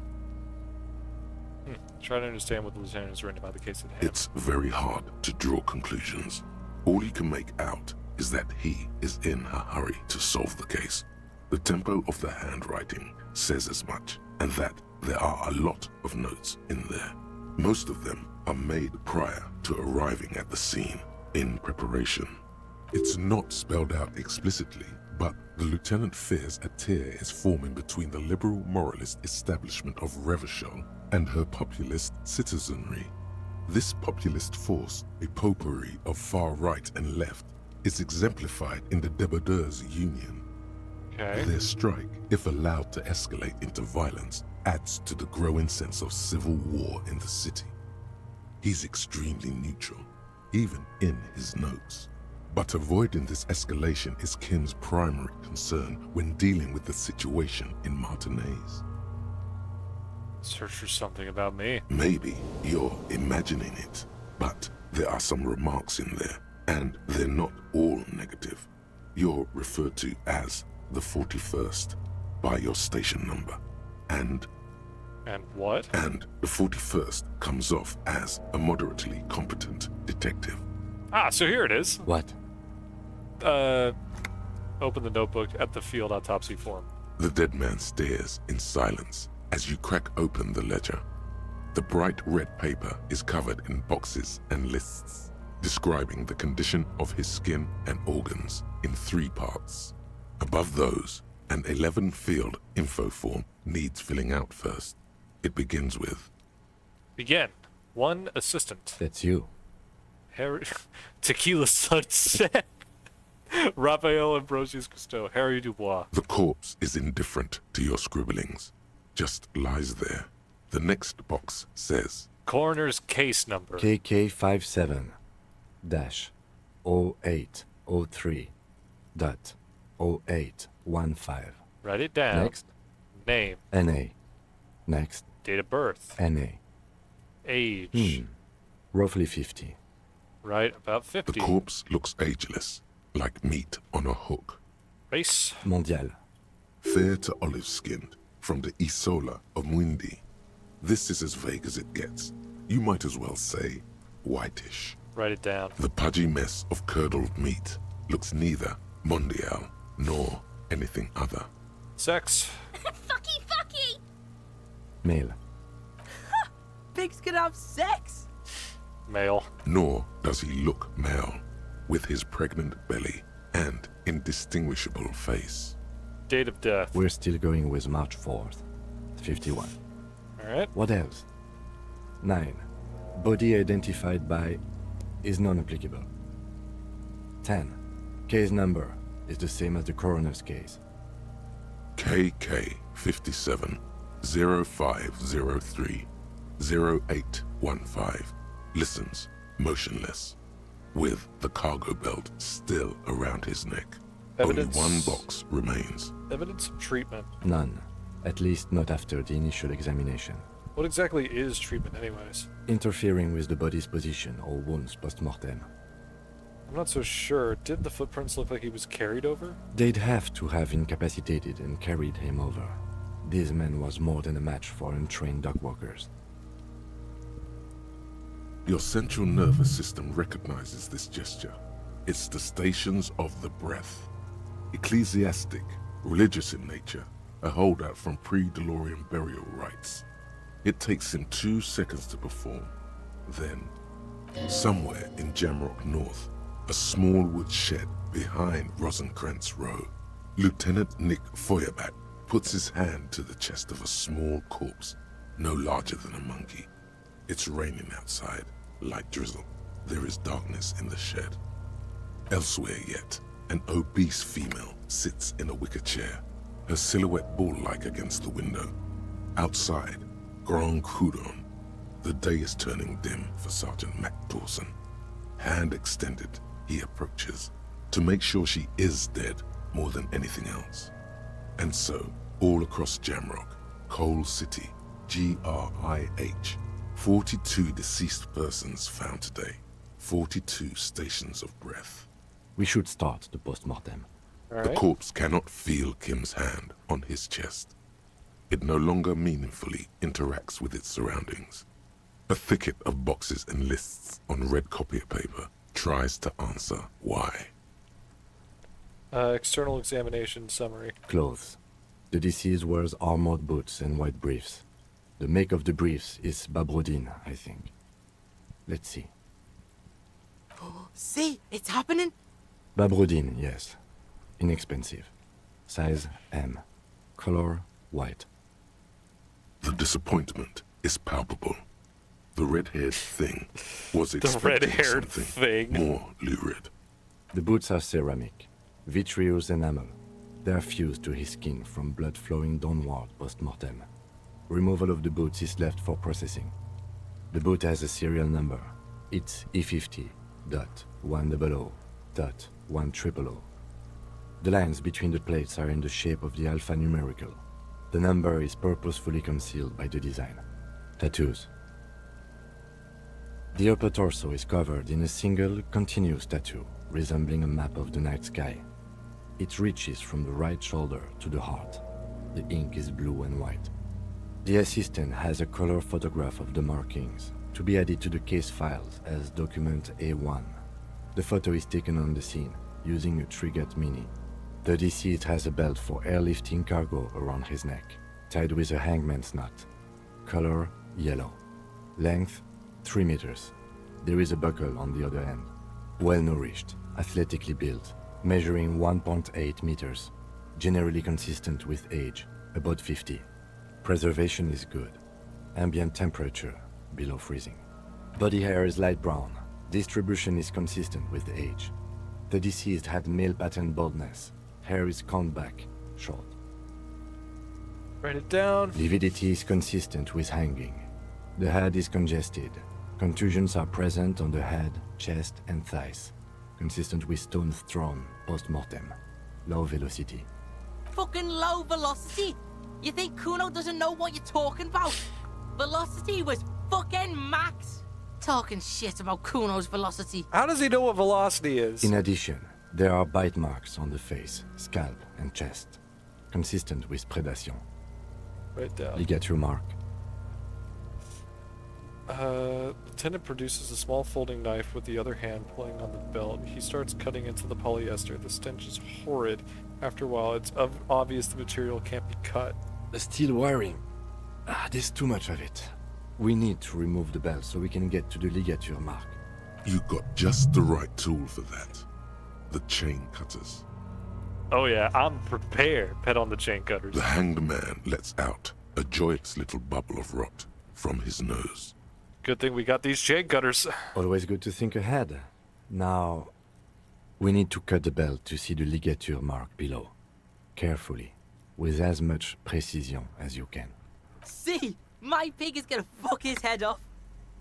Try to understand what the lieutenant has written about the case at hand. It's very hard to draw conclusions. All you can make out is that he is in a hurry to solve the case. The tempo of the handwriting says as much, and that there are a lot of notes in there. Most of them are made prior to arriving at the scene, in preparation. It's not spelled out explicitly, but the lieutenant fears a tear is forming between the liberal moralist establishment of Revachol and her populist citizenry. This populist force, a potpourri of far right and left, is exemplified in the Débardeurs Union. Okay. Their strike, if allowed to escalate into violence, adds to the growing sense of civil war in the city. He's extremely neutral, even in his notes. But avoiding this escalation is Kim's primary concern when dealing with the situation in Martinez. Search for something about me. Maybe you're imagining it, but there are some remarks in there, and they're not all negative. You're referred to as the 41st by your station number, and what? And the 41st comes off as a moderately competent detective. So here it is. What? Open the notebook at the field autopsy form. The dead man stares in silence as you crack open the ledger. The bright red paper is covered in boxes and lists, describing the condition of his skin and organs in 3 parts. Above those, an 11-field info form needs filling out first. It begins with... Begin. 1 assistant. That's you. Harry... Tequila Sunset. Raphael Ambrosius Cousteau. Harry Dubois. The corpse is indifferent to your scribblings. Just lies there. The next box says... Coroner's case number. KK57-0803.0815. Write it down. Next. Name. NA. Next. Date of birth. NA. Age. Roughly 50. Right, about 50. The corpse looks ageless, like meat on a hook. Race. Mondial. Fair to olive-skinned, from the Isola of Mwindi. This is as vague as it gets. You might as well say whitish. Write it down. The pudgy mess of curdled meat looks neither mondial nor anything other. Sex. Fucky! Male. Pigs can have sex? Male. Nor does he look male, with his pregnant belly and indistinguishable face. Date of death. We're still going with March 4th. 51. Alright. What else? 9. Body identified by is non-applicable. 10. Case number is the same as the coroner's case. KK 57 0503 0815 listens motionless, with the cargo belt still around his neck. Evidence. Only 1 box remains. Evidence of treatment. None. At least not after the initial examination. What exactly is treatment anyways? Interfering with the body's position or wounds post-mortem. I'm not so sure. Did the footprints look like he was carried over? They'd have to have incapacitated and carried him over. This man was more than a match for untrained dog walkers. Your central nervous system recognizes this gesture. It's the stations of the breath. Ecclesiastic, religious in nature, a holdout from pre-DeLorean burial rites. It takes him 2 seconds to perform. Then, somewhere in Jamrock North, a small wood shed behind Rosencrantz Row, Lieutenant Nick Feuerbach puts his hand to the chest of a small corpse, no larger than a monkey. It's raining outside, light drizzle. There is darkness in the shed. Elsewhere yet, an obese female sits in a wicker chair, her silhouette bull-like against the window. Outside, Grand Coudon. The day is turning dim for Sergeant Mac Dawson. Hand extended, he approaches, to make sure she is dead more than anything else. And so, all across Jamrock, Coal City, GRIH, 42 deceased persons found today, 42 stations of breath. We should start the post-mortem. The corpse cannot feel Kim's hand on his chest. It no longer meaningfully interacts with its surroundings. A thicket of boxes and lists on red copier paper tries to answer why. External examination summary. Clothes. The deceased wears armored boots and white briefs. The make of the briefs is Babrodine, I think. Let's see. Oh, see, it's happening. Babrodine, yes. Inexpensive. Size M. Color white. The disappointment is palpable. The red-haired thing was The expecting red-haired something thing. more lurid. The boots are ceramic. Vitreous enamel. They are fused to his skin from blood flowing downward post-mortem. Removal of the boots is left for processing. The boot has a serial number. It's E50.100.100. The lines between the plates are in the shape of the alphanumerical. The number is purposefully concealed by the design. Tattoos. The upper torso is covered in a single, continuous tattoo, resembling a map of the night sky. It reaches from the right shoulder to the heart. The ink is blue and white. The assistant has a color photograph of the markings, to be added to the case files as document A1. The photo is taken on the scene, using a Trigat Mini. The deceased has a belt for airlifting cargo around his neck, tied with a hangman's knot. Color yellow. Length 3 meters. There is a buckle on the other end. Well nourished, athletically built, measuring 1.8 meters. Generally consistent with age, about 50. Preservation is good. Ambient temperature, below freezing. Body hair is light brown. Distribution is consistent with age. The deceased had male pattern baldness. Hair is combed back, short. Write it down. Lividity is consistent with hanging. The head is congested. Contusions are present on the head, chest, and thighs. Consistent with stones thrown post-mortem. Low velocity. Fucking low velocity? You think Kuno doesn't know what you're talking about? Velocity was fucking max. Talking shit about Kuno's velocity. How does he know what velocity is? In addition, there are bite marks on the face, scalp, and chest. Consistent with predation. Write down. Ligature mark. Lieutenant produces a small folding knife with the other hand pulling on the belt. He starts cutting into the polyester. The stench is horrid. After a while, it's obvious the material can't be cut. The steel wiring. There's too much of it. We need to remove the belt so we can get to the ligature mark. You got just the right tool for that. The chain cutters. Oh yeah, I'm prepared. Pet on the chain cutters. The hanged man lets out a joyous little bubble of rot from his nose. Good thing we got these chain cutters. Always good to think ahead. Now, we need to cut the belt to see the ligature mark below. Carefully, with as much precision as you can. See, my pig is gonna fuck his head off.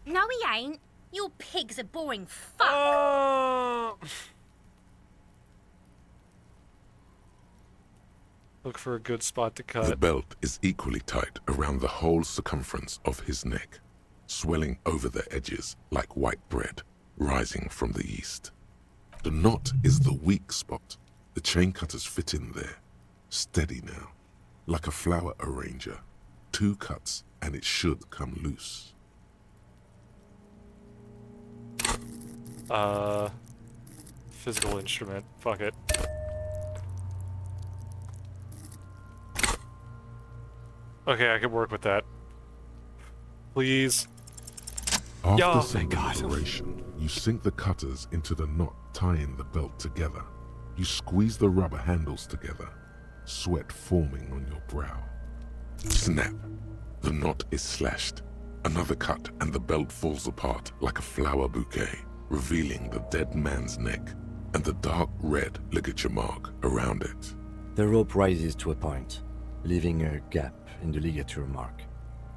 No, he ain't. Your pig's a boring fuck. Look for a good spot to cut. The belt is equally tight around the whole circumference of his neck, swelling over the edges like white bread rising from the east. The knot is the weak spot. The chain cutters fit in there, steady now, like a flower arranger. 2 cuts and it should come loose. Physical instrument. Fuck it. Okay, I can work with that. Please. After some deliberation, you sink the cutters into the knot tying the belt together. You squeeze the rubber handles together, sweat forming on your brow. Snap. The knot is slashed. Another cut and the belt falls apart like a flower bouquet, revealing the dead man's neck and the dark red ligature mark around it. The rope rises to a point, leaving a gap in the ligature mark.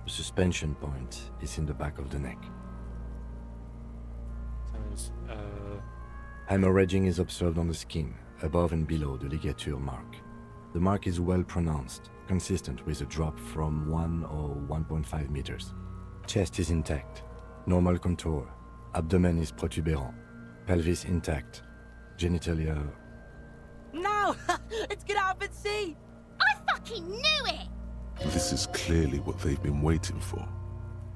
The suspension point is in the back of the neck. Hemorrhaging is observed on the skin, above and below the ligature mark. The mark is well pronounced, consistent with a drop from 1 or 1.5 meters. Chest is intact, normal contour. Abdomen is protuberant, pelvis intact, genitalia... No! Let's get up and see! I fucking knew it! This is clearly what they've been waiting for,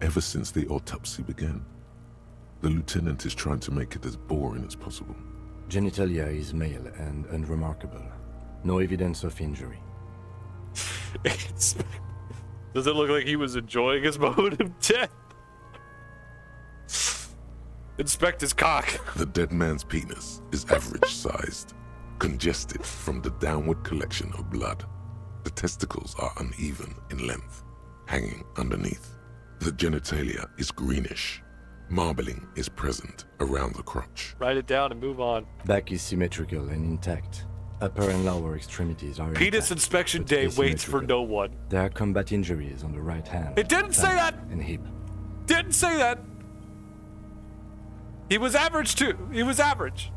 ever since the autopsy began. The lieutenant is trying to make it as boring as possible. Genitalia is male and unremarkable. No evidence of injury. Does it look like he was enjoying his mode of death? Inspect his cock. The dead man's penis is average-sized, congested from the downward collection of blood. The testicles are uneven in length, hanging underneath. The genitalia is greenish. Marbling is present around the crotch. Write it down and move on. Back is symmetrical and intact. Upper and lower extremities are Penis intact, inspection day waits for no one. There are combat injuries on the right hand. It didn't say that! And hip. Didn't say that! He was average too. He was average.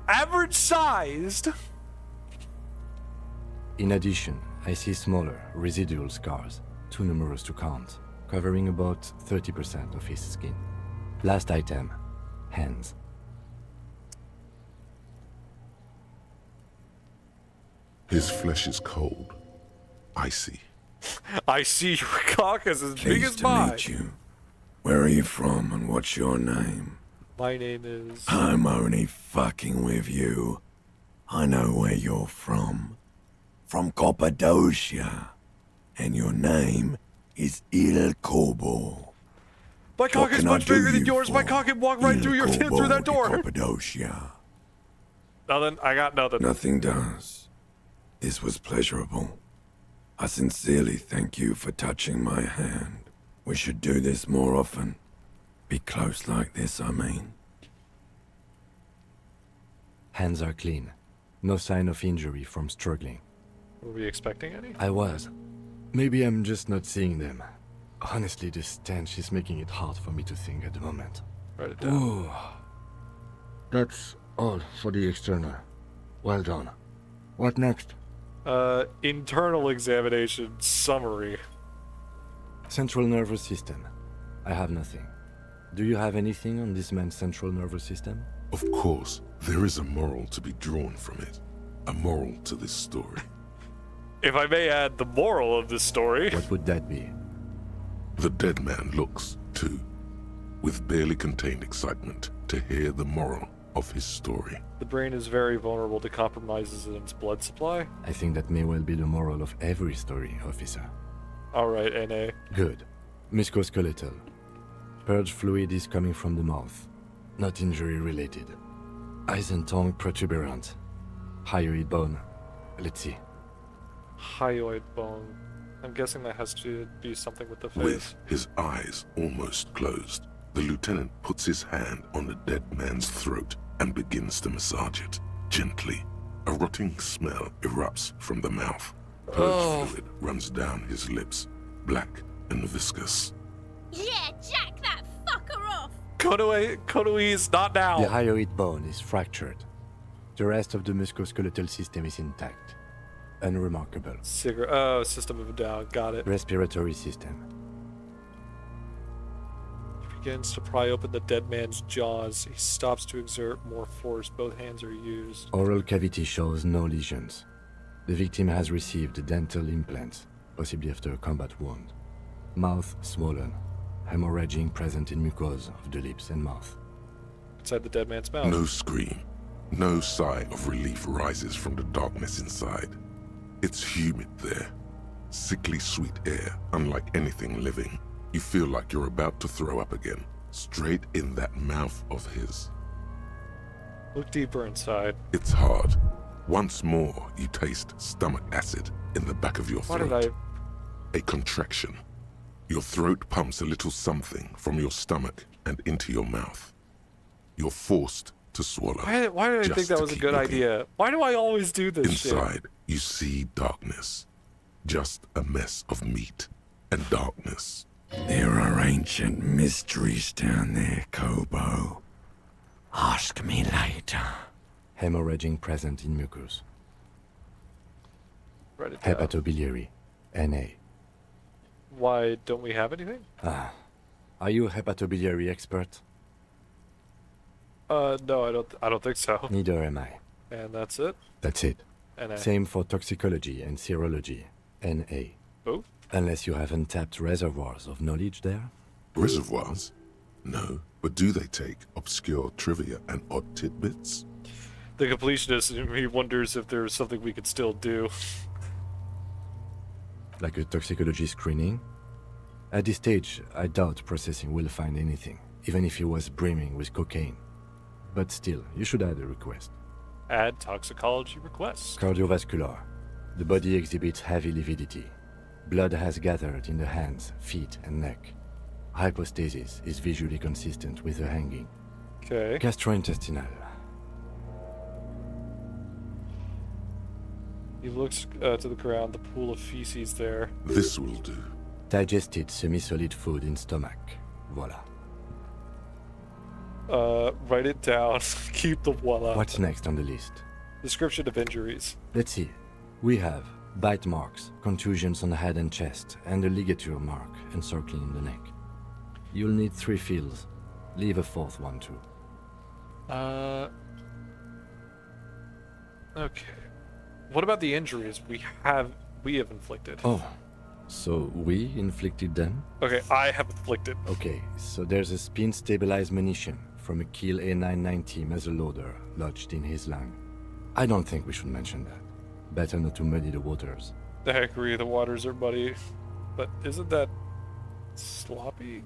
Average sized. In addition, I see smaller, residual scars, too numerous to count, covering about 30% of his skin. Last item, hands. His flesh is cold, icy. I see your cock is as big as Pleased to mine. meet you. Where are you from and what's your name? My name is... I'm only fucking with you. I know where you're from. From Cappadocia. And your name is Il Kobo. My cock is much bigger than yours. My cock can walk right through that door. Cappadocia. Nothing. I got nothing. Nothing does. This was pleasurable. I sincerely thank you for touching my hand. We should do this more often. Be close like this, I mean. Hands are clean. No sign of injury from struggling. Were we expecting any? I was. Maybe I'm just not seeing them. Honestly, this stench is making it hard for me to think at the moment. Write it down. Ooh. That's all for the external. Well done. What next? Internal examination summary. Central nervous system. I have nothing. Do you have anything on this man's central nervous system? Of course, there is a moral to be drawn from it. A moral to this story. If I may add the moral of this story. What would that be? The dead man looks, too, with barely contained excitement to hear the moral of his story. The brain is very vulnerable to compromises in its blood supply. I think that may well be the moral of every story, officer. Alright, NA. Good. Musculoskeletal. Purge fluid is coming from the mouth. Not injury related. Eyes and tongue protuberant. Hyoid bone. Let's see. Hyoid bone. I'm guessing that has to be something with the face. With his eyes almost closed, the lieutenant puts his hand on the dead man's throat and begins to massage it, gently. A rotting smell erupts from the mouth. Purge fluid runs down his lips, black and viscous. Yeah, jack that fucker off! Konoe, not now! The hyoid bone is fractured. The rest of the musculoskeletal system is intact. Unremarkable. System of a Down, got it. Respiratory system. He begins to pry open the dead man's jaws. He stops to exert more force. Both hands are used. Oral cavity shows no lesions. The victim has received dental implants, possibly after a combat wound. Mouth swollen. Hemorrhaging present in mucosa of the lips and mouth. Inside the dead man's mouth. No scream. No sigh of relief rises from the darkness inside. It's humid there. Sickly sweet air, unlike anything living. You feel like you're about to throw up again, straight in that mouth of his. Look deeper inside. It's hard. Once more, you taste stomach acid in the back of your throat. Why did A contraction. Your throat pumps a little something from your stomach and into your mouth. You're forced to swallow. Why did I think that was a good idea? Why do I always do this Inside, shit? you see darkness. Just a mess of meat and darkness. There are ancient mysteries down there, Kobo. Ask me later. Hemorrhaging present in mucus. Write it down. Hepatobiliary. NA. Why don't we have anything? Are you a hepatobiliary expert? No, I don't think so. Neither am I. And that's it? That's it. NA. Same for toxicology and serology. NA. Oh? Unless you have untapped reservoirs of knowledge there? Reservoirs? No, but do they take obscure trivia and odd tidbits? The completionist in me wonders if there's something we could still do. Like a toxicology screening? At this stage, I doubt processing will find anything, even if he was brimming with cocaine. But still, you should add a request. Add toxicology requests. Cardiovascular. The body exhibits heavy lividity. Blood has gathered in the hands, feet, and neck. Hypostasis is visually consistent with the hanging. Okay. Gastrointestinal. He looks to the ground, the pool of feces there. This will do. Digested semi-solid food in stomach. Voila. Write it down. Keep the voila. What's next on the list? Description of injuries. Let's see. We have bite marks, contusions on the head and chest, and a ligature mark encircling the neck. You'll need 3 fields. Leave a 4th one too. Okay. What about the injuries we have inflicted? Oh, so we inflicted them? Okay, I have inflicted. Okay, so there's a spin-stabilized munition from a Kiel A990 muzzleloader lodged in his lung. I don't think we should mention that. Better not to muddy the waters. I agree, the waters are muddy. But isn't that Sloppy?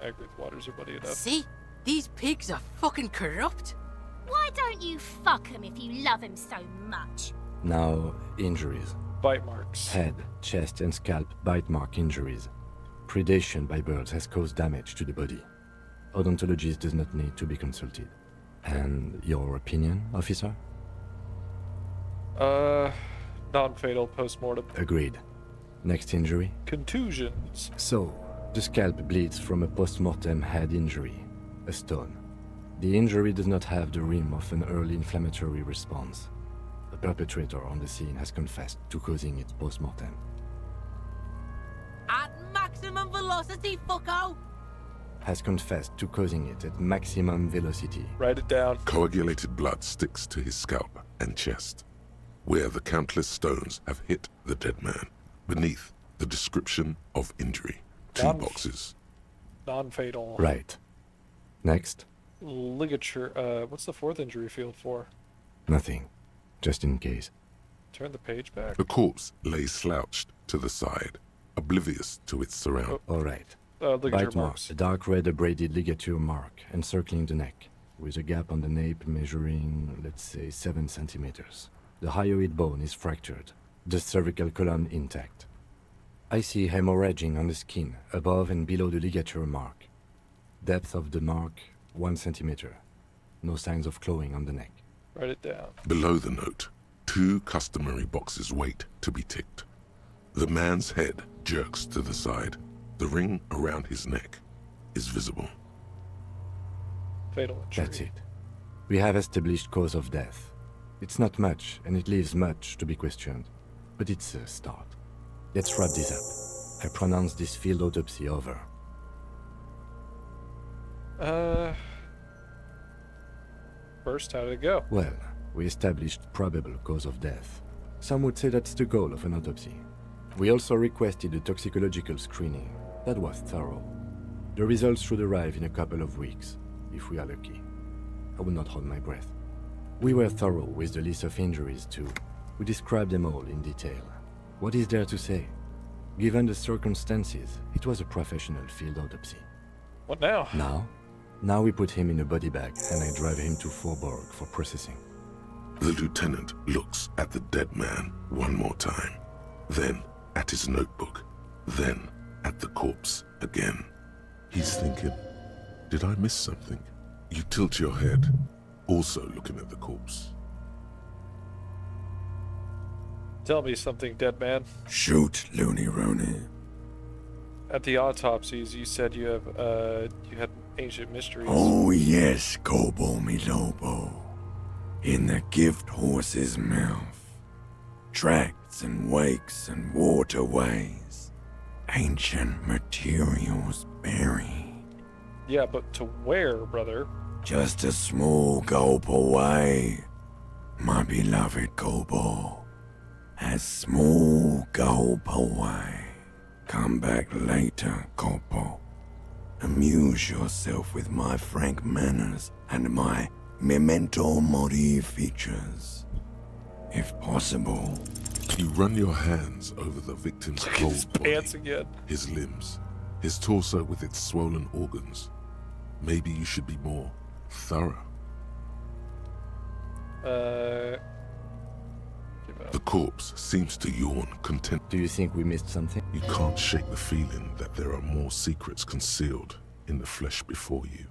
Agric waters are muddy enough. See? These pigs are fucking corrupt. Why don't you fuck him if you love him so much? Now, injuries. Bite marks. Head, chest, and scalp bite mark injuries. Predation by birds has caused damage to the body. Odontologist does not need to be consulted. And your opinion, officer? Non-fatal post-mortem. Agreed. Next injury? Contusions. So, the scalp bleeds from a post-mortem head injury, a stone. The injury does not have the rim of an early inflammatory response. The perpetrator on the scene has confessed to causing it post-mortem. At maximum velocity, fucko! Has confessed to causing it at maximum velocity. Write it down. Coagulated blood sticks to his scalp and chest, where the countless stones have hit the dead man. Beneath the description of injury, two boxes. Non-fatal. Right. Next? Ligature. What's the fourth injury field for? Nothing. Just in case. Turn the page back. The corpse lay slouched to the side, oblivious to its surroundings. All right. Ligature Bite mark, marks. a dark red abraded ligature mark encircling the neck, with a gap on the nape measuring, let's say, 7 centimeters. The hyoid bone is fractured, the cervical column intact. I see hemorrhaging on the skin, above and below the ligature mark. Depth of the mark, 1 centimeter. No signs of clawing on the neck. Write it down. Below the note, 2 customary boxes wait to be ticked. The man's head jerks to the side. The ring around his neck is visible. Fatal injury. That's it. We have established cause of death. It's not much, and it leaves much to be questioned. But it's a start. Let's wrap this up. I pronounce this field autopsy over. First, how did it go? Well, we established probable cause of death. Some would say that's the goal of an autopsy. We also requested a toxicological screening. That was thorough. The results should arrive in a couple of weeks, if we are lucky. I will not hold my breath. We were thorough with the list of injuries too. We described them all in detail. What is there to say? Given the circumstances, it was a professional field autopsy. What now? Now we put him in a body bag and I drive him to Forborg for processing. The lieutenant looks at the dead man one more time, then at his notebook, then at the corpse again. He's thinking, did I miss something? You tilt your head, also looking at the corpse. Tell me something, dead man. Shoot, Looney Rooney. At the autopsies, you said you had ancient mysteries. Oh yes, Gobo mi Lobo. In the gift horse's mouth. Tracts and wakes and waterways. Ancient materials buried. Yeah, but to where, brother? Just a small gulp away, my beloved Gobo. A small gulp away. Come back later, Gobo. Amuse yourself with my frank manners and my memento mori features. If possible. You run your hands over the victim's cold body, pants again. His limbs, his torso with its swollen organs. Maybe you should be more thorough. The corpse seems to yawn content. Do you think we missed something? You can't shake the feeling that there are more secrets concealed in the flesh before you.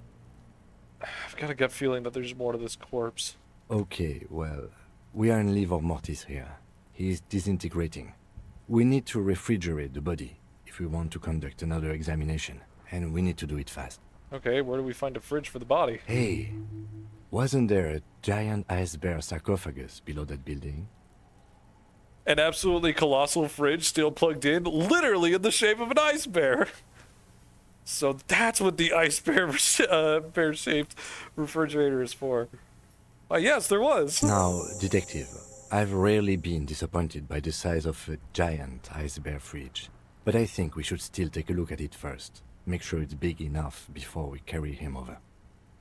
I've got a gut feeling that there's more to this corpse. Okay, well, we are in livor mortis here. He is disintegrating. We need to refrigerate the body if we want to conduct another examination, and we need to do it fast. Okay, where do we find a fridge for the body? Hey, wasn't there a giant ice bear sarcophagus below that building? An absolutely colossal fridge still plugged in, literally in the shape of an ice bear. So that's what the ice bear bear-shaped refrigerator is for. Yes, there was. Now, detective, I've rarely been disappointed by the size of a giant ice bear fridge, but I think we should still take a look at it first. Make sure it's big enough before we carry him over.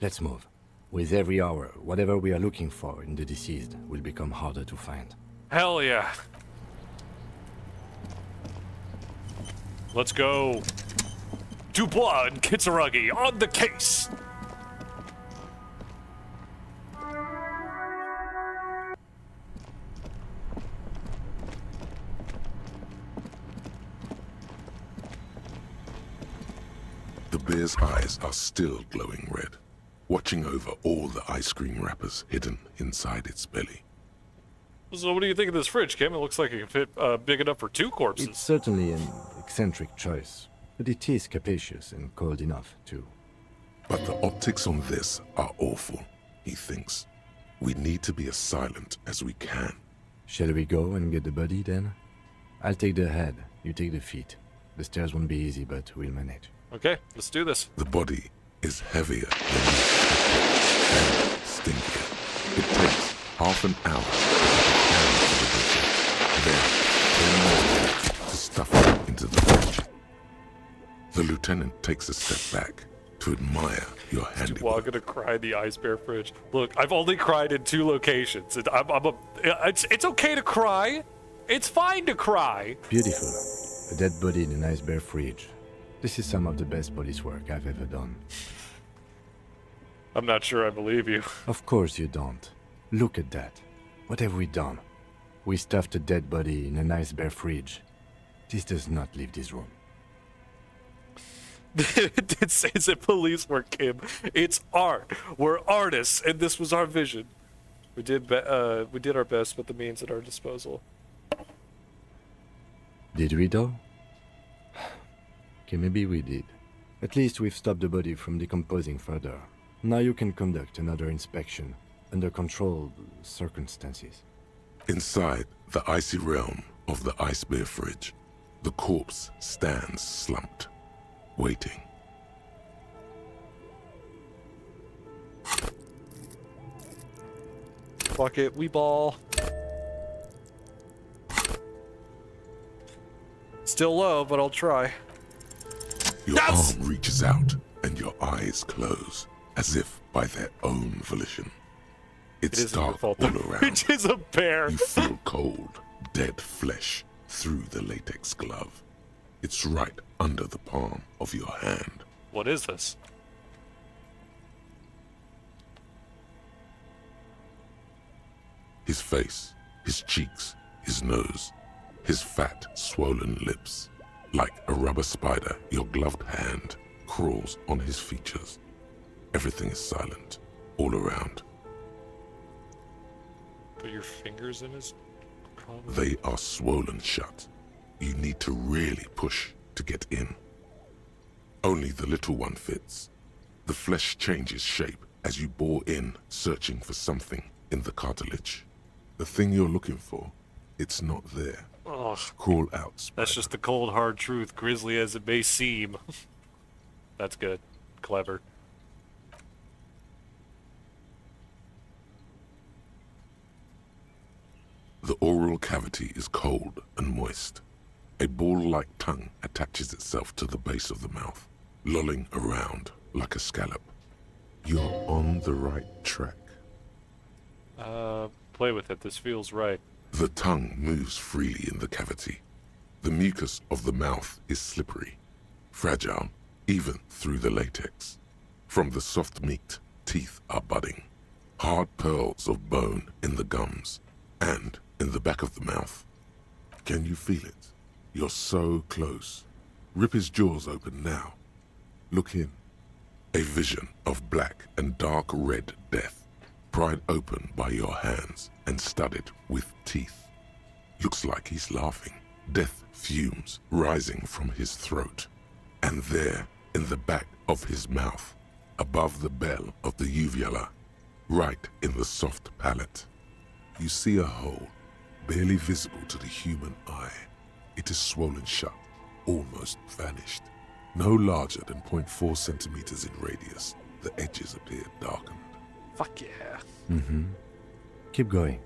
Let's move. With every hour, whatever we are looking for in the deceased will become harder to find. Hell yeah. Let's go. Dubois and Kitsuragi on the case. The bear's eyes are still glowing red, watching over all the ice cream wrappers hidden inside its belly. So what do you think of this fridge, Kim? It looks like it can fit big enough for 2 corpses. It's certainly an eccentric choice, but it is capacious and cold enough, too. But the optics on this are awful, he thinks. We need to be as silent as we can. Shall we go and get the body, then? I'll take the head, you take the feet. The stairs won't be easy, but we'll manage. Okay, let's do this. The body is heavier than you expected and stinkier. It takes half an hour to get the butcher, then 10 more minutes to stuff it into the fridge. The lieutenant takes a step back to admire your handiwork. I'm gonna cry in the ice bear fridge. Look, I've only cried in 2 locations. It's okay to cry. It's fine to cry. Beautiful. A dead body in an ice bear fridge. This is some of the best police work I've ever done. I'm not sure I believe you. Of course you don't. Look at that. What have we done? We stuffed a dead body in an ice bear fridge. This does not leave this room. It's a police work, Kim. It's art. We're artists, and this was our vision. We did our best with the means at our disposal. Did we though? Okay, maybe we did. At least we've stopped the body from decomposing further. Now you can conduct another inspection under controlled circumstances. Inside the icy realm of the ice bear fridge, the corpse stands slumped, waiting. Fuck it, we ball. Still low, but I'll try. Your arm reaches out and your eyes close, as if by their own volition. It's dark all around. It is a bear. You feel cold, dead flesh through the latex glove. It's right under the palm of your hand. What is this? His face, his cheeks, his nose, his fat, swollen lips. Like a rubber spider, your gloved hand crawls on his features. Everything is silent, all around. Put your fingers in his... They are swollen shut. You need to really push to get in. Only the little one fits. The flesh changes shape as you bore in, searching for something in the cartilage. The thing you're looking for, it's not there. Ugh. Crawl out, spider. That's just the cold, hard truth, grisly as it may seem. That's good. Clever. The oral cavity is cold and moist. A ball-like tongue attaches itself to the base of the mouth, lolling around like a scallop. You're on the right track. Play with it. This feels right. The tongue moves freely in the cavity. The mucus of the mouth is slippery, fragile, even through the latex. From the soft meat, teeth are budding. Hard pearls of bone in the gums and in the back of the mouth. Can you feel it? You're so close. Rip his jaws open now. Look in. A vision of black and dark red death, pried open by your hands and studded with teeth. Looks like he's laughing. Death fumes rising from his throat. And there, in the back of his mouth, above the bell of the uvula, right in the soft palate, you see a hole, barely visible to the human eye. It is swollen shut, almost vanished. No larger than 0.4 centimeters in radius, the edges appear darkened. Fuck yeah. Mm-hmm. Keep going.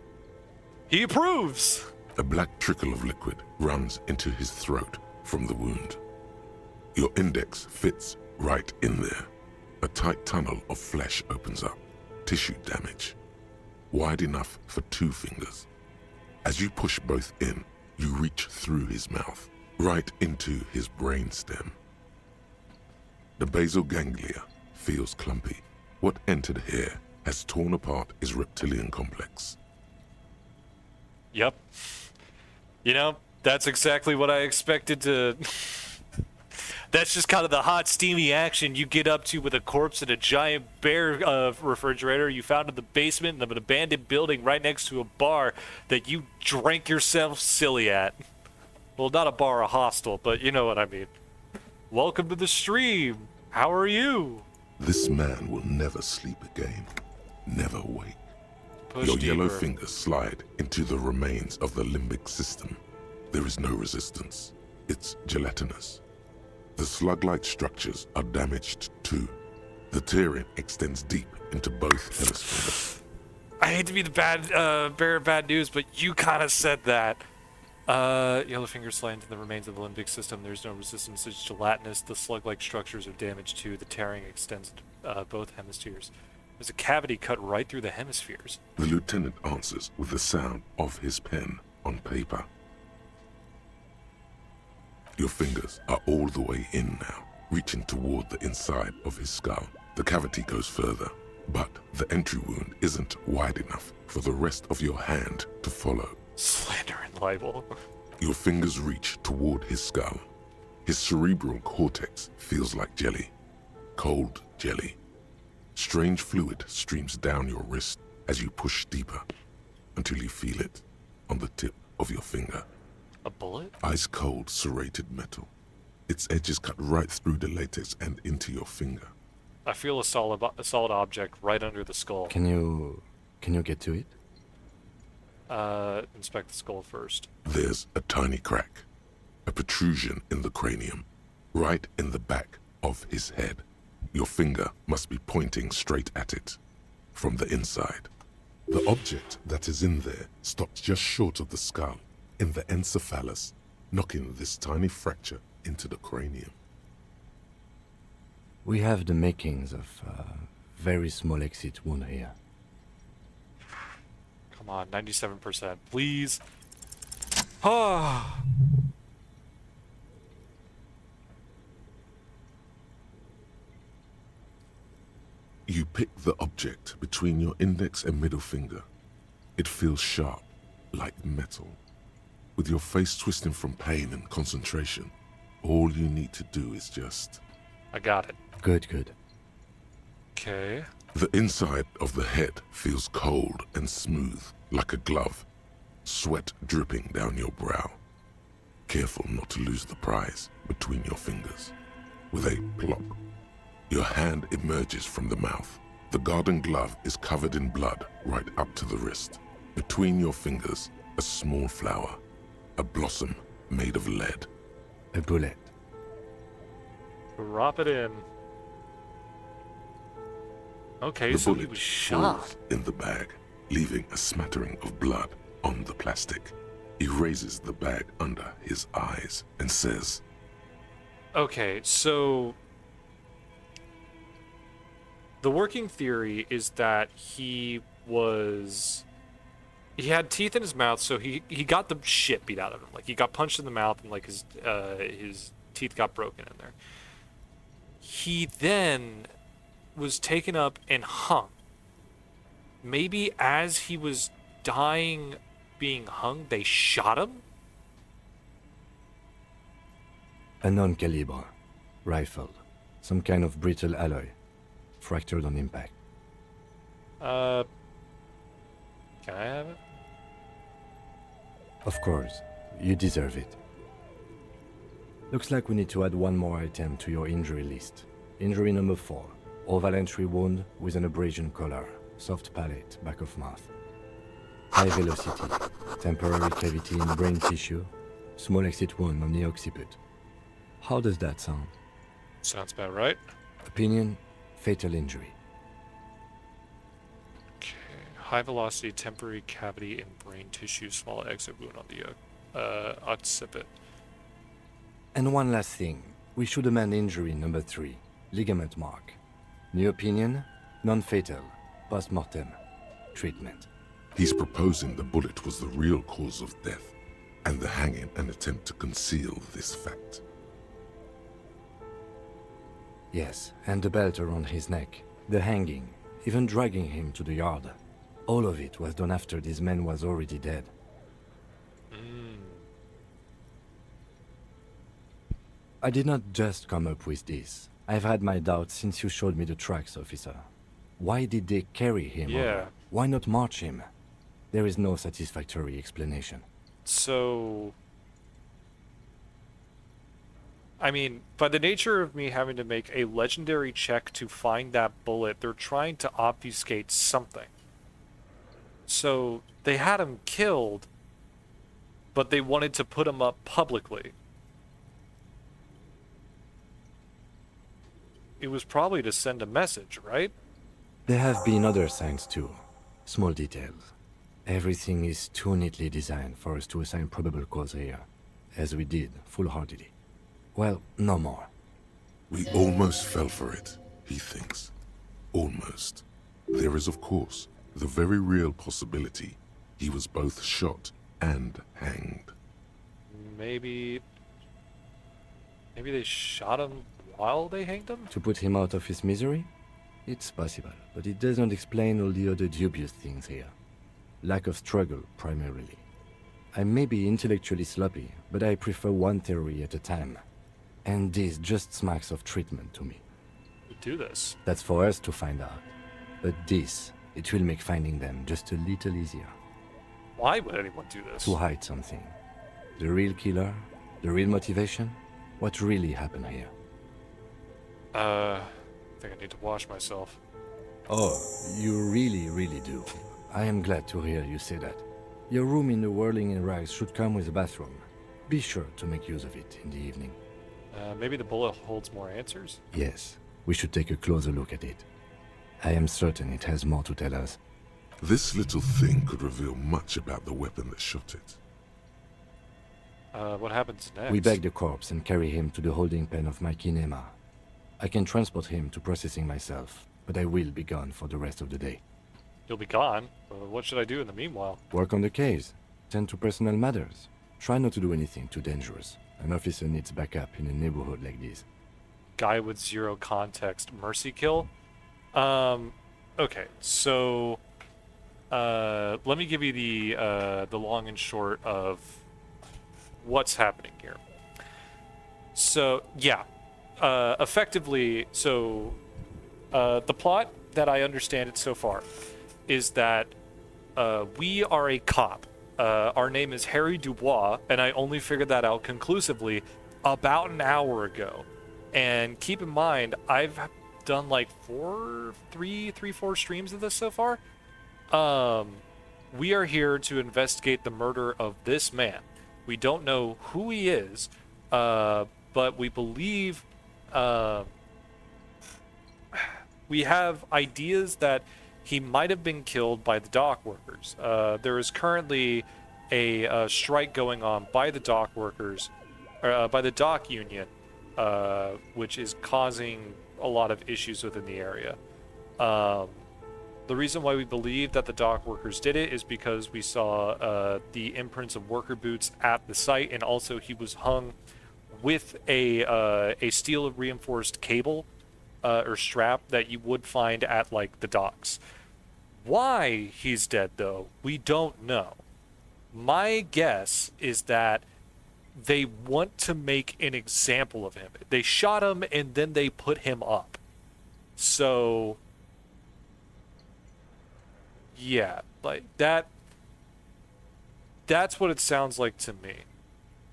He approves! A black trickle of liquid runs into his throat from the wound. Your index fits right in there. A tight tunnel of flesh opens up, tissue damage, wide enough for 2 fingers. As you push both in, you reach through his mouth, right into his brainstem. The basal ganglia feels clumpy. What entered here has torn apart his reptilian complex. Yep. You know, that's exactly what I expected to... That's just kind of the hot, steamy action you get up to with a corpse in a giant bear refrigerator you found in the basement of an abandoned building right next to a bar that you drank yourself silly at. Well, not a bar, a hostel, but you know what I mean. Welcome to the stream. How are you? This man will never sleep again. Never wake. Your yellow fingers slide into the remains of the limbic system. There is no resistance. It's gelatinous. The slug-like structures are damaged too. The tearing extends deep into both hemispheres. I hate to be the bearer of bad news, but you kind of said that. Yellow fingers slide into the remains of the limbic system. There's no resistance. It's gelatinous. The slug-like structures are damaged too. The tearing extends to both hemispheres. There's a cavity cut right through the hemispheres. The lieutenant answers with the sound of his pen on paper. Your fingers are all the way in now, reaching toward the inside of his skull. The cavity goes further, but the entry wound isn't wide enough for the rest of your hand to follow. Slander and libel. Your fingers reach toward his skull. His cerebral cortex feels like jelly. Cold jelly. Strange fluid streams down your wrist as you push deeper until you feel it on the tip of your finger. A bullet? Ice-cold serrated metal. Its edges cut right through the latex and into your finger. I feel a solid object right under the skull. Can you get to it? Inspect the skull first. There's a tiny crack. A protrusion in the cranium. Right in the back of his head. Your finger must be pointing straight at it. From the inside. The object that is in there stops just short of the skull. In the encephalus, knocking this tiny fracture into the cranium. We have the makings of a very small exit wound here. Come on, 97%, please. Ah. You pick the object between your index and middle finger. It feels sharp, like metal. With your face twisting from pain and concentration, all you need to do is just... I got it. Good. Okay. The inside of the head feels cold and smooth, like a glove. Sweat dripping down your brow. Careful not to lose the prize between your fingers. With a plop, your hand emerges from the mouth. The garden glove is covered in blood right up to the wrist. Between your fingers, a small flower. A blossom made of lead. A bullet. Drop it in. Okay, the so he bullet was shot. falls in the bag, leaving a smattering of blood on the plastic. He raises the bag under his eyes and says, Okay, so... The working theory is that he had teeth in his mouth, so he got the shit beat out of him. Like, he got punched in the mouth and, like, his teeth got broken in there. He then was taken up and hung. Maybe as he was dying, being hung, they shot him? A non-caliber. Rifled. Some kind of brittle alloy. Fractured on impact. Can I have it? Of course. You deserve it. Looks like we need to add one more item to your injury list. Injury number 4. Oval entry wound with an abrasion collar. Soft palate, back of mouth. High velocity. Temporary cavity in brain tissue. Small exit wound on the occiput. How does that sound? Sounds about right. Opinion, fatal injury. Okay. High velocity, temporary cavity in brain tissue, small exit wound on the occiput. And one last thing. We should amend injury number 3. Ligament mark. New opinion, non-fatal. Post-mortem. Treatment. He's proposing the bullet was the real cause of death. and the hanging an attempt to conceal this fact. Yes, and the belt around his neck, the hanging, even dragging him to the yard. All of it was done after this man was already dead. I did not just come up with this. I've had my doubts since you showed me the tracks, officer. Why did they carry him over? Why not march him? There is no satisfactory explanation. So... I mean, by the nature of me having to make a legendary check to find that bullet, they're trying to obfuscate something. So, they had him killed, but they wanted to put him up publicly. It was probably to send a message, right? There have been other signs too. Small details. Everything is too neatly designed for us to assign probable cause here, as we did, full-heartedly. Well, no more. We almost fell for it, he thinks. Almost. There is, of course, the very real possibility he was both shot and hanged. Maybe they shot him while they hanged him? To put him out of his misery? It's possible, but it doesn't explain all the other dubious things here. Lack of struggle, primarily. I may be intellectually sloppy, but I prefer one theory at a time. And this just smacks of treatment to me. We do this. That's for us to find out. But this, it will make finding them just a little easier. Why would anyone do this? To hide something. The real killer, the real motivation, what really happened here. I think I need to wash myself. Oh, you really do. I am glad to hear you say that. Your room in the Whirling in Rags should come with a bathroom. Be sure to make use of it in the evening. Maybe the bullet holds more answers? Yes, we should take a closer look at it. I am certain it has more to tell us. This little thing could reveal much about the weapon that shot it. What happens next? We bag the corpse and carry him to the holding pen of my kinema. I can transport him to processing myself, but I will be gone for the rest of the day. You'll be gone? What should I do in the meanwhile? Work on the case. Tend to personal matters. Try not to do anything too dangerous. An officer needs backup in a neighborhood like this. Guy with zero context. Mercy kill? Okay, so... let me give you the long and short of what's happening here. So, yeah. Effectively, so... the plot that I understand it so far is that we are a cop. Our name is Harry Dubois, and I only figured that out conclusively about an hour ago. And keep in mind, I've done like 4 streams of this so far. We are here to investigate the murder of this man. We don't know who he is, but we believe we have ideas that he might have been killed by the dock workers. There is currently a strike going on by the dock workers, by the dock union, which is causing a lot of issues within the area. The reason why we believe that the dock workers did it is because we saw the imprints of worker boots at the site, and also he was hung with a steel reinforced cable or strap that you would find at like the docks. Why he's dead though, we don't know. My guess is that they want to make an example of him. They shot him and then they put him up. So yeah, like that's what it sounds like to me.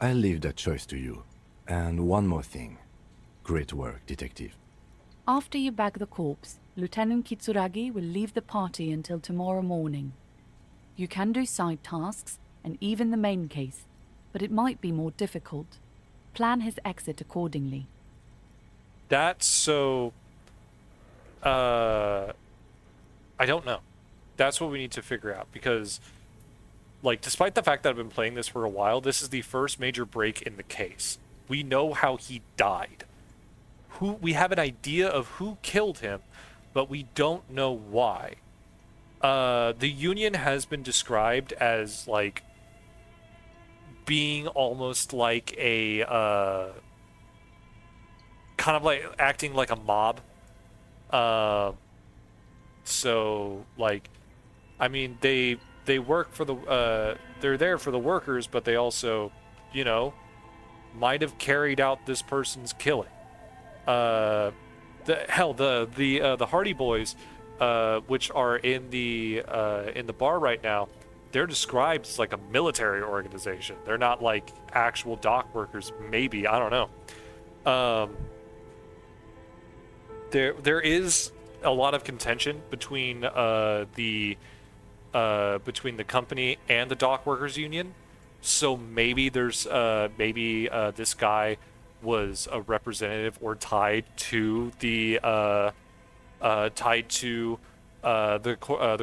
I'll leave that choice to you. And one more thing. Great work, detective. After you bag the corpse, Lieutenant Kitsuragi will leave the party until tomorrow morning. You can do side tasks, and even the main case, but it might be more difficult. Plan his exit accordingly. That's so... I don't know. That's what we need to figure out, because, like, despite the fact that I've been playing this for a while, this is the first major break in the case. We know how he died. We have an idea of who killed him, but we don't know why. The Union has been described as, like, being almost like a kind of like acting like a mob. So like, I mean, they work for the they're there for the workers, but they also, you know, might have carried out this person's killing. The Hardy Boys, which are in the bar right now, they're described as like a military organization. They're not like actual dock workers. Maybe, I don't know. There is a lot of contention between the company and the dock workers union. So maybe there's this guy was a representative or tied to the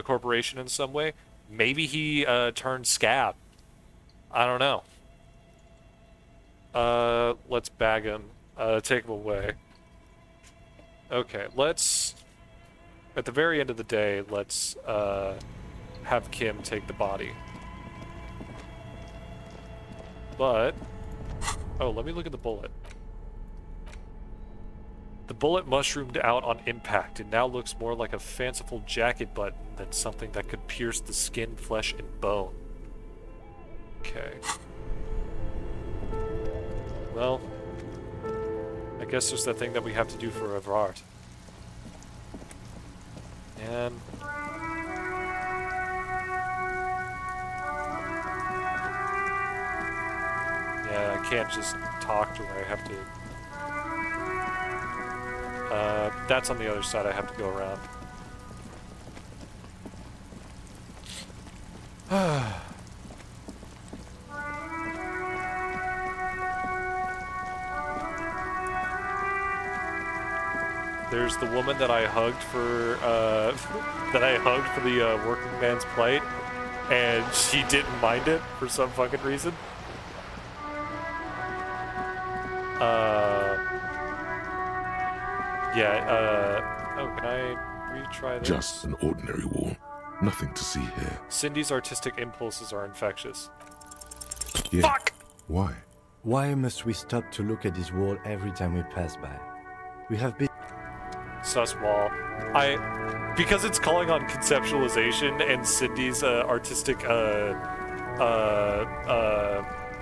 corporation in some way. Maybe he turned scab. I don't know. Let's bag him. Take him away. Okay, let's... At the very end of the day, let's have Kim take the body. But... Oh, let me look at the bullet. The bullet mushroomed out on impact. It now looks more like a fanciful jacket button than something that could pierce the skin, flesh, and bone. Okay. Well, I guess there's that thing that we have to do for Everard. And... yeah, I can't just talk to her. I have to... that's on the other side. I have to go around. There's the woman that I hugged for the working man's plight, and she didn't mind it for some fucking reason. Oh, can I retry this? Just an ordinary wall. Nothing to see here. Cindy's artistic impulses are infectious. Yeah. Fuck! Why? Why must we stop to look at this wall every time we pass by? We have been... Sus wall. Because it's calling on conceptualization and Cindy's artistic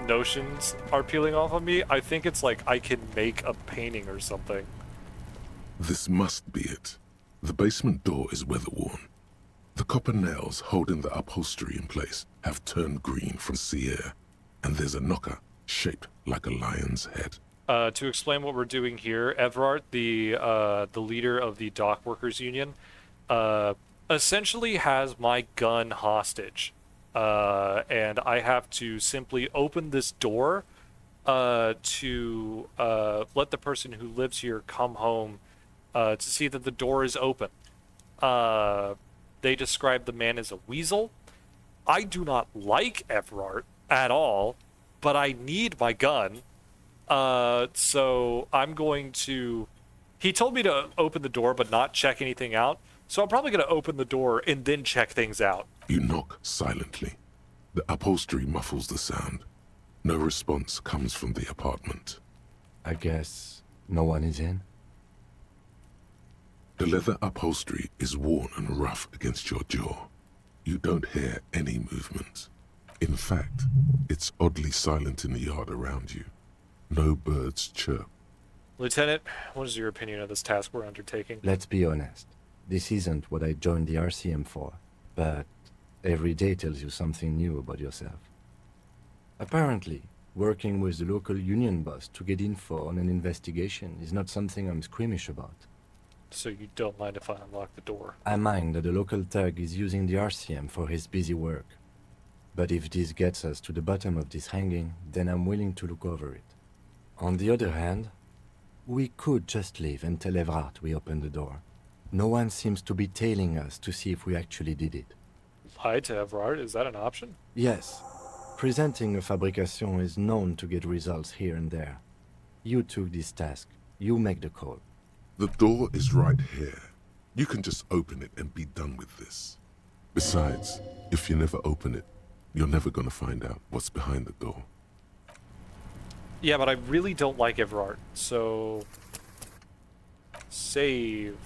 notions are peeling off on me, I think it's like I can make a painting or something. This must be it. The basement door is weather-worn. The copper nails holding the upholstery in place have turned green from sea air, and there's a knocker shaped like a lion's head. To explain what we're doing here, Everard, the leader of the dock workers union, essentially has my gun hostage, and I have to simply open this door to let the person who lives here come home to see that the door is open. They describe the man as a weasel. I do not like Everard at all, but I need my gun. So I'm going to... He told me to open the door but not check anything out, so I'm probably going to open the door and then check things out. You knock silently. The upholstery muffles the sound. No response comes from the apartment. I guess no one is in? The leather upholstery is worn and rough against your jaw. You don't hear any movement. In fact, it's oddly silent in the yard around you. No birds chirp. Lieutenant, what is your opinion of this task we're undertaking? Let's be honest. This isn't what I joined the RCM for, but every day tells you something new about yourself. Apparently, working with the local union boss to get info on an investigation is not something I'm squeamish about. So you don't mind if I unlock the door? I mind that the local thug is using the RCM for his busy work. But if this gets us to the bottom of this hanging, then I'm willing to look over it. On the other hand, we could just leave and tell Everard we opened the door. No one seems to be tailing us to see if we actually did it. Lie to Everard? Is that an option? Yes. Presenting a fabrication is known to get results here and there. You took this task. You make the call. The door is right here. You can just open it and be done with this. Besides, if you never open it, you're never gonna find out what's behind the door. Yeah, but I really don't like Everard, so... Save.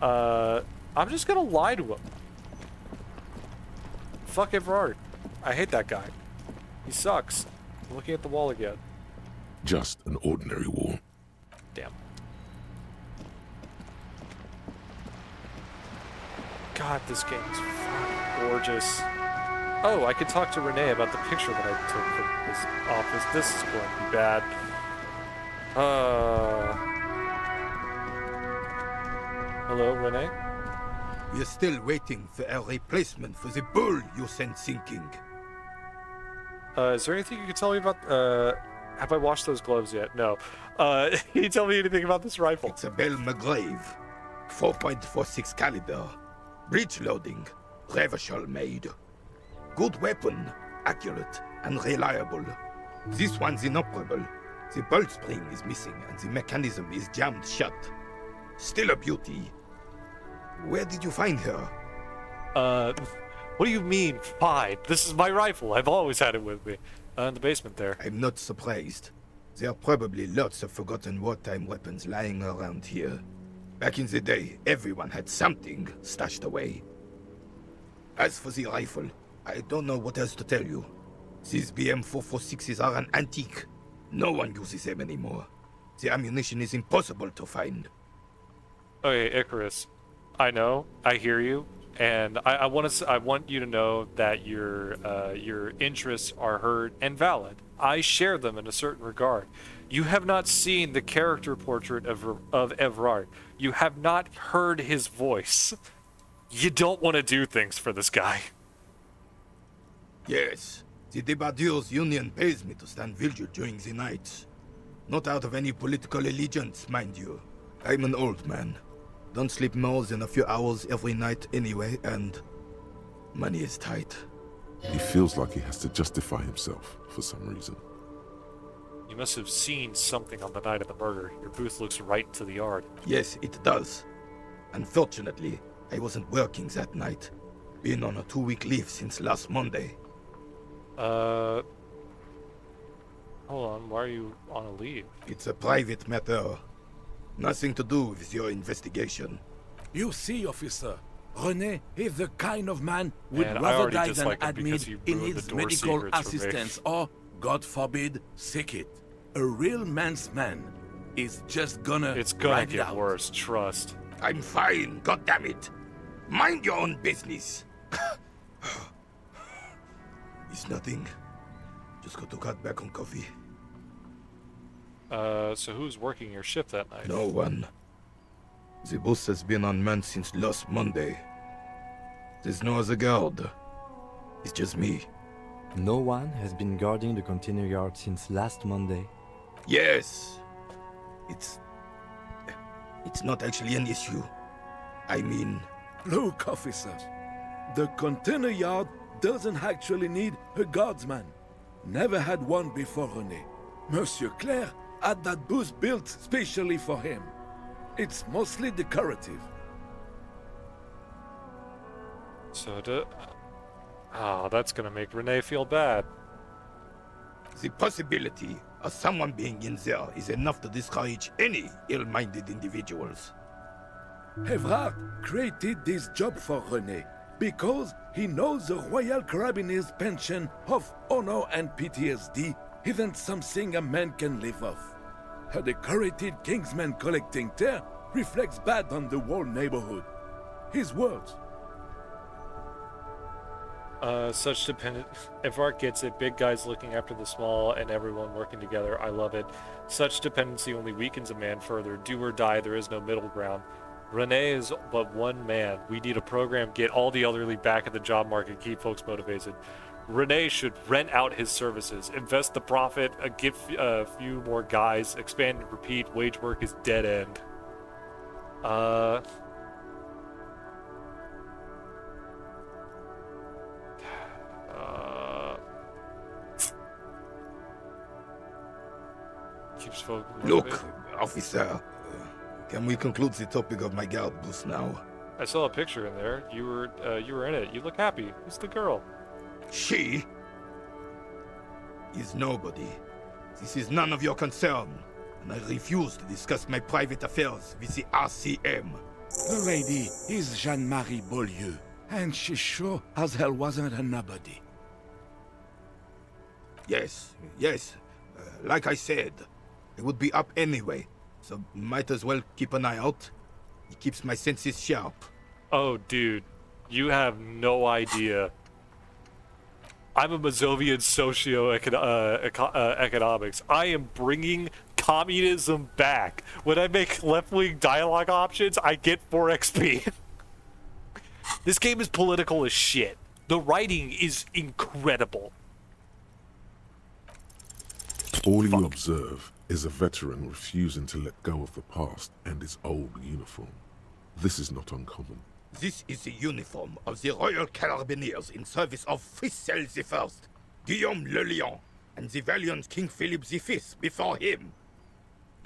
I'm just gonna lie to him. Fuck Everard. I hate that guy. He sucks. I'm looking at the wall again. Just an ordinary wall. Damn. God, this game is fucking gorgeous. Oh, I could talk to Renee about the picture that I took from this office. This is going to be bad. Hello, Renee? We're still waiting for a replacement for the bull you sent sinking. Is there anything you can tell me about, have I washed those gloves yet? No. Can you tell me anything about this rifle? It's a Bell McGrave. 4.46 caliber. Breech loading. Revachol made. Good weapon. Accurate and reliable. This one's inoperable. The bolt spring is missing and the mechanism is jammed shut. Still a beauty. Where did you find her? What do you mean, fine? This is my rifle. I've always had it with me. In the basement there. I'm not surprised. There are probably lots of forgotten wartime weapons lying around here. Back in the day, everyone had something stashed away. As for the rifle, I don't know what else to tell you. These BM-446s are an antique. No one uses them anymore. The ammunition is impossible to find. Okay, Icarus. I know. I hear you. And I want you to know that your interests are heard and valid. I share them in a certain regard. You have not seen the character portrait of Everard. You have not heard his voice. You don't want to do things for this guy. Yes, the Debardeurs Union pays me to stand vigil during the nights. Not out of any political allegiance, mind you. I'm an old man. Don't sleep more than a few hours every night anyway, and money is tight. He feels like he has to justify himself for some reason. You must have seen something on the night of the murder. Your booth looks right into the yard. Yes, it does. Unfortunately, I wasn't working that night. Been on a 2-week leave since last Monday. Hold on, why are you on a leave? It's a private matter. Nothing to do with your investigation. You see, officer, René is the kind of man who would Man, I rather already die than dislike him admit because he in ruined his the door medical secrets for me. assistance or, God forbid, sick it. A real man's man is just gonna It's gonna ride it get out. worse, trust. I'm fine, goddammit. Mind your own business. It's nothing. Just got to cut back on coffee. So who's working your shift that night? No one. The bus has been unmanned since last Monday. There's no other guard. It's just me. No one has been guarding the container yard since last Monday. Yes. It's not actually an issue. I mean... Look, officer. The container yard doesn't actually need a guardsman. Never had one before René. Monsieur Claire had that booth built specially for him. It's mostly decorative. So that's gonna make Renee feel bad. The possibility of someone being in there is enough to discourage any ill-minded individuals. Everard created this job for René because he knows the Royal Carabiniers' pension of honor and PTSD isn't something a man can live off. A decorated Kingsman collecting tear reflects bad on the whole neighborhood. His words. Such dependent. Everard gets it. Big guys looking after the small and everyone working together. I love it. Such dependency only weakens a man further. Do or die, there is no middle ground. René is but one man. We need a program, get all the elderly back in the job market, keep folks motivated. René should rent out his services, invest the profit, give a few more guys, expand and repeat. Wage work is dead end. Keeps folks motivated. Look, officer, can we conclude the topic of my guard booth now? I saw a picture in there. You were in it. You look happy. Who's the girl? She is nobody. This is none of your concern, and I refuse to discuss my private affairs with the RCM. The lady is Jeanne-Marie Beaulieu, and she sure as hell wasn't a nobody. Yes, like I said, I would be up anyway, so might as well keep an eye out. It keeps my senses sharp. Oh, dude, you have no idea. I'm a Mazovian socio-economics. I am bringing communism back. When I make left-wing dialogue options, I get 4 XP. This game is political as shit. The writing is incredible. All you observe is a veteran refusing to let go of the past and his old uniform. This is not uncommon. This is the uniform of the Royal Carabineers in service of Frissel I, Guillaume le Lion, and the valiant King Philip V before him.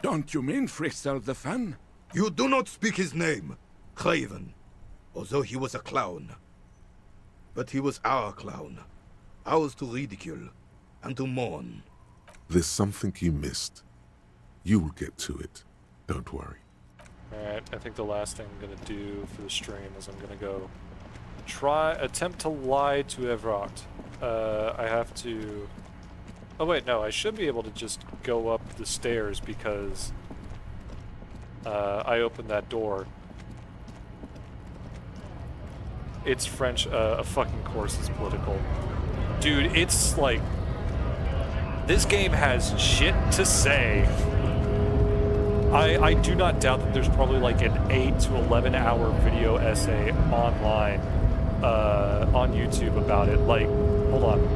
Don't you mean Frissel the Fan? You do not speak his name, Craven, although he was a clown. But he was our clown, ours to ridicule and to mourn. There's something you missed. You will get to it. Don't worry. Alright, I think the last thing I'm gonna do for the stream is I'm gonna go attempt to lie to Evrot. I have to... Oh wait, no, I should be able to just go up the stairs because I opened that door. It's French, a fucking course is political. Dude, it's like... This game has shit to say. I do not doubt that there's probably like an 8 to 11 hour video essay online on YouTube about it. Like, hold on.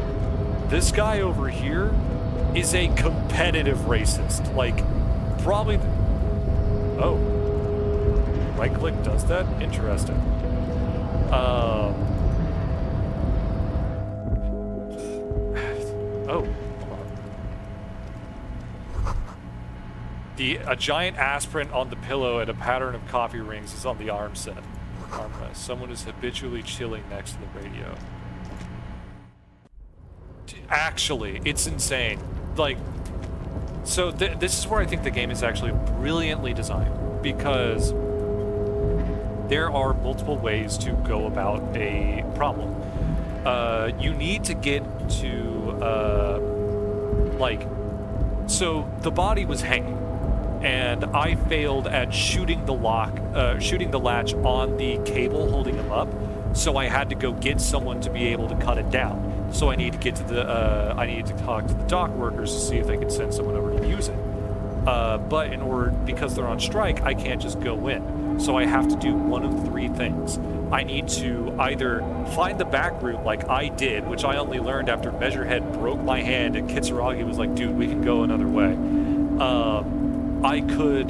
This guy over here is a competitive racist. Like, probably... Oh. Right click does that? Interesting. Oh. A giant aspirin on the pillow and a pattern of coffee rings is on the armrest. Someone is habitually chilling next to the radio. Actually, it's insane. Like, so this is where I think the game is actually brilliantly designed, because there are multiple ways to go about a problem. You need to get to, so the body was hanging, and I failed at shooting the latch on the cable holding him up, so I had to go get someone to be able to cut it down. So I need to get to the, I need to talk to the dock workers to see if they can send someone over to use it. But because they're on strike, I can't just go in. So I have to do one of 3 things. I need to either find the back route like I did, which I only learned after Measurehead broke my hand and Kitsuragi was like, dude, we can go another way. I could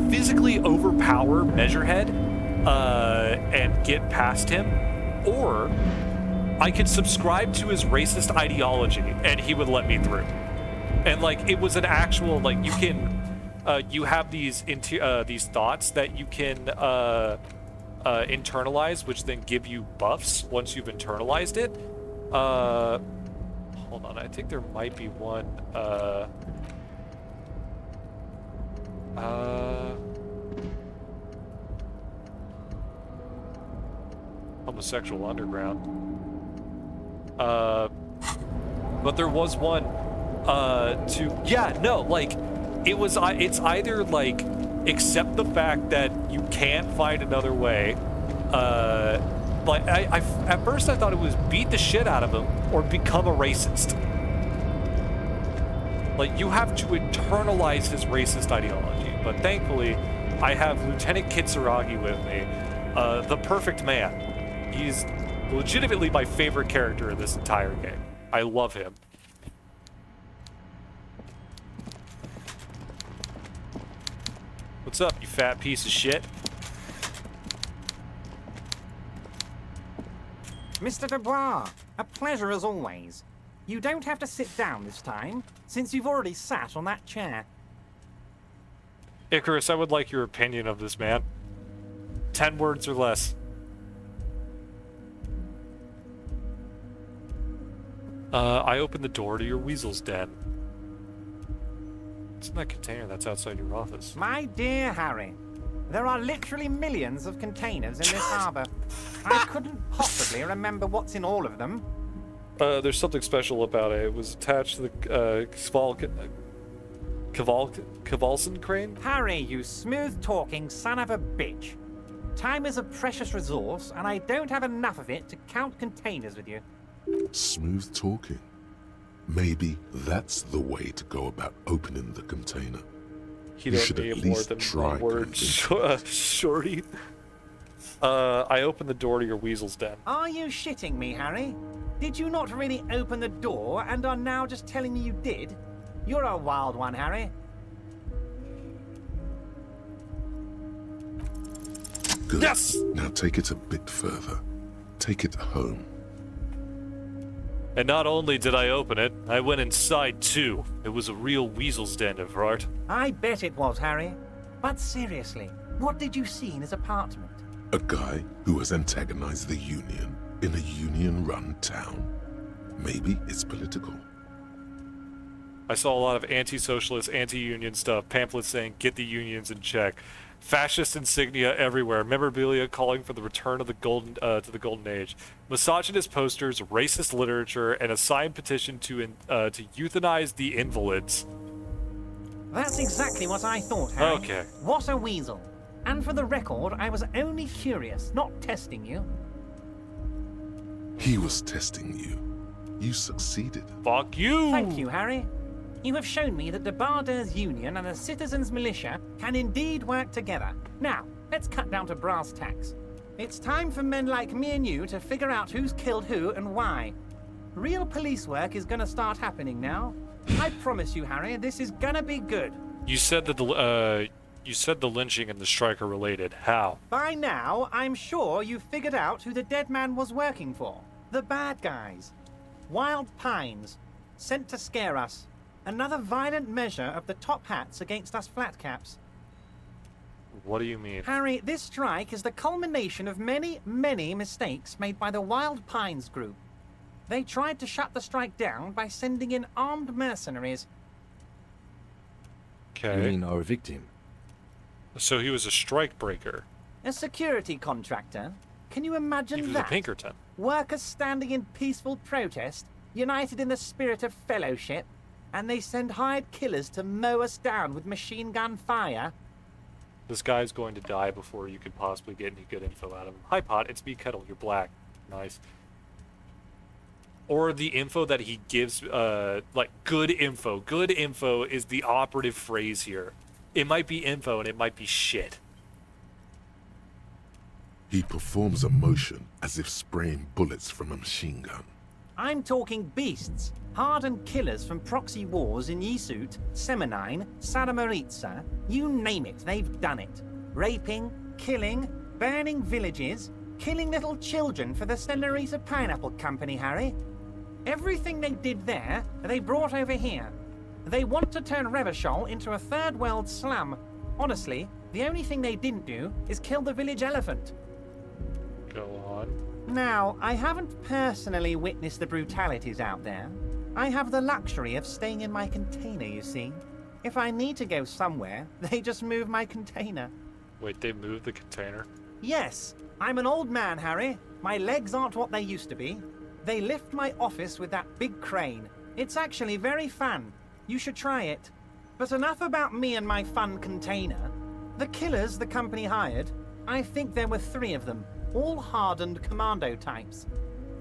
physically overpower Measurehead and get past him, or I could subscribe to his racist ideology and he would let me through. And like, it was an actual, like, you can, you have these thoughts that you can internalize, which then give you buffs once you've internalized it. Hold on, I think there might be one. Homosexual Underground. But there was one it's either like accept the fact that you can't find another way. Like I at first I thought it was beat the shit out of him or become a racist. Like, you have to internalize his racist ideology. But thankfully, I have Lieutenant Kitsuragi with me, the perfect man. He's legitimately my favorite character in this entire game. I love him. What's up, you fat piece of shit? Mr. Dubois, a pleasure as always. You don't have to sit down this time, since you've already sat on that chair. Icarus, I would like your opinion of this man. 10 words or less. I opened the door to your weasel's den. It's in that container that's outside your office. My dear Harry, there are literally millions of containers in this harbour. I couldn't possibly remember what's in all of them. There's something special about it. It was attached to the Cavalson crane? Harry, you smooth-talking son of a bitch. Time is a precious resource, and I don't have enough of it to count containers with you. Smooth talking. Maybe that's the way to go about opening the container. You You don't should at need more least than try. one word, shorty. I opened the door to your weasel's den. Are you shitting me, Harry? Did you not really open the door and are now just telling me you did? You're a wild one, Harry. Good. Yes! Now take it a bit further. Take it home. And not only did I open it, I went inside too. It was a real weasel's den of art. I bet it was, Harry. But seriously, what did you see in his apartment? A guy who has antagonized the Union in a Union-run town. Maybe it's political. I saw a lot of anti-socialist, anti-union stuff, pamphlets saying, get the unions in check. Fascist insignia everywhere, memorabilia calling for the return of the golden age, misogynist posters, racist literature, and a signed petition to euthanize the invalids. That's exactly what I thought, Harry. Okay. What a weasel. And for the record, I was only curious, not testing you. He was testing you. You succeeded. Fuck you! Thank you, Harry. You have shown me that the Barders Union and the Citizens Militia can indeed work together. Now, let's cut down to brass tacks. It's time for men like me and you to figure out who's killed who and why. Real police work is gonna start happening now. I promise you, Harry, this is gonna be good. You said that the lynching and the strike are related. How? By now, I'm sure you've figured out who the dead man was working for. The bad guys. Wild Pines. Sent to scare us. Another violent measure of the top hats against us flatcaps. What do you mean? Harry, this strike is the culmination of many, many mistakes made by the Wild Pines group. They tried to shut the strike down by sending in armed mercenaries. Okay. You mean our victim? So he was a strike breaker. A security contractor? Can you imagine He was that? a Pinkerton. Workers standing in peaceful protest, united in the spirit of fellowship, and they send hired killers to mow us down with machine gun fire? This guy's going to die before you could possibly get any good info out of him. Hi, Pot. It's me, Kettle. You're black. Nice. Or the info that he gives, like, good info. Good info is the operative phrase here. It might be info and it might be shit. He performs a motion as if spraying bullets from a machine gun. I'm talking beasts. Hardened killers from proxy wars in Yisut, Semenine, Sadamoritsa, you name it, they've done it. Raping, killing, burning villages, killing little children for the Senorita Pineapple Company, Harry. Everything they did there, they brought over here. They want to turn Revachol into a third world slum. Honestly, the only thing they didn't do is kill the village elephant. Go on. Now, I haven't personally witnessed the brutalities out there. I have the luxury of staying in my container, you see. If I need to go somewhere, they just move my container. Wait, they moved the container? Yes, I'm an old man, Harry. My legs aren't what they used to be. They lift my office with that big crane. It's actually very fun. You should try it. But enough about me and my fun container. The killers the company hired, I think there were 3 of them, all hardened commando types.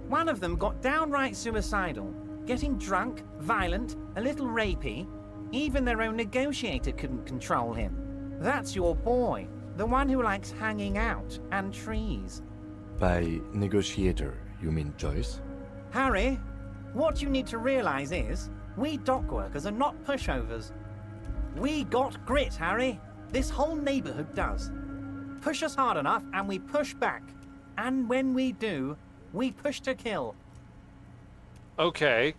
One of them got downright suicidal, getting drunk, violent, a little rapey. Even their own negotiator couldn't control him. That's your boy, the one who likes hanging out and trees. By negotiator, you mean Joyce? Harry, what you need to realize is, we dock workers are not pushovers. We got grit, Harry. This whole neighborhood does. Push us hard enough and we push back. And when we do, we push to kill. Okay.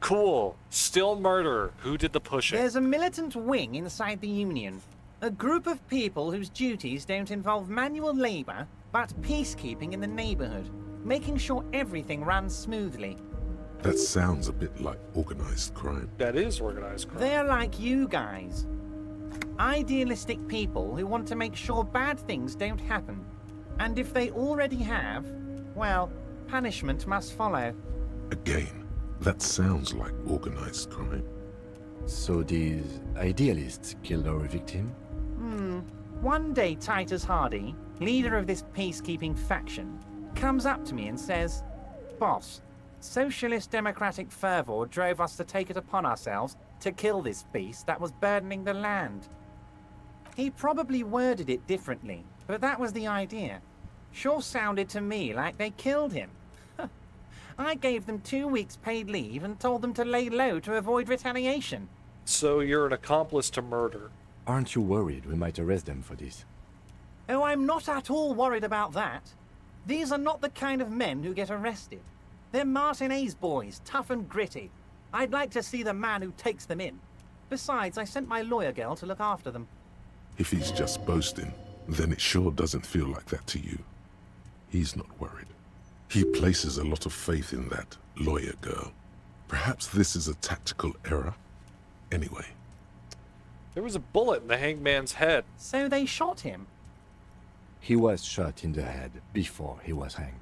Cool. Still murder. Who did the pushing? There's a militant wing inside the Union. A group of people whose duties don't involve manual labor, but peacekeeping in the neighborhood, making sure everything runs smoothly. That sounds a bit like organized crime. That is organized crime. They're like you guys. Idealistic people who want to make sure bad things don't happen. And if they already have, well, punishment must follow. Again, that sounds like organized crime. So these idealists killed our victim? One day Titus Hardy, leader of this peacekeeping faction, comes up to me and says, "Boss, socialist democratic fervor drove us to take it upon ourselves to kill this beast that was burdening the land." He probably worded it differently, but that was the idea. Sure sounded to me like they killed him. I gave them 2 weeks paid leave and told them to lay low to avoid retaliation. So you're an accomplice to murder. Aren't you worried we might arrest them for this? Oh, I'm not at all worried about that. These are not the kind of men who get arrested. They're Martinez boys, tough and gritty. I'd like to see the man who takes them in. Besides, I sent my lawyer girl to look after them. If he's just boasting, then it sure doesn't feel like that to you. He's not worried. He places a lot of faith in that lawyer girl. Perhaps this is a tactical error? Anyway. There was a bullet in the hangman's head. So they shot him? He was shot in the head before he was hanged.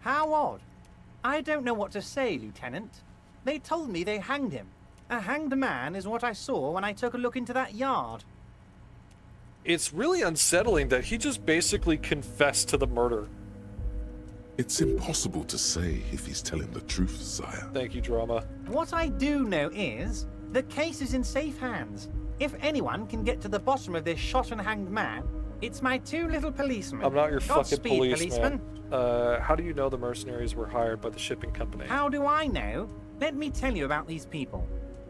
How odd. I don't know what to say, Lieutenant. They told me they hanged him. A hanged man is what I saw when I took a look into that yard. It's really unsettling that he just basically confessed to the murder. It's impossible to say if he's telling the truth, sire. Thank you, drama. What I do know is, the case is in safe hands. If anyone can get to the bottom of this shot and hanged man, it's my 2 little policemen. I'm not your fucking Godspeed, policeman. How do you know the mercenaries were hired by the shipping company? How do I know? Let me tell you about these people.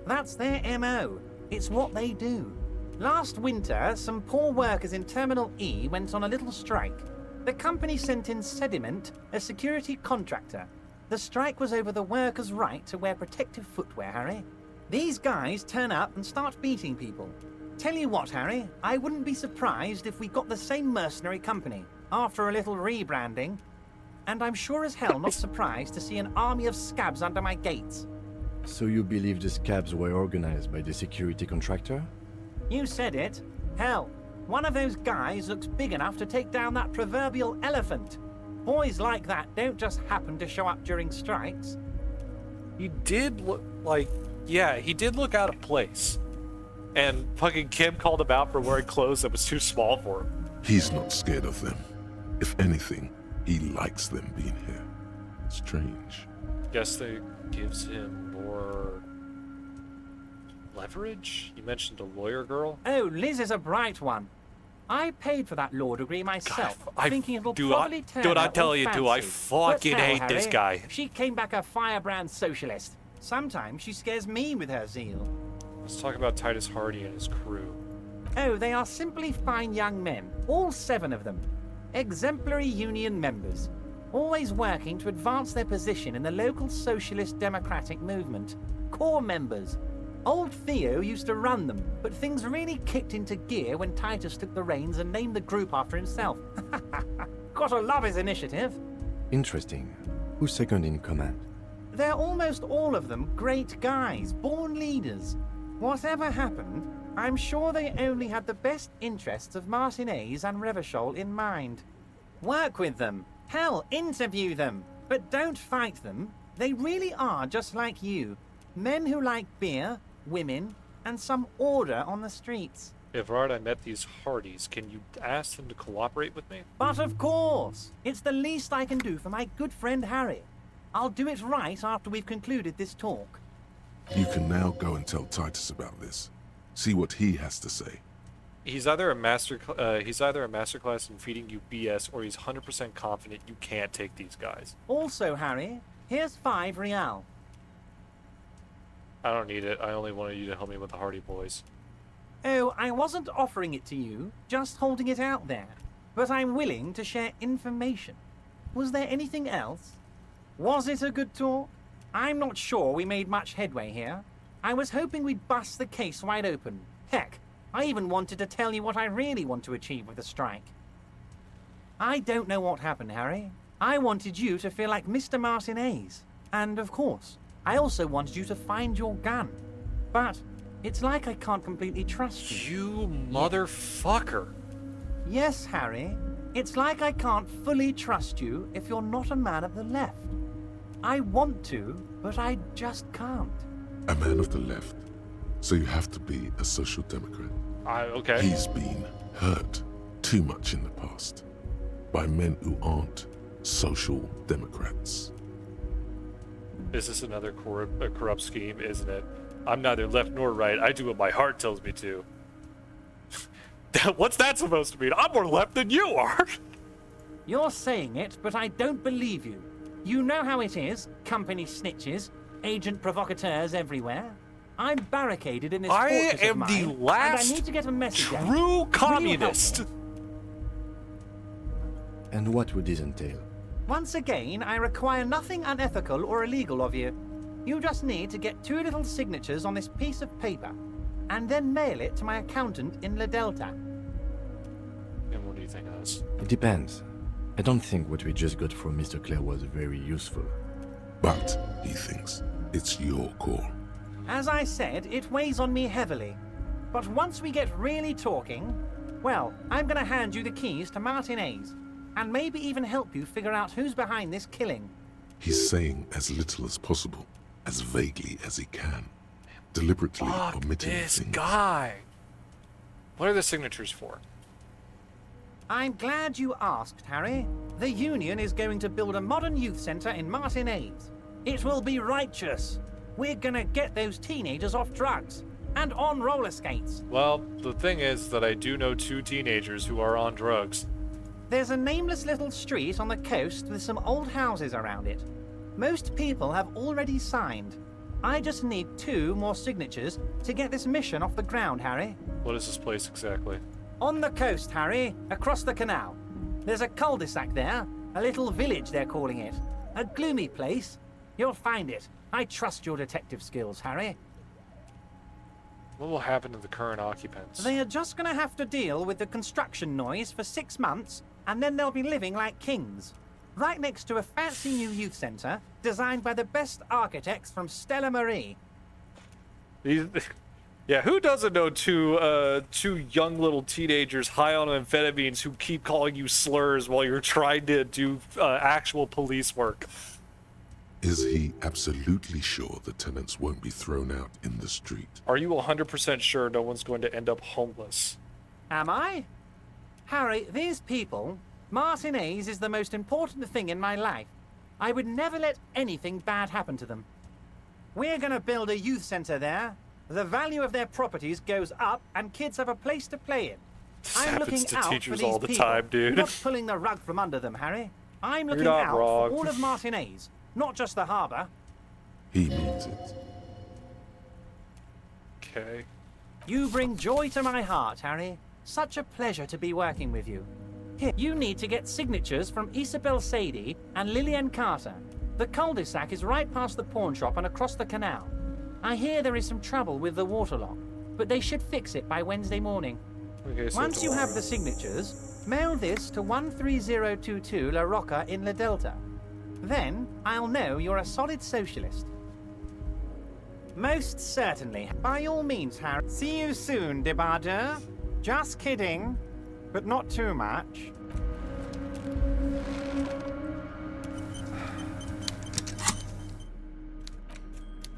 That's their MO. It's what they do. Last winter, some poor workers in Terminal E went on a little strike. The company sent in Sediment, a security contractor. The strike was over the workers' right to wear protective footwear, Harry. These guys turn up and start beating people. Tell you what, Harry, I wouldn't be surprised if we got the same mercenary company, after a little rebranding. And I'm sure as hell not surprised to see an army of scabs under my gates. So you believe the scabs were organized by the security contractor? You said it. Hell, one of those guys looks big enough to take down that proverbial elephant. Boys like that don't just happen to show up during strikes. He did look like... Yeah, he did look out of place. And fucking Kim called him out for wearing clothes that was too small for him. He's not scared of them. If anything, he likes them being here. Strange. Guess that gives him more... leverage? You mentioned a lawyer girl? Oh, Liz is a bright one. I paid for that law degree myself, thinking it'll probably turn Dude, I out tell all you, fancy. do I fucking But hell, hate this Harry, guy. She came back a firebrand socialist. Sometimes she scares me with her zeal. Let's talk about Titus Hardy and his crew. Oh, they are simply fine young men, all 7 of them. Exemplary union members, always working to advance their position in the local socialist democratic movement. Core members. Old Theo used to run them, but things really kicked into gear when Titus took the reins and named the group after himself. Gotta love his initiative. Interesting. Who's second in command? They're almost all of them great guys, born leaders. Whatever happened, I'm sure they only had the best interests of Martinez and Revachol in mind. Work with them. Hell, interview them. But don't fight them. They really are just like you. Men who like beer, women, and some order on the streets. Everard, I met these Hardys. Can you ask them to cooperate with me? But of course! It's the least I can do for my good friend Harry. I'll do it right after we've concluded this talk. You can now go and tell Titus about this. See what he has to say. He's either a masterclass in feeding you BS, or he's 100% confident you can't take these guys. Also, Harry, here's 5 real. I don't need it. I only wanted you to help me with the Hardy Boys. Oh, I wasn't offering it to you, just holding it out there. But I'm willing to share information. Was there anything else? Was it a good talk? I'm not sure we made much headway here. I was hoping we'd bust the case wide open. Heck, I even wanted to tell you what I really want to achieve with the strike. I don't know what happened, Harry. I wanted you to feel like Mr. Martinez. And, of course, I also wanted you to find your gun. But it's like I can't completely trust you. You motherfucker. Yes, Harry. It's like I can't fully trust you if you're not a man of the left. I want to, but I just can't. A man of the left, so you have to be a social democrat. Okay. He's been hurt too much in the past by men who aren't social democrats. Is this another corrupt scheme, isn't it? I'm neither left nor right. I do what my heart tells me to. What's that supposed to mean? I'm more left than you are. You're saying it, but I don't believe you. You know how it is. Company snitches, agent provocateurs everywhere. I'm barricaded in this fortress of mine, the last and I need to get a message out. true communist. And what would this entail? Once again, I require nothing unethical or illegal of you. You just need to get 2 little signatures on this piece of paper, and then mail it to my accountant in La Delta. And what do you think of this? It depends. I don't think what we just got from Mr. Clare was very useful. But, he thinks, it's your call. As I said, it weighs on me heavily. But once we get really talking, well, I'm going to hand you the keys to Martinez, and maybe even help you figure out who's behind this killing. He's saying as little as possible, as vaguely as he can, deliberately omitting this things. guy. What are the signatures for? I'm glad you asked, Harry. The Union is going to build a modern youth centre in Martinez. It will be righteous. We're gonna get those teenagers off drugs and on roller skates. Well, the thing is that I do know 2 teenagers who are on drugs. There's a nameless little street on the coast with some old houses around it. Most people have already signed. I just need 2 more signatures to get this mission off the ground, Harry. What is this place exactly? On the coast, Harry, across the canal. There's a cul-de-sac there, a little village they're calling it. A gloomy place. You'll find it. I trust your detective skills, Harry. What will happen to the current occupants? They are just going to have to deal with the construction noise for 6 months, and then they'll be living like kings. Right next to a fancy new youth centre, designed by the best architects from Stella Marie. Yeah, who doesn't know 2 young little teenagers high on amphetamines who keep calling you slurs while you're trying to do actual police work? Is he absolutely sure the tenants won't be thrown out in the street? Are you 100% sure no one's going to end up homeless? Am I? Harry, these people, Martinez is the most important thing in my life. I would never let anything bad happen to them. We're gonna build a youth centre there. The value of their properties goes up, and kids have a place to play in. I'm looking to out teachers for these all the people, time, dude. not pulling the rug from under them, Harry. I'm looking not out wrong. for all of Martinez, not just the harbour. He means it. Okay. You bring joy to my heart, Harry. Such a pleasure to be working with you. Here, you need to get signatures from Isabel Sadie and Lillian Carter. The cul-de-sac is right past the pawn shop and across the canal. I hear there is some trouble with the waterlock, but they should fix it by Wednesday morning. Okay, so Once you have the signatures, mail this to 13022 La Rocca in La Delta. Then I'll know you're a solid socialist. Most certainly. By all means, Harry. See you soon, Debardeur. Just kidding, but not too much.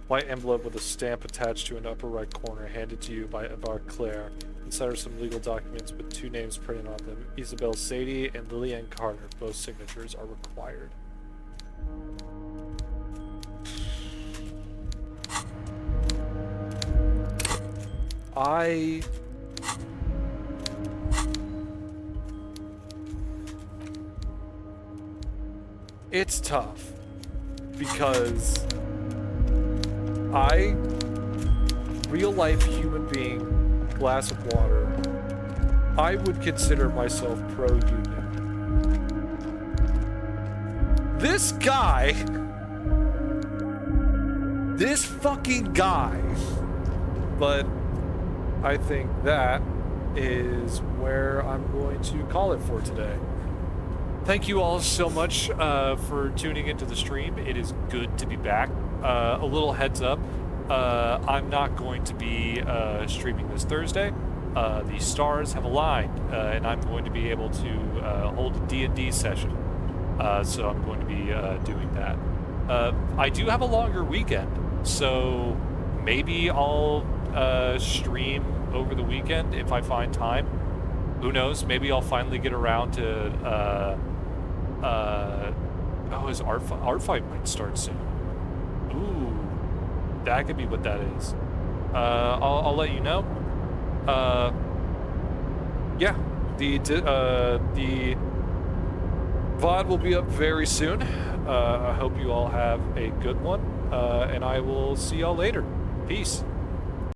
White envelope with a stamp attached to an upper right corner, handed to you by Ebar Claire. Inside are some legal documents with 2 names printed on them. Isabel Sadie and Lillian Carter. Both signatures are required. It's tough because real life human being, glass of water, I would consider myself pro-union. This guy, this fucking guy, but I think that is where I'm going to call it for today. Thank you all so much for tuning into the stream. It is good to be back. a little heads up. I'm not going to be streaming this Thursday. The stars have aligned, and I'm going to be able to hold a D&D session. So I'm going to be doing that. I do have a longer weekend, so maybe I'll stream over the weekend if I find time. Who knows? Maybe I'll finally get around to. His art fight might start soon. Ooh, that could be what that is. I'll let you know. Yeah, the VOD will be up very soon. I hope you all have a good one, and I will see y'all later. Peace.